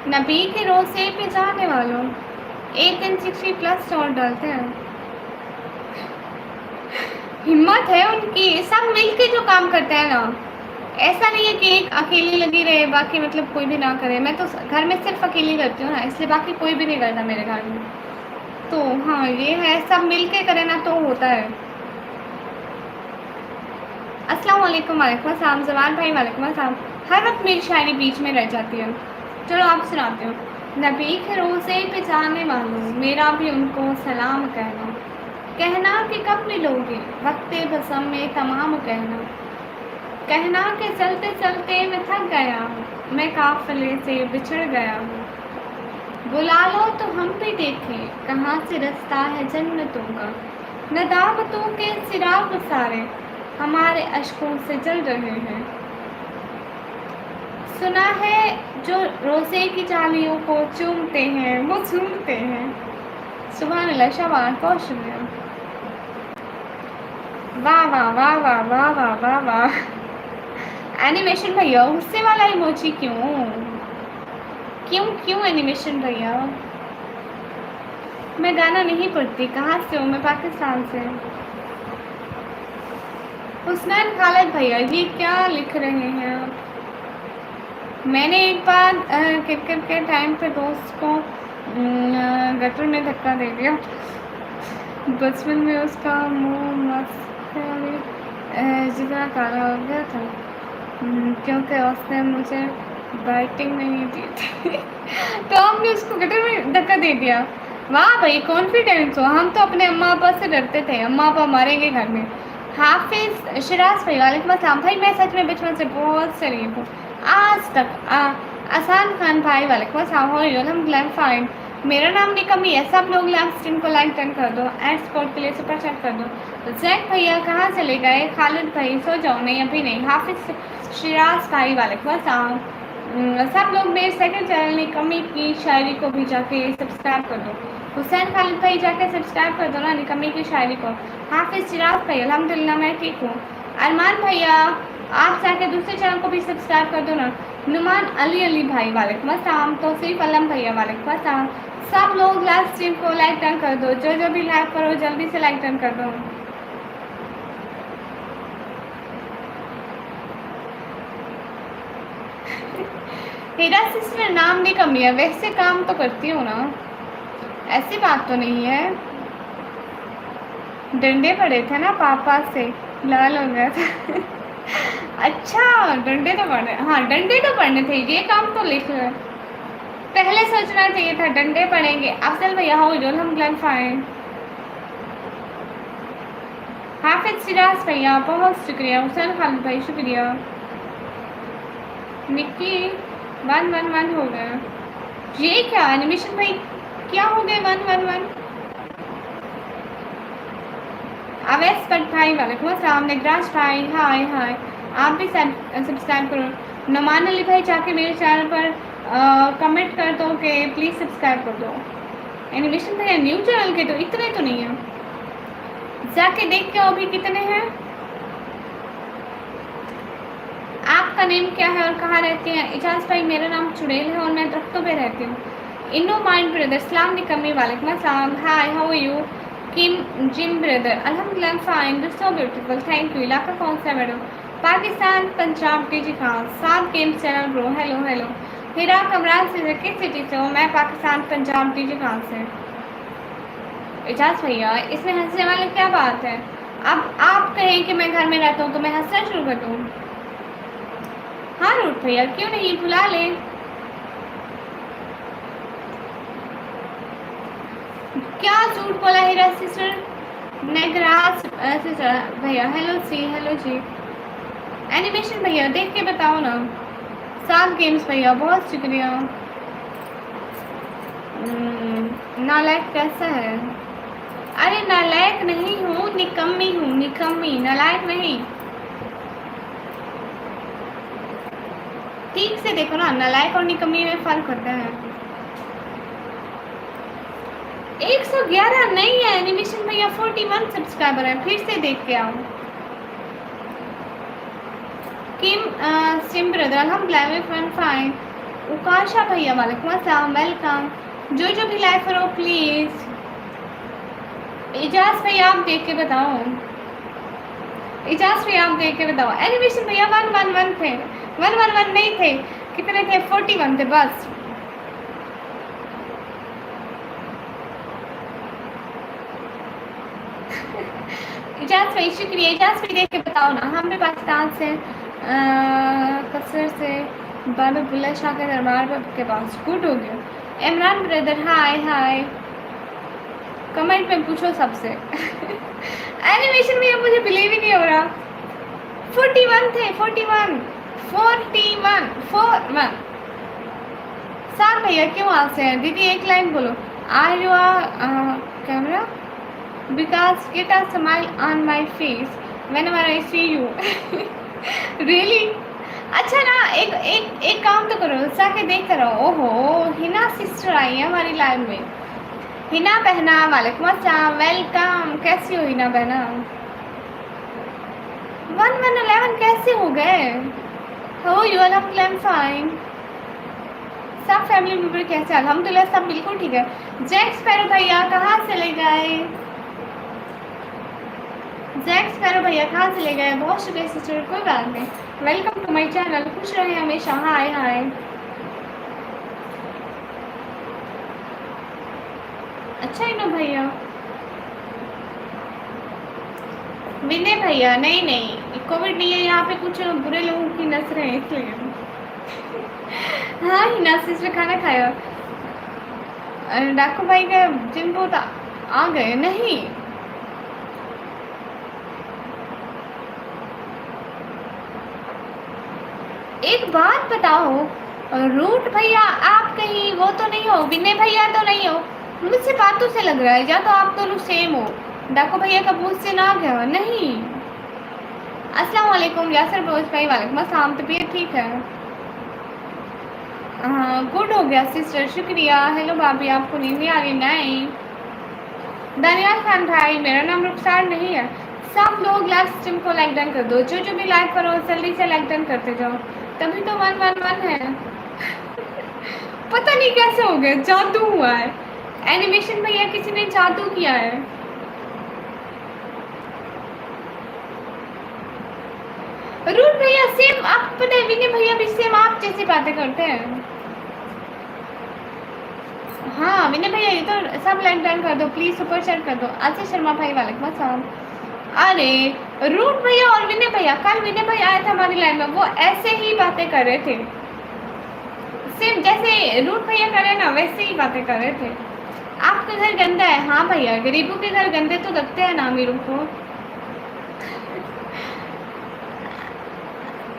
नबी के रोज़े पे जाने वालों, एक दिन 60+ स्टोर डालते हैं। हिम्मत है उनकी, सब मिलके जो काम करते हैं ना, ऐसा नहीं है कि एक अकेली लगी रहे बाकी मतलब कोई भी ना करे। मैं तो घर में सिर्फ अकेली करती हूँ ना, इसलिए बाकी कोई भी नहीं करता मेरे घर में। तो हाँ ये है, सब मिलके करे ना तो होता है। अस्सलाम वालेकुम। वालेकुम अस्सलाम जवान भाई वालेकुम अस्सलाम। हर वक्त मेरी शायरी बीच में रह जाती है। चलो आप सुनाते हो। नबी के रोज़े पे जाने वालों, मेरा भी उनको सलाम कहना। कहना कि कब मिलोगे, वक्ते बसम में तमाम कहना। कहना कि चलते चलते मैं थक गया हूँ, मैं काफ़िले से बिछड़ गया हूँ। बुला लो तो हम भी देखें, कहाँ से रास्ता है जन्नतों का। नदामतों के चिराग सारे हमारे अश्कों से जल रहे हैं। सुना है जो रोज़े की चालियों को चूमते हैं वो झूमते हैं। सुभान अल्लाह, शाबाश, बहुत शुक्रिया। वाह वाह वाह वाह वाह वाह वाह वाह। एनिमेशन भैया गुस्से वाला इमोजी क्यों क्यों क्यों एनिमेशन भैया? मैं गाना नहीं पढ़ती। कहाँ से हूँ? मैं पाकिस्तान से। हुस्नैन खालिद भैया ये क्या लिख रहे हैं आप? मैंने एक बार क्रिकेट के टाइम पे दोस्त को गटर में धक्का दे दिया। बचपन में उसका मुंह मस्त जितना काला हो गया था क्योंकि उसने मुझे बैटिंग नहीं दी थी। तो हमने उसको गटर में धक्का दे दिया। वाह भाई, कॉन्फिडेंस हो। हम तो अपने अम्मा पापा से डरते थे, अम्मा पापा मारेंगे घर में। हाफिज़ शिराज भाई वालेकुम अस्सलाम। भाई मैं सच में बचपन से बहुत शरीफ हूँ आज तक। आसान खान भाई वालेकुम अस्सलाम। हो अल्हम्दुलिल्लाह फाइन। मेरा नाम निकमी है। सब लोग लाइव स्ट्रीम को लाइक टर्न कर दो, एड सपोर्ट के लिए सुपर चैट कर दो। जैक भैया कहाँ चले गए? खालिद भाई सो जाओ। नहीं अभी नहीं। हाफिज़ शिराज भाई वालेकुम अस्सलाम। सब लोग मेरे सेकंड चैनल निकमी की शायरी को भी जाके सब्सक्राइब कर दो। हुसैन खालिद भाई जाके सब्सक्राइब कर दो ना निकमी की शायरी को। हाफिज़ शिराज भाई अल्हम्दुलिल्लाह मैं ठीक हूँ। अरमान भैया आप जाके दूसरे चैनल को भी सब्सक्राइब कर दो ना। नुमान अली भाई वालेकुम अस्सलाम। तौसीफ अलम भैया वालेकुम अस्सलाम। सब लोग लाइव स्ट्रीम को लाइक डन कर दो। जो भी लाइक करो जल्दी से लाइक डन कर दो। हीरा सिस्टर नाम नहीं कमी है, वैसे काम तो करती हूँ ना, ऐसी बात तो नहीं है। डंडे पड़े थे ना पापा से, लाल हो गया था। अच्छा डंडे तो पड़े, हाँ डंडे तो पड़ने थे, ये काम तो लिख लो। पहले सोचना चाहिए था डंडे पड़ेंगे। अफजल भैया हो जो हम ग्लैन फाइन। हाफिज सिराज भैया बहुत शुक्रिया। हुसैन खालिद भाई शुक्रिया। निक्की 111 हो गया। ये क्या एनिमेशन भाई क्या हो गए 111? अवैस भट्ट भाई वालेकुम अस्सलाम। निगराज भाई हाय हाय। आप भी सब्सक्राइब करो। नुमान अली भाई जाके मेरे चैनल पर कमेंट कर दो कि प्लीज़ सब्सक्राइब कर दो। एनिमेशन भैया न्यू चैनल के तो इतने तो नहीं है, जाके देख के अभी कितने हैं। आपका नेम क्या है और कहाँ रहते हैं? इजाज़ भाई मेरा नाम चुड़ैल है और मैं दरख्तों पे रहती हूँ। इनो माइंड ब्रदर सलाम निकमी वालेकुम अस्सलाम। Hi how are you? Kim Jim brother अल्हम्दुलिल्लाह fine, this so beautiful, thank you. इलाका कौन सा है मैडम? पाकिस्तान पंजाब डीजी खान। सात game channel bro. Hello hello. Hira Kamran से किस सिटी से हो? मैं पाकिस्तान पंजाब डीजी खान से। इजाज़ भैया इसमें हंसने वाली क्या बात है? अब आप कहें कि मैं घर में रहता हूँ तो मैं हंसना शुरू कर दूँ? हाँ रूट भैया क्यों नहीं, बुला लें। क्या झूठ बोला हीरा सिस्टर? नगराज सिस्टर भैया हेलो सी हेलो जी। एनिमेशन भैया देख के बताओ ना। सात गेम्स भैया बहुत शुक्रिया। नालायक कैसा है? अरे नालायक नहीं हूँ, निकम्मी हूँ, निकम्मी, नालायक नहीं। ठीक से देखो ना, नालायक और निकम्मी में फर्क होता है। 111 नहीं है एनिमेशन भैया, 41 सब्सक्राइबर है। फिर से देख के आओ। किम सिम ब्रदर अल्हम्दुलिल्लाह फाइन। उकाशा भैया वालेकुम अस्सलाम वेलकम। जो भी लाइव करो प्लीज़। इजाज़ भैया आप देख के बताओ। इजाज़ भैया आप देख के बताओ। एनिमेशन भैया 111 थे, 111 नहीं थे, कितने थे? 41 थे बस। इजाज़ भाई शुक्रिया। इजाज़ भाई देख के बताओ ना। हम भी पाकिस्तान से कसर से बाबा बुल्ला शाह के दरबार के पास। गुड हो गया। इमरान ब्रदर हाय हाय। कमेंट में पूछो सबसे। एनिमेशन में मुझे बिलीव ही नहीं हो रहा। 41 थे, 41 साथ भैया क्यों आते हैं? दीदी एक लाइन बोलो। Are you camera because get a smile on my face whenever I see you. Really? अच्छा ना, एक एक एक काम तो करो, जाके देखते रहो। ओहो, हिना सिस्टर आई है हमारी लाइव में। हिना बहना, वालेकुम अस्सलाम, वेलकम। कैसी हो हिना बहना? 1111 कैसे हो गए? हो यू? अल्हम्दुलिल्लाह फाइन। सब फैमिली मेम्बर कैसे? अल्हम्दुलिल्लाह सब बिल्कुल ठीक है। जैक्स पैरो भैया कहाँ चले गए? जैक्स पैरो भैया कहाँ चले गए? बहुत शुक्रिया सिस्टर, कोई बात नहीं। वेलकम टू माय चैनल, खुश रहे हमेशा। हाय हाय। अच्छा है ना भैया? विनय भैया, नहीं नहीं कोविड नहीं है यहाँ पे, कुछ बुरे लोगों की नजरें हैं इसलिए। हाँ हिना सिस्टर, खाना खाया? डाकू भाई का जिन बहुत आ गए नहीं। एक बात बताओ, रूट भैया आप कहीं वो तो नहीं हो? विनय भैया तो नहीं हो? मुझसे बातों से लग रहा है, या तो आप दोनों सेम हो। डाकू भैया का मुझ से ना गया नहीं। अस्सलाम वालेकुम यासर बोझ भाई, वालेकुम अस्सलाम। तबीयत ठीक है? हाँ गुड हो गया सिस्टर, शुक्रिया। हेलो भाभी, आपको नींद नहीं आ रही? नहीं। दानियाल खान भाई, मेरा नाम रुखसार नहीं है। सब लोग लाइव स्ट्रीम को लाइक डन कर दो, जो जो भी लाइक करो जल्दी से लाइक डन करते जाओ, तभी तो 111 है। पता नहीं कैसे हो गए, जादू हुआ है। एनिमेशन भैया किसी ने जादू किया है। रूट भैया सेम आप, पता है विनय भैया भी सेम आप जैसी बातें करते हैं। हाँ विनय भैया, ये तो सब लाइक डन कर दो प्लीज, सुपर चैट कर दो। आशीष शर्मा भाई, वालेकुम अस्सलाम। अरे रूट भैया और विनय भैया, कल विनय भैया आए थे हमारी लाइन में, वो ऐसे ही बातें कर रहे थे, सेम जैसे रूट भैया कर रहे ना वैसे ही बातें कर रहे थे। आपका घर गंदा है? हाँ भैया, गरीबों के घर गंदे तो लगते हैं ना अमीरों को।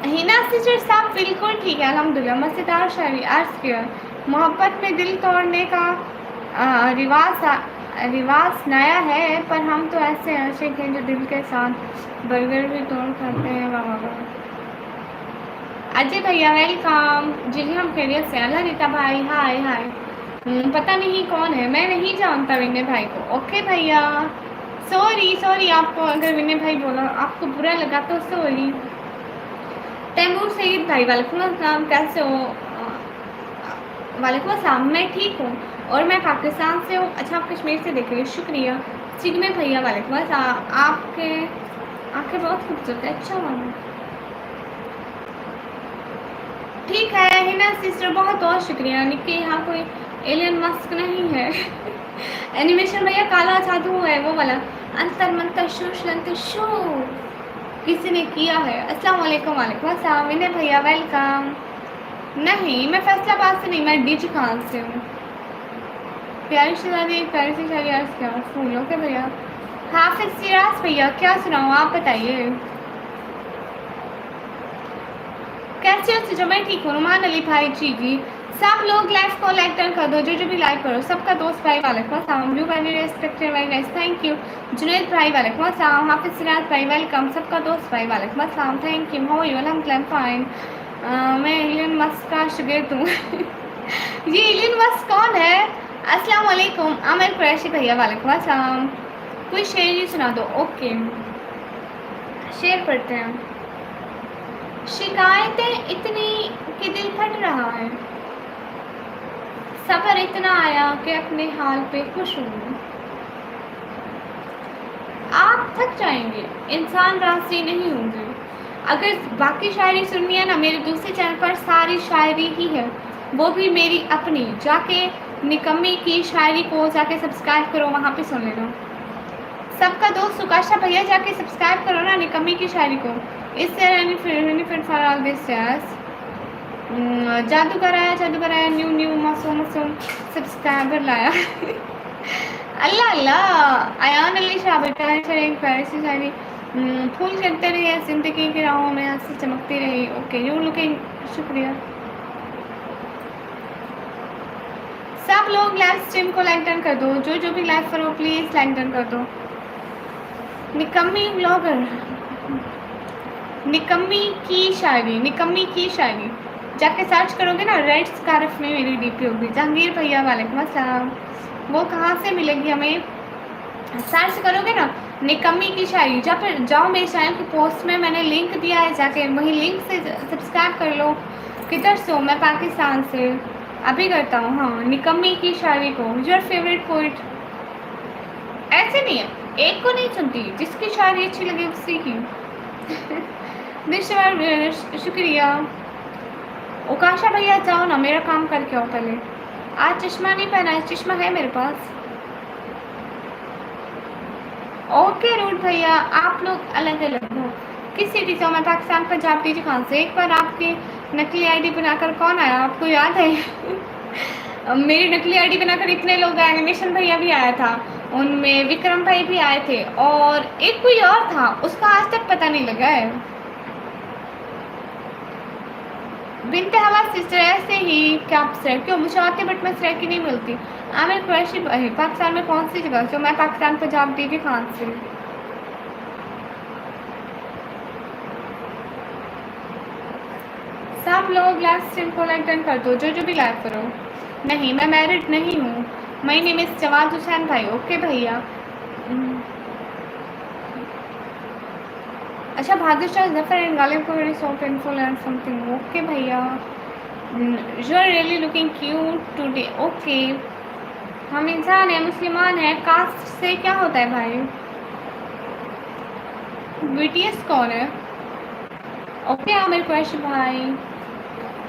हिना सिस्टर साहब बिल्कुल ठीक है अल्हम्दुलिल्लाह। मज़ेदार शायरी अर्ज किया, मोहब्बत में दिल तोड़ने का रिवाज नया है, पर हम तो ऐसे आशिक हैं जो दिल के साथ बर्गर भी तोड़ करते हैं। वाह वाह वाह। अजय भैया वेलकम। जी जी हम खैरियत से। अल्लाह रीता भाई, हाय हाय। पता नहीं कौन है, मैं नहीं जानता विनय भाई को। ओके भैया, सॉरी सॉरी, आपको अगर विनय भाई बोला आपको बुरा लगा तो सॉरी। तैमूर सईद भाई, वालेकुम अस्सलाम, कैसे हो? वालेकुम अस्सलाम, मैं ठीक हूँ और मैं पाकिस्तान से हूँ। अच्छा आप कश्मीर से देख रहे हो, शुक्रिया। चिगमे भैया वालेकुम अस्सलाम, आपके आंखें बहुत खूबसूरत है। अच्छा मानो, ठीक है हिना सिस्टर, बहुत बहुत शुक्रिया। निक्की यहाँ कोई एलियन मस्क नहीं है। एनिमेशन भैया काला जादू है वो वाला, अंतर मंतर शोशलंत शो किसी ने किया है। अस्सलाम वालेकुम। वालेकुम अस्सलाम। विनय भैया वेलकम। नहीं मैं फैसलाबाद से नहीं, मैं डीजी खान से हूँ। प्यारी शहजादी, प्यारी सी शादी आज क्या फूलों के भैया। हाफिज सिराज भैया, क्या सुनाऊँ आप बताइए, कैसे हो? जो मैं ठीक हूँ। रुमान अली भाई, जी जी सब लोग लाइव को लाइक डन कर दो, जो जो भी लाइक करो। सबका दोस्त भाई, वालेकुम अस्सलाम। ब्लू भाई रेस्पेक्टेड भाई, नाइस थैंक यू। जुनैद भाई वालेकुम अस्सलाम। हाफिज सिराज भाई वेलकम। सबका दोस्त भाई, वालेकुम अस्सलाम, thank you. How are you? अल्हम्दुलिल्लाह फाइन। मैं एलियन मस्क का शागिर्द हूँ। ये एलियन मस्क कौन है? अस्सलाम वालेकुम। आमिर कुरैशी भैया, वालेकुम अस्सलाम। कोई शेर ही सुना दो। ओके शेर पढ़ते हैं। शिकायतें इतनी कि दिल फट रहा है, सफर इतना आया कि अपने हाल पे खुश हूँ। आप थक जाएंगे, इंसान राजी नहीं होंगे। अगर बाकी शायरी सुननी है ना, मेरे दूसरे चैनल पर सारी शायरी ही है, वो भी मेरी अपनी। जाके निकम्मी की शायरी को जाके सब्सक्राइब करो, वहाँ पे सुन लेना। सबका दोस्त सुकाशा भैया, जाके सब्सक्राइब करो ना निकम्मी की शायरी को। इससे फॉर ऑल दिस जादूगर आया, न्यू मासूम सब्सक्राइबर लाया। अल्लाह अल्लाह। अयान अली शाह बेटा एक प्यारी सी शायरी। फूल करते रहे जिंदगी की राहों में, हंसी चमकती रही। ओके यू लुकिंग, शुक्रिया। सब लोग लाइव स्ट्रीम को लाइक डन कर दो, जो जो भी लाइव करो प्लीज लाइक डन कर दो। निकम्मी ब्लॉगर, निकम्मी की शायरी, निकम्मी की शायरी जाके सर्च करोगे ना, रेड स्कार्फ में मेरी डीपी होगी। जहांगीर भैया वालेकुम अस्सलाम। वो कहाँ से मिलेगी हमें? सर्च करोगे ना निकम्मी की शायरी, जब फिर जाओ मेरे चैनल की पोस्ट में मैंने लिंक दिया है, जाके वही लिंक से सब्सक्राइब कर लो। किधर से हो? मैं पाकिस्तान से। अभी करता हूँ। हाँ, निकम्मी की शायरी को। Your favourite poet? ऐसे नहीं है, एक को नहीं सुनती, जिसकी शायरी अच्छी लगे उसी की। शुक्रिया। उकाशा भैया जाओ ना, मेरा काम करके आओ पहले। आज चश्मा नहीं पहना है, चश्मा है मेरे पास। ओके रूट भैया, आप लोग अलग अलग हो। किस सिटी से हो? मैं पाकिस्तान, पंजाब, टीजी खान से। एक बार आपकी नकली आईडी बनाकर कौन आया, आपको याद है? मेरी नकली आईडी बनाकर इतने लोग आए। एनिमेशन भैया भी आया था, उनमें विक्रम भाई भी आए थे, और एक कोई और था, उसका आज तक पता नहीं लगा है। बिनते हवा सिस्टर ऐसे ही क्या सर क्यों मुझे आते, बट मैं सर की नहीं मिलती। आमिर कुरैशी पाकिस्तान में कौन सी जगह से? मैं पाकिस्तान, पंजाब, टीजी खान से। सब लोग लाइव स्ट्रीम को लाइक डन कर दो, जो भी लाइव करो। नहीं, मैं मैरिड नहीं हूँ। My name is Jawad Hussain भाई। ओके भैया। अच्छा, बहादुर शाह जफर एंड गालिब को very so painful and something. Okay भैया। You are really looking cute today. Okay. हम इंसान है, मुसलमान है, कास्ट से क्या होता है भाई? बीटीएस कौन है? ओके आमिर कुरैशी भाई,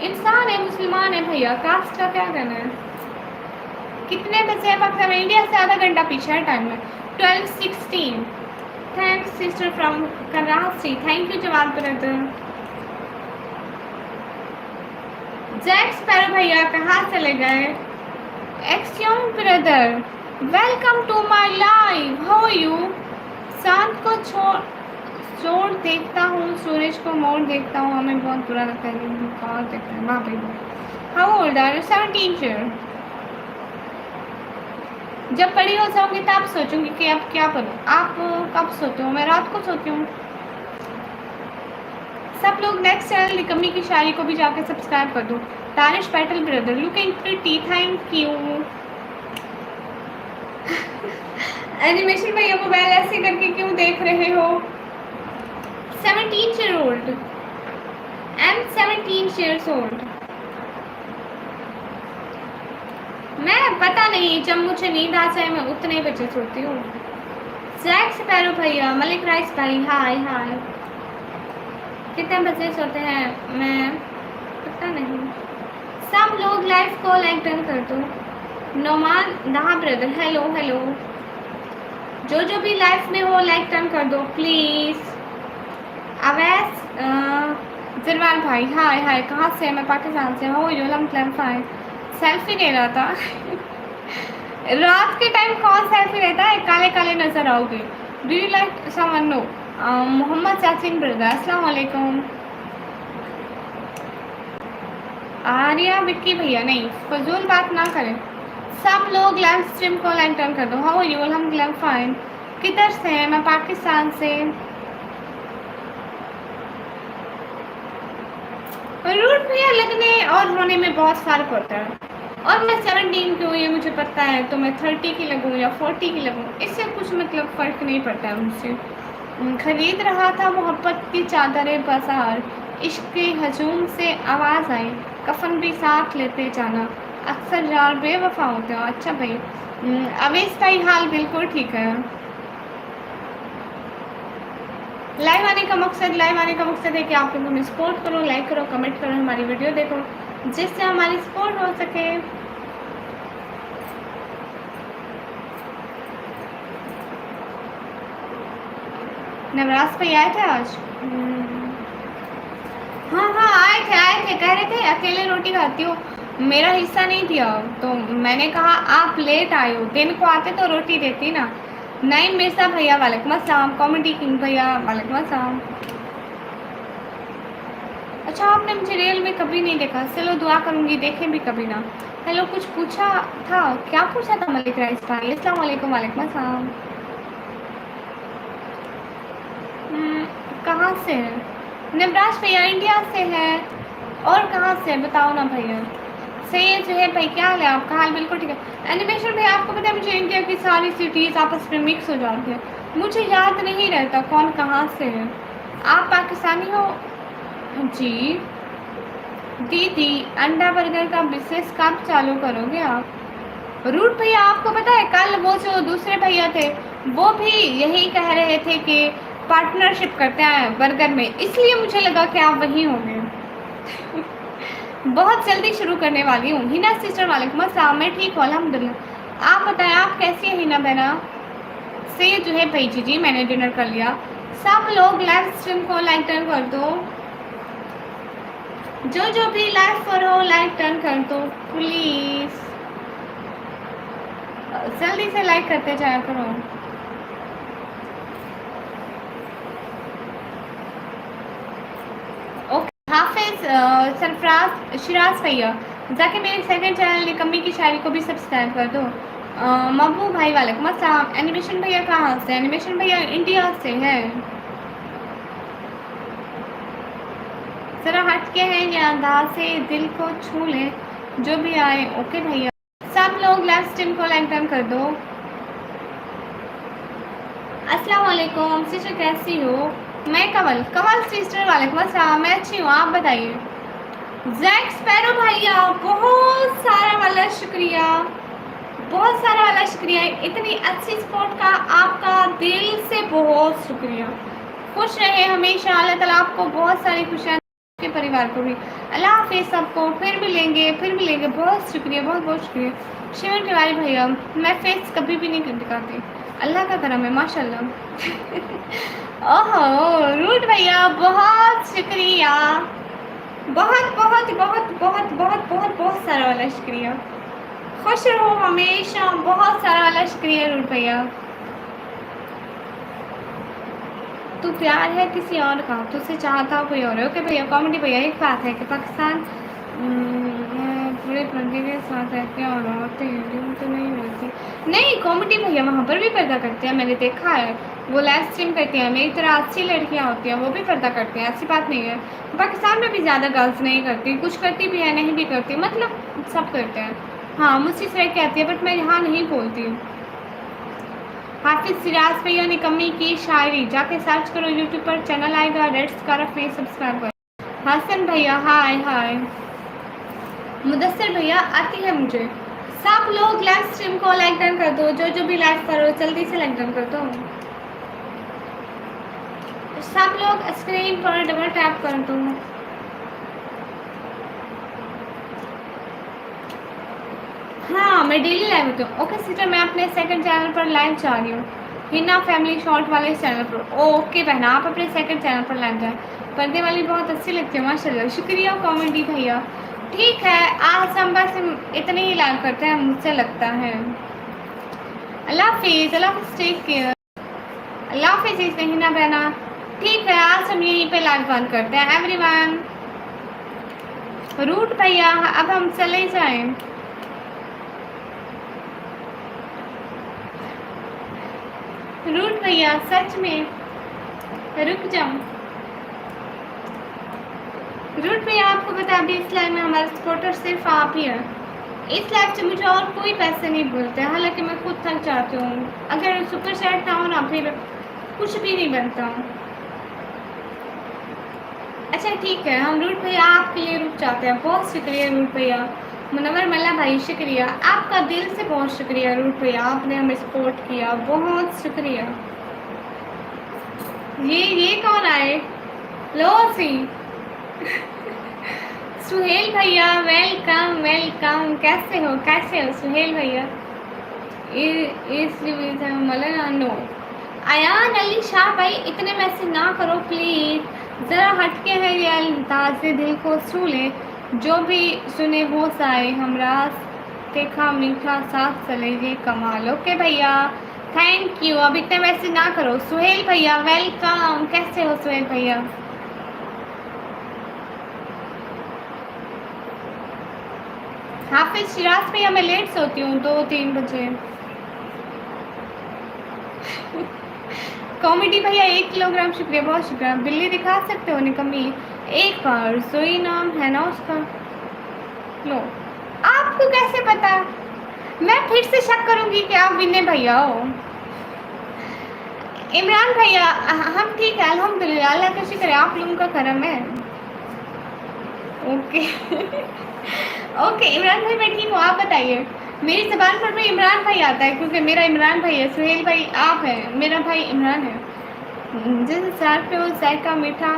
इंसान है, मुसलमान है भैया, कास्ट का क्या करना है? कितने बजे है पाकिस्तान में? इंडिया से आधा घंटा पीछे है टाइम में। 12:16। Thanks sister from Karachi. Thank you जवान ब्रदर। जैक स्पैरो भैया कहाँ चले गए? Excuse me brother, welcome to my live, how are you? चांद को छोड़ देखता हूँ, सूरज को मोड़ देखता हूँ, हमें बहुत बुरा लगता है और देखते हैं वहाँ पे। How old are you? 17 year. जब बड़ी हो जाऊंगी तब सोचूंगी कि अब क्या करूँ। आप कब सोते हो? मैं रात को सोती हूँ। सब लोग नेक्स्ट चैनल निकम्मी की शायरी को भी जाकर सब्सक्राइब कर दो। Danish petal brother looking pretty, thank you. Animation भैया मोबाइल ऐसे करके क्यों देख रहे हो? 17 year old। I'm 17 years old। मैं पता नहीं, जब मुझे नींद आ जाए मैं उतने बजे सोती हूँ। जैक स्पैरो भैया, मलिक राइस भाई, हाय हाय। कितने बजे सोते हैं? मैं पता नहीं। सब लोग लाइव को लाइक डन कर दो। नोमान दहा ब्रदर, हेलो हेलो। जो भी लाइव में हो लाइक डन कर दो प्लीज़। अवैस जरवाल भाई, हाय हाय। कहाँ से? मैं पाकिस्तान से। हो योलम क्लैरिफाई। सेल्फी ले रहा था। रात के टाइम कौन सेल्फी लेता है? काले काले नजर आओगे। Do you like someone? No. Mohammad Yasin brother, अस्सलाम वालेकुम। आर्या विक्की भैया, नहीं फजूल बात ना करें। सब लोग लाइव स्ट्रीम को लाइक डन कर दो। How are you? हम ग्लैम फाइन। किधर से हैं? मैं पाकिस्तान से। रूट भैया लगने और होने में बहुत फर्क होता है, और मैं 17 की हूँ ये मुझे पता है, तो मैं 30 की लगूँ या 40 की लगूँ, इससे कुछ मतलब फ़र्क नहीं पड़ता है मुझसे। खरीद रहा था मोहब्बत की चादरें बाजार, इश्क के हजूम से आवाज़ आई, कफन भी साथ लेते जाना, अक्सर यार बेवफा होते हो। अच्छा भाई, अवेश भाई हाल बिल्कुल ठीक है। लाइव आने का मकसद है कि आप लोग हमें सपोर्ट करो, लाइक करो, कमेंट करो, हमारी वीडियो देखो, जिससे हमारी सपोर्ट हो सके। नवराज भाई आए थे आज? हाँ आए थे, कह रहे थे अकेले रोटी खाती हो, मेरा हिस्सा नहीं दिया, तो मैंने कहा आप लेट आए हो, दिन को आते तो रोटी देती ना। नईम मिर्जा भैया वालेकुम अस्सलाम। कॉमेडी किंग भैया वालेकुम अस्सलाम। अच्छा, आपने मुझे रियल में कभी नहीं देखा, चलो दुआ करूँगी देखें भी कभी ना। हेलो, कुछ पूछा था? क्या पूछा था मलिक राइस भाई? अस्सलाम वालेकुम। वालेकुम अस्सलाम। कहाँ से है? नवराज भैया इंडिया से है। और कहाँ से बताओ ना भैया। सही जो है भाई, क्या हाल है आपका? हाल बिल्कुल ठीक है। एनिमेशन भैया आपको पता है मुझे इंडिया की सारी सिटीज़ आपस में मिक्स हो जाती है, मुझे याद नहीं रहता कौन कहाँ से है। आप पाकिस्तानी हो? जी। दीदी अंडा बर्गर का बिजनेस कब चालू करोगे आप? रूट भैया आपको पता है कल वो जो दूसरे भैया थे वो भी यही कह रहे थे कि पार्टनरशिप करते हैं बर्गर में, इसलिए मुझे लगा कि आप वही होंगे। बहुत जल्दी शुरू करने वाली हूँ। हिना सिस्टर वालेकुम अस्सलाम, मैं ठीक हूँ अल्हम्दुलिल्लाह। आप बताएं आप कैसी हैं हिना बहना? से जो है भाई जी मैंने डिनर कर लिया। सब लोग लाइव स्ट्रीम को लाइक टर्न कर दो, जो भी लाइव पर हो लाइक टर्न कर दो प्लीज़, जल्दी से लाइक करते जाया करो। ओके हाफिज सरफराज शिराज भैया जाके मेरे सेकंड चैनल निकम्मी की शायरी को भी सब्सक्राइब कर दो। मबू भाई वालेकुम अस्सलाम। एनिमेशन भैया कहाँ से? एनिमेशन भैया इंडिया से है। ज़रा हट के हैं या अंदाज से दिल को छू ले जो भी आए। ओके भैया सब लोग लाइव स्ट्रीम को लाइक डन कर दो। अस्सलाम वालेकुम सिस्टर कैसी हो? मैं कवल सिस्टर वालेकुम अस्सलाम, मैं अच्छी हूँ, आप बताइए। जैक स्पैरो भैया बहुत सारा वाला शुक्रिया, बहुत सारा वाला शुक्रिया, इतनी अच्छी सपोर्ट का आपका दिल से बहुत शुक्रिया। खुश रहे हमेशा, अल्लाह ताला आपको बहुत सारी खुशियाँ के परिवार को भी। अल्लाह हाफिज़ सबको, फिर मिलेंगे। बहुत शुक्रिया, बहुत बहुत शुक्रिया। शिवन तिवारी भैया मैं फेस कभी भी नहीं दिखाती, अल्लाह का करम है माशाल्लाह। ओहो रूट भैया बहुत शुक्रिया, बहुत बहुत बहुत बहुत बहुत बहुत बहुत सारा वाला शुक्रिया। खुश रहो हमेशा, बहुत सारा वाला शुक्रिया रूट भैया। तू प्यार है किसी और का, तुझसे चाहता कोई और है। ओके भैया कॉमेडी भैया एक बात है कि पाकिस्तान पूरे पर्दे के साथ रहते हैं और औरतें हिंदू तो नहीं होती। नहीं कॉमेडी भैया वहाँ पर भी पर्दा करते हैं, मैंने देखा है, वो लाइव स्ट्रीम करते हैं। मेरी तरह अच्छी लड़कियाँ होती हैं वो भी पर्दा करते हैं, ऐसी बात नहीं है। पाकिस्तान में भी ज़्यादा गर्ल्स नहीं करती, कुछ करती भी है नहीं भी करती, मतलब सब करते हैं। हाँ मुझसे सर कहती है बट मैं यहाँ नहीं बोलती हूँ। हाफिज सिराज भैया निकम्मी की शायरी जाके सर्च करो यूट्यूब पर, चैनल आएगा रेड स्कारफ में सब्सक्राइब करो। हसन भैया हाय हाय। मुदस्सिर भैया आती है मुझे। सब लोग लाइव स्ट्रीम को लाइक डन कर दो, जो भी लाइव करो जल्दी से लाइक डन कर दो। सब लोग स्क्रीन पर डबल टैप कर दो। हाँ मैं डेली लाइव होती हूँ। ओके सिस्टर मैं अपने सेकंड चैनल पर लाइव जा रही हूँ, हिना फैमिली शॉर्ट वाले चैनल पर। ओके बहना आप अपने सेकंड चैनल पर लाइव जाएँ, पर्दे वाली बहुत अच्छी लगती है माशाल्लाह। शुक्रिया कॉमेडी भैया। ठीक है आज हम बस इतने ही लाइव करते हैं मुझसे लगता है। अल्लाह हाफिज़, अल्लाह हाफिज़, टेक केयर, अल्लाह हाफिज़ हिना बहना। ठीक है आज हम यहीं पे लाइव बंद करते हैं एवरीवन। रूट भैया अब हम चले जाएं। रूट भैया सच में रुक जाऊं। रूट भैया आपको पता है अभी इस लाइव में हमारे सपोर्टर सिर्फ आप ही हैं। इस लाइव से मुझे और कोई पैसे नहीं मिलते, हालांकि मैं खुद थक जाती हूँ। अगर सुपर चैट ना हो ना फिर कुछ भी नहीं बनता हूँ। अच्छा ठीक है हम रूट भैया आपके लिए रुक जाते हैं। बहुत शुक्रिया रूट भैया। मुनव्वर मल्ला भाई शुक्रिया, आपका दिल से बहुत शुक्रिया रूट भैया, आपने हमें सपोर्ट किया, बहुत शुक्रिया। ये कौन आए? लो सी सुहेल भैया वेलकम वेलकम, कैसे हो सुहेल भैया? इस नो अयान अली शाह भाई इतने मैसेज ना करो प्लीज़, ज़रा हटके है ये अंदाज से दिल को छू ले, जो भी सुने हो साए हमरा देखा मीठा साथ चले ये कमाल। ओके भैया थैंक यू, अब इतने मैसेज ना करो। सुहेल भैया वेलकम, कैसे हो सुहेल भैया? हाफिज शिराज भैया मैं लेट सोती हूँ 2-3 बजे। कॉमेडी भैया 1 किलोग्राम, शुक्रिया, बहुत शुक्रिया। बिल्ली दिखा सकते हो निकम्मी एक बार, जोई नाम है ना उसका। लो, आपको कैसे पता? मैं फिर से शक करूंगी कि आप विनय भैया हो। इमरान भैया हम ठीक है अल्हम्दुलिल्लाह, अल्लाह का शुक्र है, आप लोगों का करम है। ओके ओके इमरान भाई मैं ठीक हूँ, आप बताइए। मेरी ज़बान पर भी इमरान भाई आता है क्योंकि मेरा इमरान भाई है, सुहेल भाई आप हैं, मेरा भाई इमरान है। जिस सैर पे वो जायका मीठा,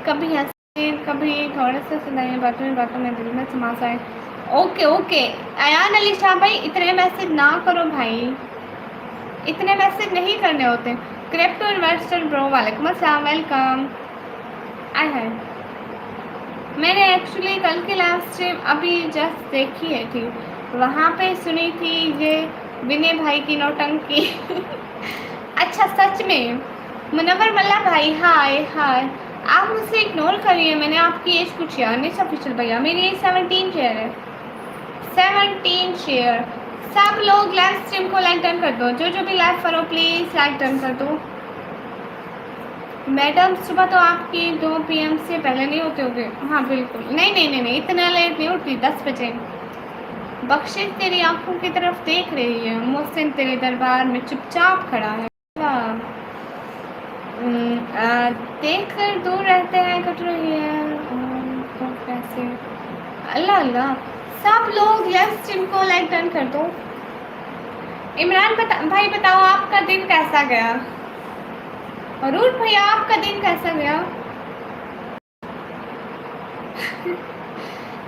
कभी हंसी कभी थोड़ा सा सुनाइए, बातों में दिल में समा जाए। ओके ओके अयान अली शाह भाई, इतने मैसेज ना करो भाई, इतने मैसेज नहीं करने होते। क्रिप्टो इन्वेस्टर ब्रो, वालेकुम अस्सलाम, वेलकम। आय है, मैंने एक्चुअली कल की लाइव स्ट्रीम अभी जस्ट देखी है थी, वहाँ पे सुनी थी ये विनय भाई की नौटंकी अच्छा सच में? मुनव्वर मल्ला भाई हाय हाय, आप मुझसे इग्नोर करिए, मैंने आपकी एज पूछी। अनिस ऑफिशियल भैया मेरी एज 17 शेयर है, 17 शेयर। सब लोग लाइव स्ट्रीम को लाइक डन कर दो, जो भी लाइव करो प्लीज़ लाइक डन कर दो। मैडम सुबह तो आपकी 2 PM से पहले नहीं होते होगे? हाँ बिल्कुल, नहीं इतना लेट नहीं उठती, 10 बजे। बख्शिश तेरी आंखों की तरफ देख रही है, मोहसिन तेरे दरबार में चुपचाप खड़ा है। देख कर दूर रहते हैं, कट रही है तो कैसे? अल्लाह अल्लाह, सब लोग लाइव स्ट्रीम को लाइक डन कर दो। इमरान भाई बताओ आपका दिन कैसा गया? अरुण भैया आपका दिन कैसा गया?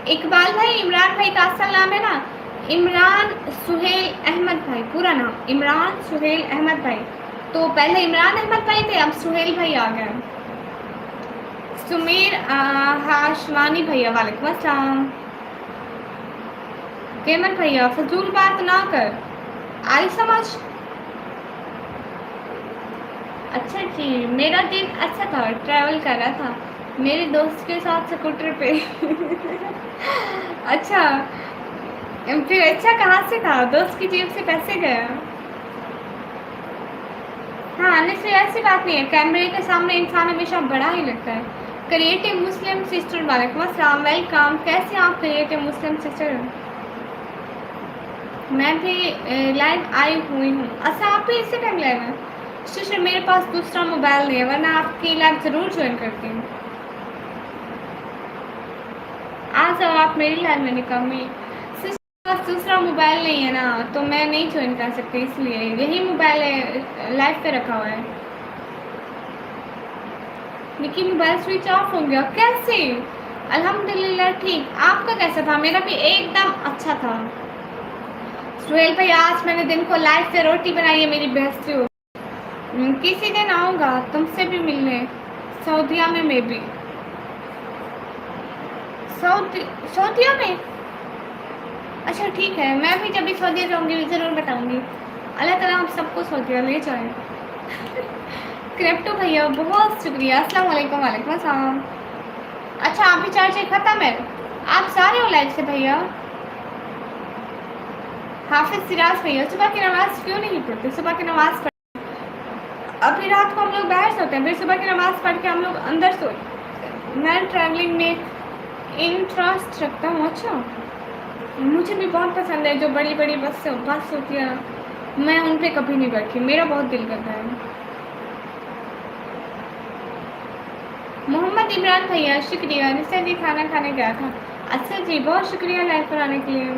इकबाल भाई, इमरान भाई का असल नाम है ना इमरान सुहेल अहमद भाई, पूरा नाम इमरान सुहेल अहमद भाई। तो पहले इमरान अहमद भाई थे, अब सुहेल भाई आ गए। सुमीर हाशवानी भैया, वालेकुम अस्सलाम। केमन भैया फजूल बात ना कर, आई समझ। अच्छा जी, मेरा दिन अच्छा था, ट्रैवल कर रहा था मेरे दोस्त के साथ स्कूटर पे अच्छा, फिर अच्छा कहाँ से था? दोस्त की जेब से पैसे गया? हाँ नहीं, ऐसी बात नहीं है, कैमरे के सामने इंसान हमेशा बड़ा ही लगता है। क्रिएटिव मुस्लिम सिस्टर, वालेकुम अस्सलाम, वेलकम। कैसे आप क्रिएटिव मुस्लिम सिस्टर? मैं भी लाइव आई हुई हूँ। अच्छा आप भी इसी टाइम लाइव हैं? सिस्टर मेरे पास दूसरा मोबाइल नहीं है, वरना आपकी लाइव ज़रूर ज्वाइन करती हूँ। आ जाओ आप मेरी लाइव में निकम्मी। सिस्टर पास दूसरा मोबाइल नहीं है ना, तो मैं नहीं ज्वाइन कर सकती, इसलिए यही मोबाइल है लाइव पे रखा हुआ है। निकी मोबाइल स्विच ऑफ हो गया कैसे? अल्हम्दुलिल्लाह ठीक, आपका कैसा था? मेरा भी एकदम अच्छा था। सुहेल भाई आज मैंने दिन को लाइव पे रोटी बनाई है, मेरी बेइज्जती हो। किसी दिन आऊँगा तुमसे भी मिलने, सऊदीया में मैं भी। सऊदीया में? अच्छा ठीक है, मैं भी जब भी सऊदीया जाऊँगी ज़रूर बताऊँगी। अल्लाह ताला हम सबको सऊदीया ले जाए क्रिप्टो भैया बहुत शुक्रिया, अस्सलाम वालेकुम। वालेकुम अस्सलाम। अच्छा अभी चार्जर ख़त्म है, आप सारे हो लाइव से भैया? हाफिज सिराज भैया सुबह की नमाज़ क्यों नहीं पढ़ते? सुबह की नमाज़ पढ़, अभी रात को हम लोग बाहर सोते हैं, फिर सुबह की नमाज़ पढ़ के हम लोग अंदर सोते। मैं ट्रैवलिंग में इंटरेस्ट रखता हूँ। अच्छा मुझे भी बहुत पसंद है, जो बड़ी बड़ी बस होती है, मैं उन पर कभी नहीं बैठी, मेरा बहुत दिल करता है। मोहम्मद इमरान भैया शुक्रिया, निशा जी खाना खाने गया था। अच्छा जी बहुत शुक्रिया लाइव पर आने के लिए।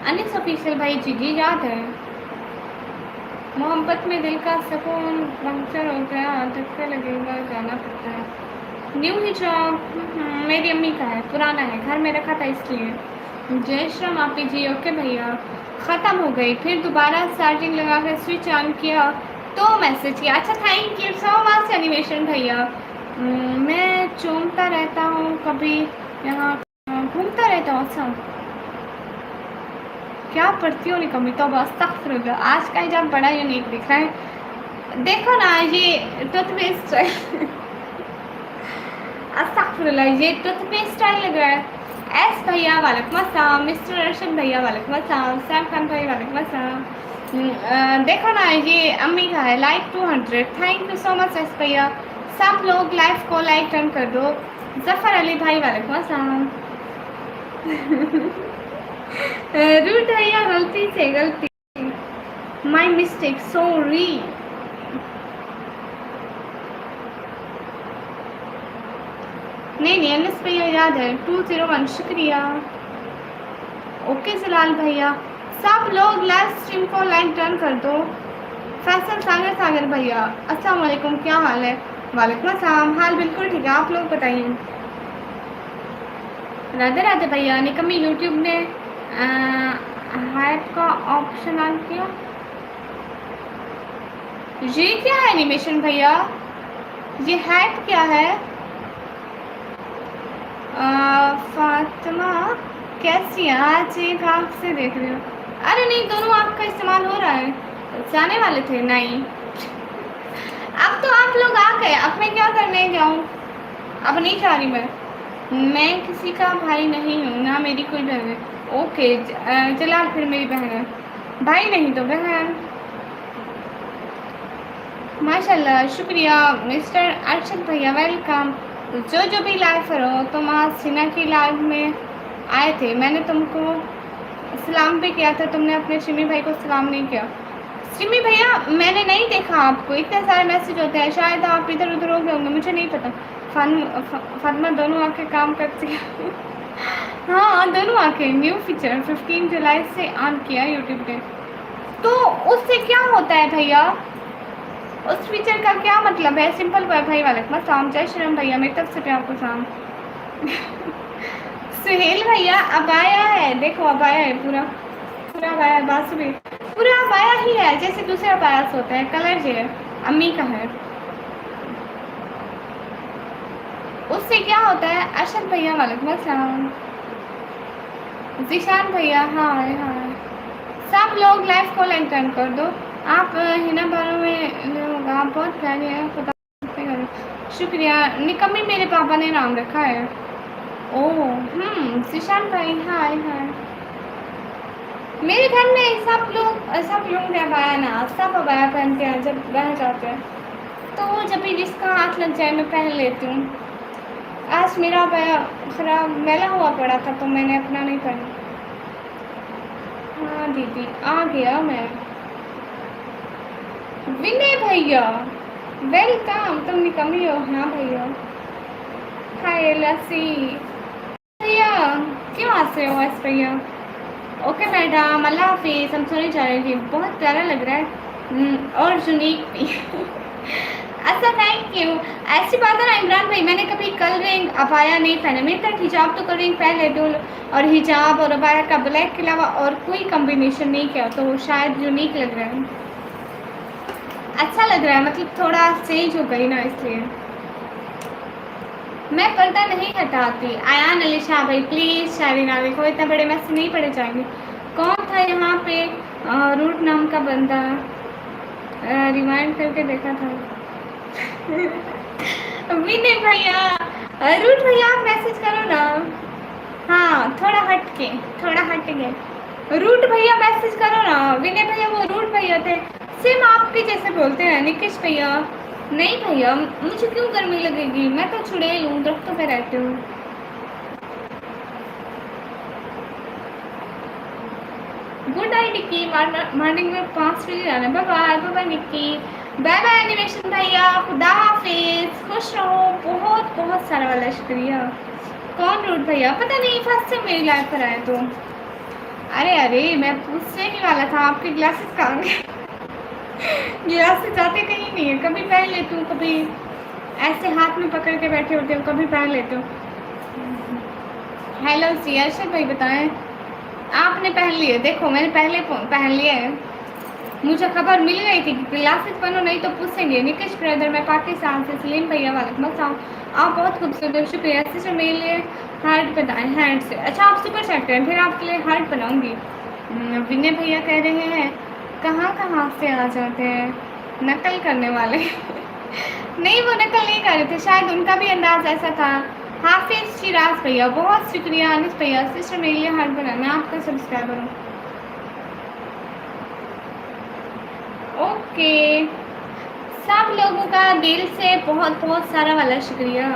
अनिस ऑफिशियल भाई जी जी याद है, मोहब्बत में दिल का सुकून पंक्चर हो गया, धक्का लगेगा जाना पड़ता है। न्यू ही जॉब मेरी अम्मी का है, पुराना है, घर में रखा था इसलिए। जय श्राम आपी जी। ओके भैया, ख़त्म हो गई, फिर दोबारा चार्जिंग लगा कर स्विच ऑन किया तो मैसेज किया। अच्छा thank you so much animation भैया। मैं चूमता रहता हूँ, कभी यहाँ घूमता रहता हूँ। अच्छा क्या पढ़ती हो निकम्मी, तो अस्तगफिरुल्लाह, आज का हिजाब बड़ा यूनिक दिख रहा है। देखो ना ये टूथपेस्ट अस्तगफिरुल्लाह, ये टूथपेस्ट स्टाइल लग रहा है। एस भैया वालेकुम अस्सलाम, मिस्टर अर्शद भैया वालेकुम अस्सलाम, सैम खान भाई वालेकुम अस्सलाम। देखो ना, ये अम्मी का है like 200। Thank you so much S भैया। सब लोग लाइव को लाइक टर्न कर दो। जफर अली भाई वालेकुम अस्सलाम। रूट भैया गलती से, गलती, माई मिस्टेक, सॉरी। नहीं नहीं, एनएस भैया याद है 201, शुक्रिया। ओके जलाल भैया, सब लोग लाइव स्ट्रीम को लाइक डन कर दो। फैसल सागर, सागर भैया अस्सलाम वालेकुम, क्या हाल है? वालेकुम अस्सलाम, हाल बिल्कुल ठीक है, आप लोग बताइए। राधे राधे भैया। निकम्मी यूट्यूब ने हाइप का ऑप्शन ऑन किया। ये क्या है एनिमेशन भैया? ये हाइप क्या है? फातिमा कैसी है? आज एक आँख से देख रही हो? अरे नहीं, दोनों आँख का इस्तेमाल हो रहा है। जाने वाले थे? नहीं, अब तो आप लोग आ गए, अब मैं क्या करने जाऊँ? अब नहीं जा रही मैं किसी का भाई नहीं हूँ, ना मेरी कोई बहन है। ओके जलाल, फिर मेरी बहन है, भाई नहीं तो बहन। माशाल्लाह, शुक्रिया मिस्टर अर्शद भैया, वेलकम। जो भी लाइव हो, तुम आज सिना की लाइव में आए थे, मैंने तुमको सलाम भी किया था, तुमने अपने सिमी भाई को सलाम नहीं किया। सिमी भैया मैंने नहीं देखा आपको, इतने सारे मैसेज होते हैं, शायद आप इधर उधर हो गए होंगे, मुझे नहीं पता। फातिमा दोनों आंखें काम करती है। हाँ दोनों आंखें, न्यू फीचर 15 जुलाई से ऑन किया यूट्यूब पे। तो उससे क्या होता है भैया? उस फीचर का क्या मतलब है? सिंपल भाई वालेकुम अस्सलाम, जय श्री राम भैया, मेरी तरफ से प्यार को सलाम। सुहेल भैया अब आया है, देखो अब आया है, पूरा पूरा आया है, बासुरी पूरा अब आया ही है, जैसे दूसरा पायास होता है, कलर जो है अम्मी का है। उससे क्या होता है? अरशद भैया वालेकुम अस्सलाम, जीशान भैया हाय हाय। सब लोग लाइव को लाइक टर्न कर दो। आप हिना बारों में आप बहुत प्यारे हैं, खुदा शुक्रिया। निकम्मी मेरे पापा ने नाम रखा है। ओह जीशान भाई हाय हाय। मेरे घर में सब लोग अबाया ना, सब अबाया पहनते हैं जब बाहर जाते हैं, तो जब भी जिसका हाथ लग जाए मैं पहन लेती हूँ। आज मेरा अबाया खराब मैला हुआ पड़ा था तो मैंने अपना नहीं पहना। हाँ दीदी आ गया मैं। विनय भैया वेलकम, तुम निकम्मी हो? हाँ भैया। हाय लसी भैया, क्यों हंस रहे हो ऐसे भैया? ओके मैडम, अल्लाह हाफिज़। हम सोने जा रहे हैं, बहुत प्यारा लग रहा है और यूनिक भी। अच्छा थैंक यू। ऐसी बात है ना इमरान भाई, मैंने कभी कल रिंग अबाया नहीं पहना, मैं तक हिजाब तो कल रिंग पहन लेती हूँ, और हिजाब और अबाया का ब्लैक के अलावा और कोई कम्बिनेशन नहीं किया, तो शायद यूनिक लग रहा है, अच्छा लग रहा है, मतलब थोड़ा चेंज हो गई ना, इसलिए मैं पर्दा नहीं हटाती। आयान अली शाह भाई प्लीज़ शायरी ना लिखो, इतने बड़े मैसेज नहीं पढ़े जाएंगे। कौन था यहाँ पे रूट नाम का बंदा? रिमाइंड करके देखा था। विनय भैया, रूट भैया आप मैसेज करो ना। हाँ थोड़ा हट के रूट भैया मैसेज करो ना। विनय भैया वो रूट भैया थे, सेम आपके जैसे बोलते हैं। निकेश भैया नहीं भैया, मुझे क्यों गर्मी लगेगी, मैं तो चुड़ैल हूँ, दरख्तों पे रहती हूँ। गुड नाइट निक्की, मॉर्निंग में 5 बजे जाना। Bye bye, bye bye Nikki, bye bye animation भैया, खुदा हाफिज, खुश रहो। बहुत बहुत सारा वाला शुक्रिया। कौन रूट भैया? पता नहीं, फर्स्ट से मेरी लाइफ पर आए तो। अरे मैं पूछने ही वाला था, आपके ग्लासेस कहाँ गए? ग्लासेस जाते कहीं नहीं है, कभी पहन लेती हूँ, कभी ऐसे हाथ में पकड़ के बैठे होते हो, कभी पहन लेते हो। हेलो जी अर्शद भाई बताएं, आपने पहन लिए? देखो मैंने पहले पहन लिए है, मुझे खबर मिल गई थी कि ग्लासेस पहनो नहीं तो पूछेंगे। निकेश ब्रदर मैं पाकिस्तान से। सलीम भैया वालेकुम अस्सलाम, आप बहुत खूबसूरत हो, शुक्रिया। सिस्टर मेरे लिए हार्ट बनाएं, हैंड से। अच्छा आप सुपर चेक करें, फिर आपके लिए हार्ट बनाऊंगी। विनय भैया कह रहे हैं कहाँ से आ जाते हैं नकल करने वाले। नहीं वो नकल नहीं कर रहे थे, शायद उनका भी अंदाज ऐसा था। हाफिज शिराज भैया बहुत शुक्रिया। अनिस भैया सिस्टर मेरे लिए हार्ट बनाए, मैं आपका सब्सक्राइबर हूँ। ओके, सब लोगों का दिल से बहुत बहुत सारा वाला शुक्रिया।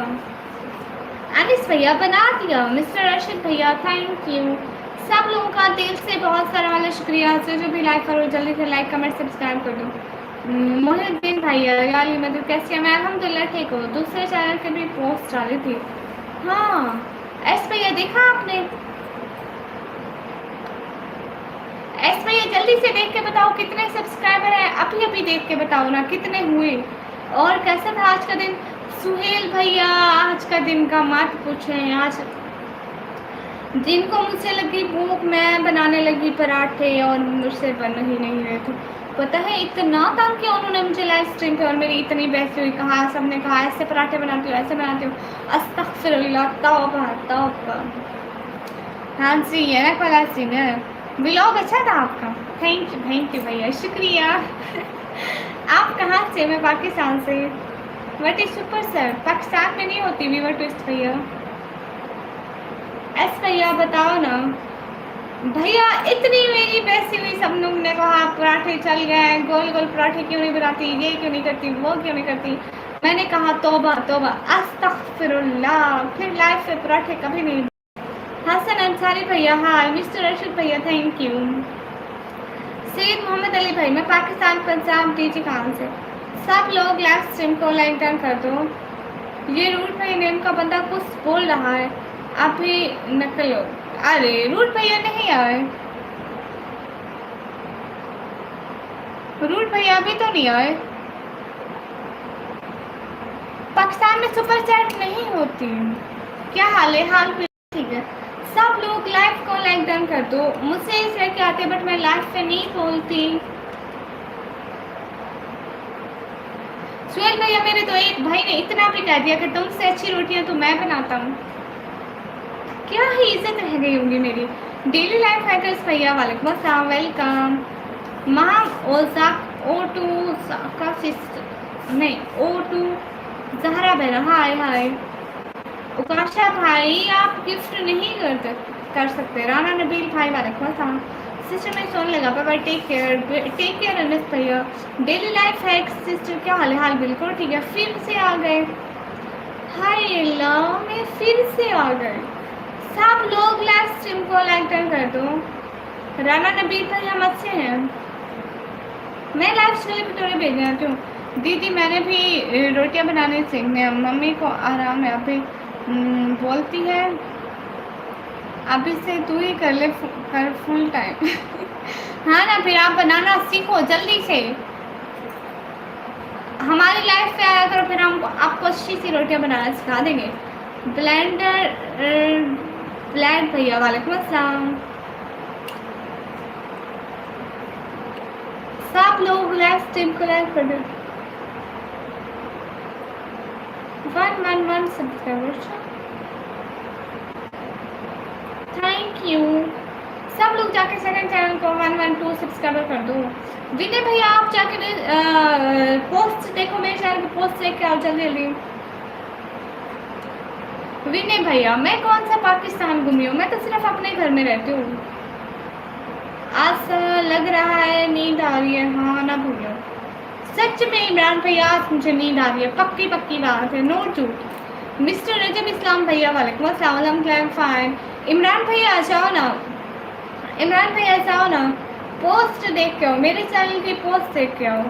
अनिस भैया बना दिया, मिस्टर अर्शद भैया थैंक यू। सब लोगों का दिल से बहुत सारा वाला शुक्रिया। जो भी लाइक करो जल्दी से लाइक कमेंट सब्सक्राइब कर दो। मोहिद्दीन भैया याली मदद कैसी है? मैं अल्हम्दुलिल्लाह ठीक हूँ। दूसरे चैनल के भी पोस्ट डाली थी। हाँ एस भैया देखा आपने? एस भैया जल्दी से देख के बताओ कितने सब्सक्राइबर हैं, अभी अभी देख के बताओ ना कितने हुए। और कैसा था आज का दिन? सुहेल भैया आज का दिन का मत पूछें। आज जिनको मुझसे लगी भूख मैं बनाने लगी पराठे और मुझसे बन ही नहीं रहे थे। पता है इतना तंग किया उन्होंने मुझे लाइव स्ट्रीम पे और मेरी इतनी बहस हुई। कहा सबने कहा ऐसे पराठे बनाती हूँ ऐसे बनाती हूँ। अस्तगफिरुल्लाह तौबा तौबा। हाँ जी ये ना वाला सीन है। व्लॉग अच्छा था आपका, थैंक यू भैया शुक्रिया। आप कहाँ से? मैं पाकिस्तान से। What is super sir, Pakistan में नहीं होती वीवर ट्विस्ट भैया। एस भैया बताओ ना भैया, इतनी मेरी पैसी हुई। सब लोग ने कहा पराठे चल गए, गोल गोल पराठे क्यों नहीं बनाती, ये क्यों नहीं करती, वो क्यों नहीं करती। मैंने कहा तौबा तौबा अस्तगफिरुल्लाह, फिर लाइफ पे पराठे कभी नहीं। हसन अंसारी भैया हाय। मिस्टर अर्शद भैया थैंक यू। सैयद मोहम्मद अली भाई मैं पाकिस्तान पंजाब डीजी खान से। सब लोग लाइव स्ट्रीम को लाइक डन कर दो। ये रूट भाई नेम का बंदा कुछ बोल रहा है, अभी नकल हो। अरे रूट भैया नहीं आए, रूट भैया अभी तो नहीं आए। पाकिस्तान में सुपर चैट नहीं होती। क्या हाल है? हाल ठीक है। सब लोग लाइव को लाइक डन कर दो। मुझसे इस तरह के आते बट मैं लाइव पे नहीं बोलती। सुहेल भैया मेरे तो एक भाई ने इतना भी कह दिया कि तुमसे अच्छी रोटियां तो मैं बनाता हूँ। क्या ही इज्जत रह गई होगी मेरी। डेली लाइफ हैकर्स भैया वालेकुम अस्सलाम वेलकम। माम O2 का सिस्टर नहीं O2 जहरा बहना हाय हाय। उकाशा भाई आप गिफ्ट नहीं कर सकते। राना नबील भाई वालेकुम अस्सलाम। सिस्टर में सोन लगा पापा टेक केयर अनस भैया। डेली लाइफ हैक सिस्टर क्या हाल है? हाल बिल्कुल ठीक है। फिर से आ गए, हाय अल्लाह मैं फिर से आ गए। सब लोग लाइव स्ट्रीम को लाइक कर दो। राना नबील भाई हम अच्छे हैं। मैं लाइव स्ट्रीम पे थोड़े भेज जाती हूँ। दीदी मैंने भी रोटियां बनाने सीखने हैं, मम्मी को आराम है। अभी बोलती है अभी से तू ही कर ले कर फुल टाइम। हाँ ना फिर आप बनाना सीखो जल्दी से, हमारी लाइफ पे आया करो, फिर हम आपको अच्छी सी रोटियां बनाना सिखा देंगे। ब्लैंड भैया वालेकुम अस्सलाम। सब लोग लाइव स्ट्रीम को लाइक कर दो। 111 सब्सक्राइबर्स थैंक यू। सब लोग जाके सेकंड चैनल को 112 सब्सक्राइबर कर दो। विनय भैया आप जाके पोस्ट देखो, मेरे चैनल की पोस्ट देख के आओ जल्दी जल्दी। विनय भैया मैं कौन सा पाकिस्तान घूमी हूँ, मैं तो सिर्फ अपने घर में रहती हूँ। आज लग रहा है नींद आ रही है। हाँ ना भूलो, सच में इमरान भैया आज मुझे नींद आ रही है, पक्की पक्की बात है, नो झूठ। मिस्टर रजब इस्लाम भैया वालेकुम अस्सलाम फाइन। इमरान भैया आ जाओ ना, इमरान भैया आ जाओ ना, पोस्ट देख के आओ, मेरे चैनल की पोस्ट देख के आओ।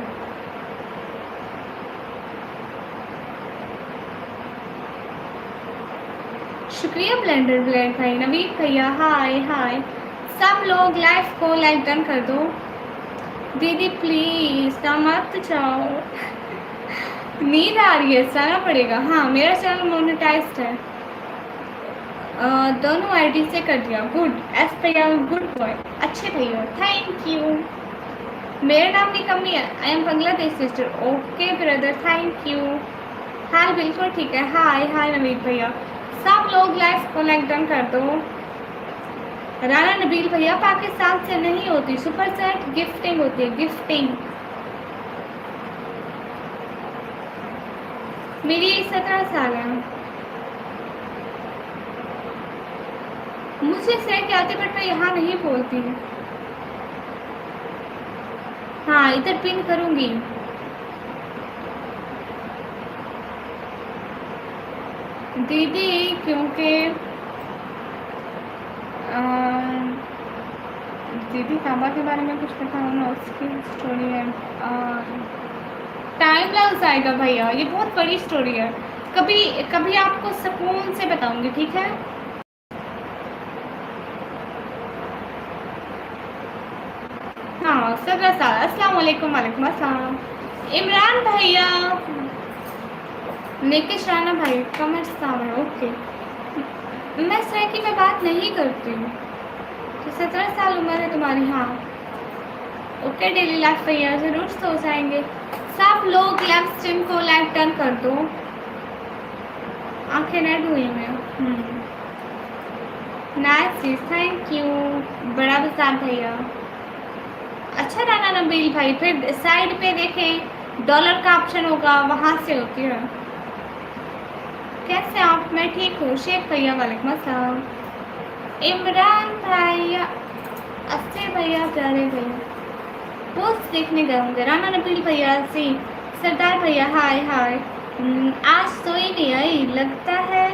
शुक्रिया ब्लेंड भाई। नवीद भैया हाय हाय। सब लोग लाइव को लाइक डन कर दो। दीदी प्लीज ना मत जाओ। नींद आ रही है, सोना पड़ेगा। हाँ मेरा चैनल मोनेटाइज्ड है, दोनों आईडी से कर दिया। गुड एस भैया गुड बॉय, अच्छे भैया थैंक यू। मेरा नाम की कमी है, I am Bangladesh sister. Okay brother thank you. हाल बिल्कुल ठीक है। हाय हाय नवीद भैया। सब लोग लाइव को लाइक डन कर दो। राना नबील भैया पाकिस्तान से नहीं होती, सुपर चैट गिफ्टिंग होती है, गिफ्टिंग। मेरी एज 17 साल है। मुझे से क्या आते बट मैं यहाँ नहीं बोलती। हाँ हाँ इधर पिन करूंगी। दीदी क्योंकि दीदी काबा के बारे में कुछ पता हो ना, उसकी स्टोरी है। टाइम लग जाएगा भैया, ये बहुत बड़ी स्टोरी है। कभी कभी आपको सुकून से बताऊंगी, ठीक है। हाँ 17 साल। अस्सलाम वालेकुम। वालेकुम अस्सलाम। इमरान भैया, निकेश राणा भाई कमेंट्स सामने। ओके, मैं सर की मैं बात नहीं करती हूँ। तो 17 साल उम्र है तुम्हारी। हाँ ओके, डेली लाइफ भैया जरूर सो जाएंगे। सब लोग लाइव स्ट्रीम को लाइव टर्न कर दो। आंखें नेट हुई मैं। नाइस, थैंक यू बड़ा बसार भैया। अच्छा राना नबील भाई, फिर साइड पे देखें डॉलर का ऑप्शन होगा, वहाँ से होती है। कैसे आप? मैं ठीक हूँ। शेख भैया वालेकुम अस्सलाम। इमरान भैया, अस्से भैया, प्यारे भैया पोस्ट देखने गए होंगे। राना नबील भैया सी, सरदार भैया हाय हाय। आज सोई नहीं आई, लगता है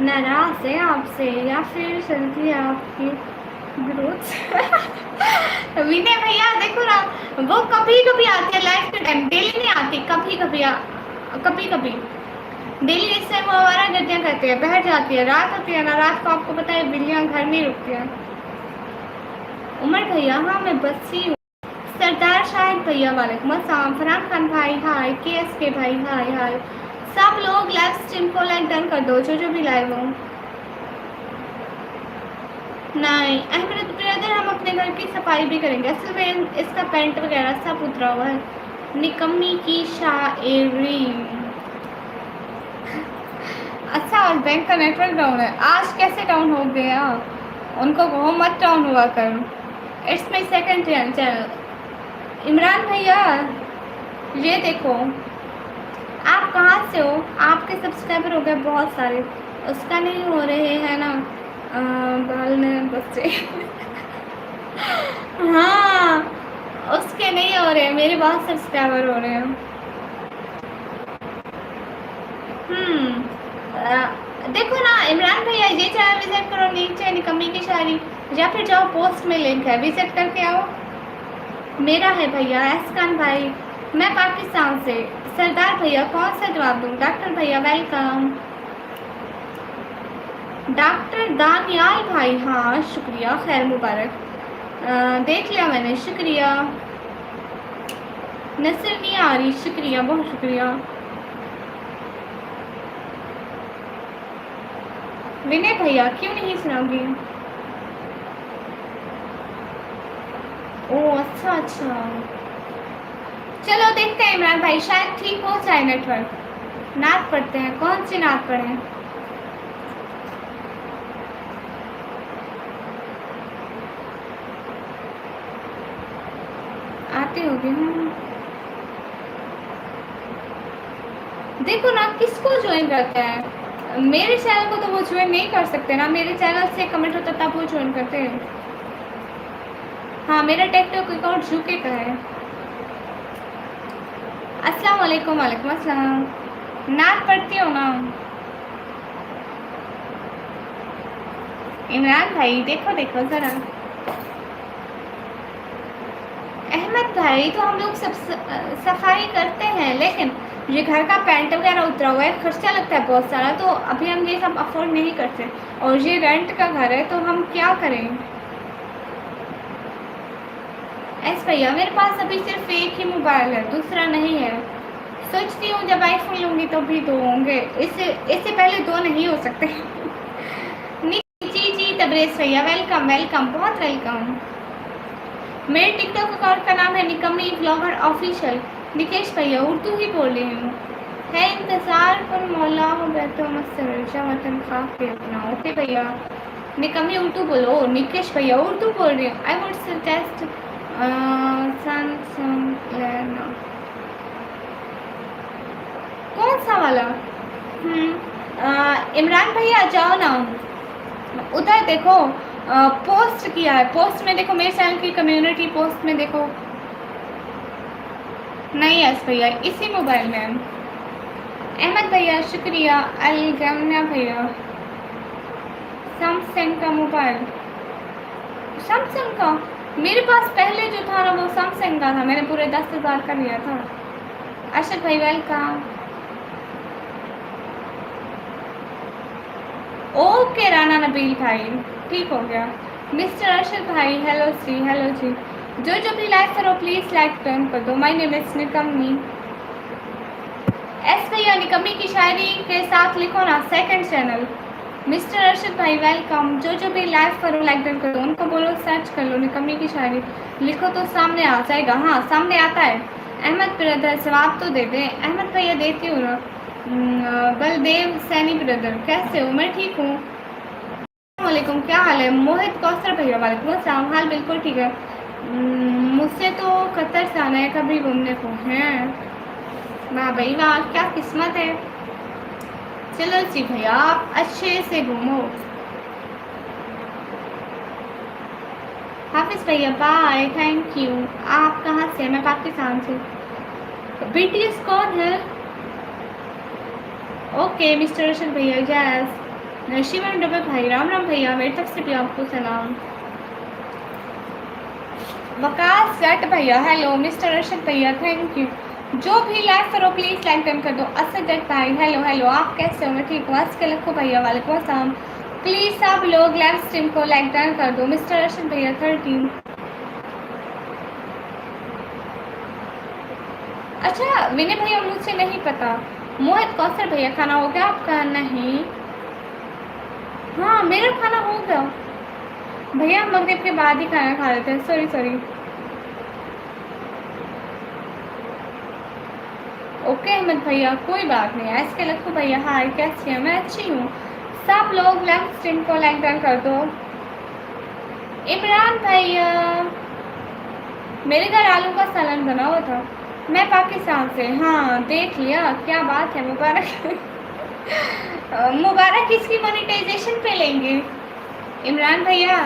नाराज है आपसे या फिर चलती है आपकी ग्रोथ। विनय भैया देखो ना, वो कभी कभी आती है लाइफ के टाइम, डेली नहीं आती, कभी कभी कभी कभी। डेली इस टाइम वो हमारा गर्दियाँ करती है, बैठ जाती है, रात होती है ना, रात को आपको पता है बिल्लियाँ घर नहीं रुकती हैं। उमर भैया हाँ मैं बच्ची हूँ। सरदार शाहिद भैया वालेकुम अस्सलाम। फरहान खान भाई हाय। के भाई हाय हाय। सब लोग लाइव स्ट्रीम को लाइक डन कर दो, जो भी लाइव हो। नहीं अहमद ब्रदर, हम अपने घर की सफाई भी करेंगे। असल में इसका पेंट वगैरह सब उतरा हुआ है। निकम्मी की शायरी। अच्छा, और बैंक का नेटवर्क डाउन है आज। कैसे डाउन हो गया? उनको कहो मत डाउन हुआ कर। It's my second channel. Imran भैया ये देखो, आप कहाँ से हो? आपके सब्सक्राइबर हो गए बहुत सारे, उसका नहीं हो रहे हैं ना बाल ने बच्चे। हाँ उसके नहीं हो रहे, मेरे बहुत सब्सक्राइबर हो रहे हैं। देखो ना इमरान भैया, ये चैनल विजिट करो, नीचे निकम्मी की शायरी, या फिर जाओ पोस्ट में लिंक है, विजिट करके आओ। मेरा है भैया एहसान भाई, मैं पाकिस्तान से। सरदार भैया कौन सा जवाब दूँ? डॉक्टर भैया वेलकम। डॉक्टर दानियाल भाई हाँ शुक्रिया, खैर मुबारक। देख लिया मैंने, शुक्रिया। नसर नहीं आ रही, शुक्रिया, बहुत शुक्रिया। विनय भैया क्यों नहीं सुनाऊंगी? ओह अच्छा अच्छा, चलो देखते हैं इमरान भाई, शायद ठीक हो जाए नेटवर्क। नात पढ़ते हैं, कौन सी नात पढ़ें? आती होगी ना। देखो ना किसको ज्वाइन करते हैं, मेरे चैनल को तो वो ज्वाइन नहीं कर सकते ना, मेरे चैनल से कमेंट होता तब वो ज्वाइन करते हैं। हाँ मेरा टिकटॉक अकाउंट यूके का है। अस्सलाम वालेकुम। वालेकुम अस्सलाम। नात पढ़ती हो ना इमरान भाई? देखो देखो ज़रा। अहमद भाई तो हम लोग सब सफाई करते हैं, लेकिन ये घर का पेंट वगैरह उतरा हुआ है, खर्चा लगता है बहुत सारा, तो अभी हम ये सब अफोर्ड नहीं करते, और ये रेंट का घर है तो हम क्या करें। ऐसा भैया मेरे पास अभी सिर्फ एक ही मोबाइल है, दूसरा नहीं है। सोचती हूँ जब आईफोन लूँगी तो भी 2 होंगे, इससे पहले 2 नहीं हो सकते। जी तबरेज भैया वेलकम वेलकम, बहुत वेलकम। मेरे टिकटॉक अकाउंट का नाम है निकम्मी ब्लॉगर ऑफिशियल। निकेश भैया उर्दू ही बोल रही हूँ, है इंतज़ार पर मौला हो बैठो मस्त वतन खाके अपना। ओके भैया निकम्मी उर्दू बोलो। निकेश भैया उर्दू बोल रही हूँ। आई वुड सजेस्ट लेना। कौन सा वाला? इमरान भैया जाओ ना उधर देखो, पोस्ट किया है, पोस्ट में देखो, मेरे चैनल की कम्युनिटी पोस्ट में देखो। नहीं यस भैया, इसी मोबाइल में। अहमद भैया शुक्रिया। अलगमना भैया, सैमसंग का मोबाइल, सैमसंग का मेरे पास पहले जो था ना वो सैमसंग का था, मैंने पूरे 10,000 का लिया था। अरशद भाई वेलकम। ओके राना नबील भाई, ठीक हो गया। मिस्टर अरशद भाई हेलो जी, हेलो जी। जो भी लाइक करो प्लीज़ लाइक टर्न कर दो। माय नेम इज निकम्मी। एस भैया निकम्मी की शायरी के साथ लिखो ना सेकंड चैनल। मिस्टर अरशद भाई वेलकम। जो भी लाइव करो लाइक डन करो, उनको बोलो सर्च कर लो निकम्मी की शायरी लिखो तो सामने आ जाएगा। हाँ सामने आता है। अहमद ब्रदर जवाब तो दे दे। अहमद भैया देती हूँ ना। बलदेव सैनी ब्रदर कैसे हो? मैं ठीक हूँ। वालेकुम, क्या हाल है? मोहित कौसर भैया वालेकुम अस्सलाम। हाल बिल्कुल ठीक है। मुझसे तो कतर से आना है कभी घूमने को है। वाह भाई वाह, क्या किस्मत है। चलो जी भैया आप अच्छे से घूमो। हाफिज भैया बाय, थैंक यू। आप कहाँ से? मैं पाकिस्तान से। बीटीएस कौन है? ओके मिस्टर रोशन भैया जैस। शिवन डबल भाई राम राम भैया, मेरी तरफ से भी आपको सलाम। वकास जट भैया हेलो। मिस्टर अर्शद भैया थैंक यू। जो भी लाइक करो प्लीज़ लाइक डन कर दो। असद जट भाई हेलो हेलो, आप कैसे हो? मैं ठीक हूँ। आज के लखो भैया वालेकुम अस्सलाम। प्लीज़ सब लोग लाइव स्ट्रीम को लाइक डन कर दो। मिस्टर अर्शद भैया 13। अच्छा विनय भैया मुझसे नहीं पता। मोहित कौसर भैया खाना हो गया आपका? नहीं हाँ मेरा खाना हो गया भैया, हम मगरिब के बाद ही खाना खा लेते हैं। Sorry sorry. ओके अहमद भैया कोई बात नहीं। ऐसे के लखो भैया हाय कैसी है? मैं अच्छी हूँ। सब लोग लाइव स्ट्रीम को लाइक डन कर दो। इमरान भैया मेरे घर आलू का सालन बना हुआ था। मैं पाकिस्तान से। हाँ देख लिया, क्या बात है। मुबारक मुबारक इसकी मोनेटाइजेशन पे लेंगे इमरान भैया।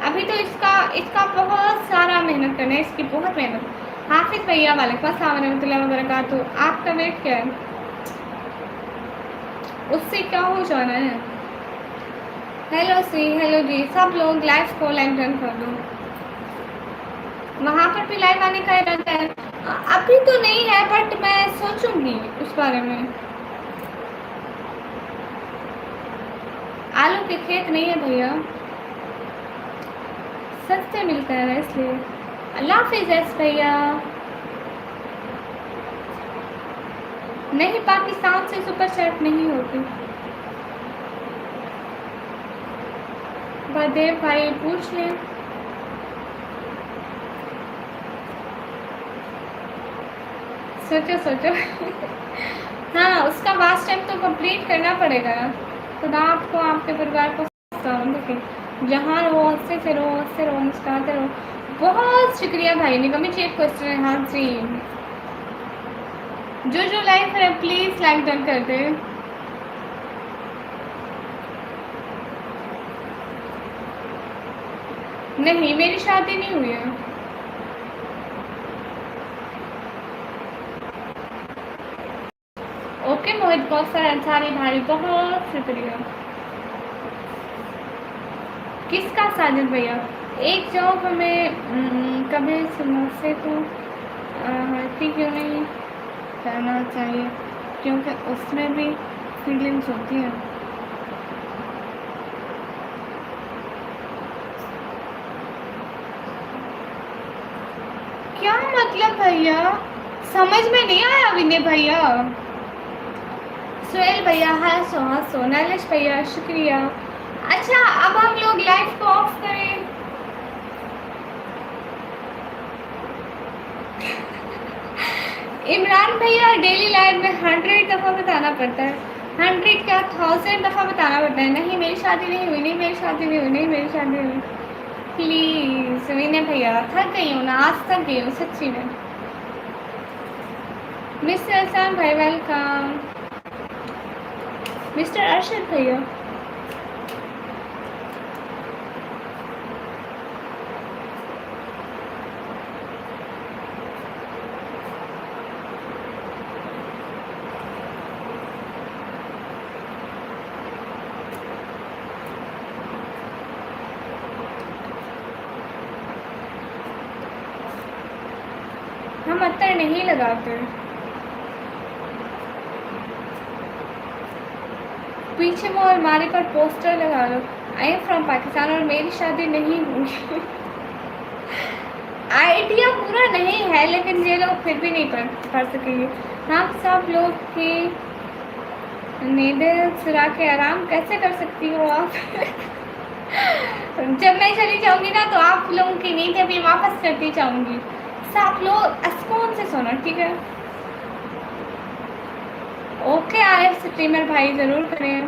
अभी तो इसका इसका बहुत सारा मेहनत करना है, इसकी बहुत मेहनत। हाफिज भैया वालेकुम अस्सलाम रहमतुल्लाहि व बरकातहू। आपका वेट क्या है? उससे क्या हो जाना है? हेलो सी हेलो जी। सब लोग लाइव को लाइक डन कर दो। वहाँ पर भी लाइव आने का इरादा है? अभी तो नहीं है बट मैं सोचूंगी उस बारे में। आलू के खेत नहीं है भैया, सस्ते मिलते हैं ना इसलिए। अल्लाह हाफिज एस भैया। नहीं पाकिस्तान से सुपर चैट नहीं होती। बलदेव भाई पूछ लें। सोचो सोचो हाँ उसका वास्ट टाइम तो कंप्लीट करना पड़ेगा। खुदा आपको आपके परिवार को जहाँ रहो हंसते रहो मुस्कुराते रहो। बहुत शुक्रिया भाई निगमी जी। एक क्वेश्चन है। हाँ जी जो लाइक है प्लीज़ लाइक डन कर दे। नहीं मेरी शादी नहीं हुई है। ओके मोहित कौसर अंसारी भाई बहुत शुक्रिया। किसका साजिद भैया? एक जॉब हमें कभी समझते तो हल्की क्यों नहीं करना चाहिए, क्योंकि उसमें भी फीलिंग्स होती हैं। क्या मतलब भैया? समझ में नहीं आया विनय भैया। सुहेल भैया हंसो हंसो। नैलेश भैया शुक्रिया। अच्छा अब हम लोग लाइव को ऑफ करें। इमरान भैया डेली लाइव में 100 दफ़ा बताना पड़ता है। 100 क्या 1000 दफ़ा बताना पड़ता है। नहीं मेरी शादी नहीं हुई, नहीं मेरी शादी नहीं हुई, नहीं मेरी शादी नहीं हुई। प्लीज़ विनय भैया थक गई हूँ ना, आज थक गई हूँ सच्ची में। मिस्टर अहसान भाई वेलकम। मिस्टर अरशद भैया पोस्टर नहीं लगाते। पीछे वो अलमारी पर पोस्टर लगा लो, आई एम फ्रॉम पाकिस्तान और मेरी शादी नहीं हुई। आइडिया पूरा नहीं है, लेकिन ये लोग फिर भी नहीं पढ़ सकेंगे। हम सब लोग की नींदें चुरा के आराम कैसे कर सकती हो आप? जब मैं चली जाऊंगी ना तो आप लोगों की नींदें भी वापस करती जाऊंगी। आप लोग सुकून से सोना, ठीक है? ओके आर स्ट्रीमर भाई ज़रूर करें।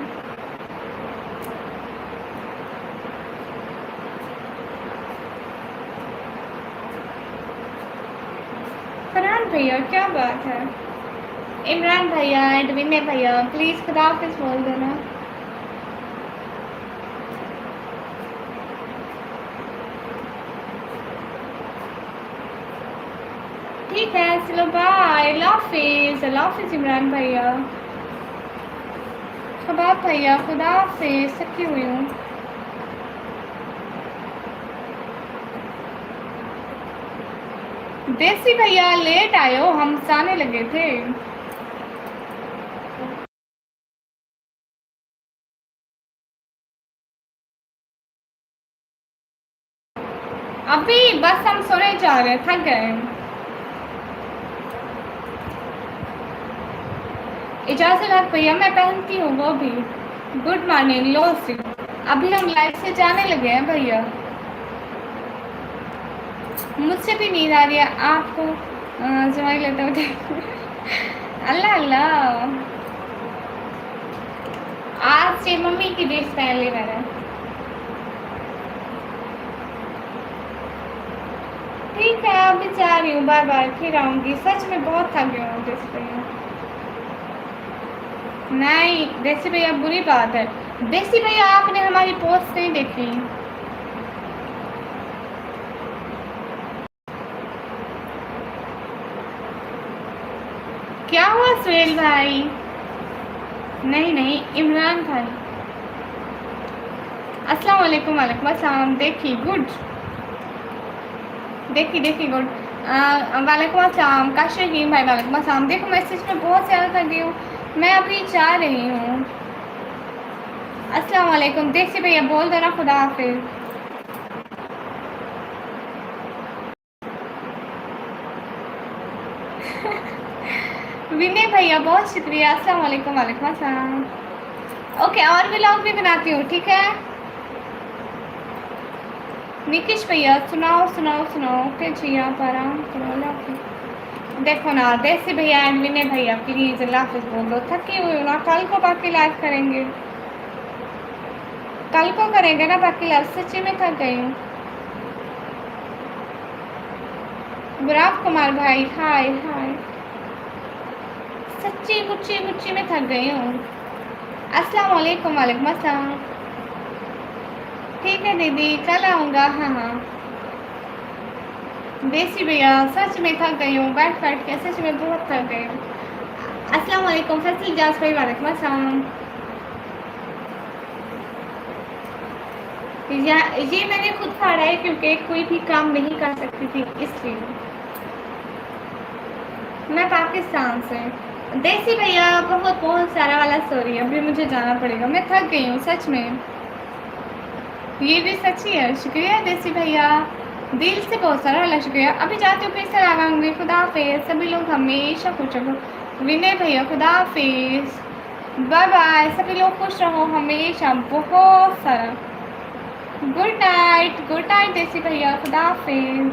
फरहान भैया क्या बात है? इमरान भैया एंड विनय भैया प्लीज़ खुदा हाफिज़ बोल देना। ठीक है चलो बाय, अल्लाह हाफिज़, अल्लाह हाफिज़ इमरान भैया, शबाब भैया खुदा हाफिज़, थकी हुई हूँ। देसी भैया लेट आए हो, हम जाने लगे थे। अभी बस हम सोने जा रहे, थक गए। इजाज़त हक भैया मैं पहनती हूँ वो भी। गुड मॉर्निंग लो सी, अभी हम लाइव से जाने लगे हैं भैया। मुझसे भी नींद आ रही है आपको, जमाई लेते होते। अल्लाह अल्लाह, आज से मम्मी की ड्रेस पहन ली मैंने। ठीक है अभी जा रही हूँ, बाय बाय, फिर आऊँगी। सच में बहुत थक गई हूँ देसी भैया। नहीं देसी भैया बुरी बात है। देसी भैया आपने हमारी पोस्ट नहीं देखी। क्या हुआ सुहेल भाई? नहीं नहीं इमरान भाई। अस्सलाम वालेकुम। वालेकुम अस्सलाम। देखी गुड, देखी गुड। वालेकुम अस्सलाम काशिम भाई, वालेकुम अस्सलाम। देखो मैसेज में बहुत ज़्यादा कर दी हूँ, मैं अभी जा रही हूँ। अस्सलाम वालेकुम। देसी भैया बोल दो ना खुदा हाफिज़। विनय भैया बहुत शुक्रिया, अस्सलाम वालेकुम। वालेकुम अस्सलाम। ओके और व्लॉग भी बनाती हूँ, ठीक है? निकिश भैया सुनाओ सुनाओ सुनाओ। ओके जी आप आराम करो, अल्लाह हाफिज़। देखो ना देसी भैया एंड विनय भैया प्लीज़ अल्लाह हाफिज़ बोल दो। थकी हुई हूँ ना, कल को बाकी लाइव करेंगे, कल को करेंगे ना बाकी लाइव। सच्ची में थक गई हूँ। गुलाब कुमार भाई हाय हाय, सच्ची गुच्ची गुच्ची में थक गई हूँ। अस्सलाम वालेकुम। वालेकुम अस्सलाम। ठीक है दीदी कल आऊँगा। हाँ हाँ देसी भैया सच में थक गई हूँ, बैठ बैठ के सच में बहुत थक गई हूँ। अस्सलाम वालेकुम फैसल जाज भाई, वालेकुम अस्सलाम। ये मैंने खुद फाड़ा है क्योंकि कोई भी काम नहीं कर सकती थी, इसलिए। मैं पाकिस्तान से। देसी भैया बहुत बहुत सारा वाला सॉरी, अभी मुझे जाना पड़ेगा, मैं थक गई हूँ सच में। ये भी सच्ची है, शुक्रिया देसी भैया, दिल से बहुत सारा वाला शुक्रिया। अभी जाती हूँ, फिर से लगाऊंगी। खुदा हाफिज़, सभी लोग हमेशा खुश रहो। विनय भैया खुदा हाफिज़, बाय बाय, सभी लोग खुश रहो हमेशा बहुत सारा। गुड नाइट देसी भैया, खुदा हाफिज़।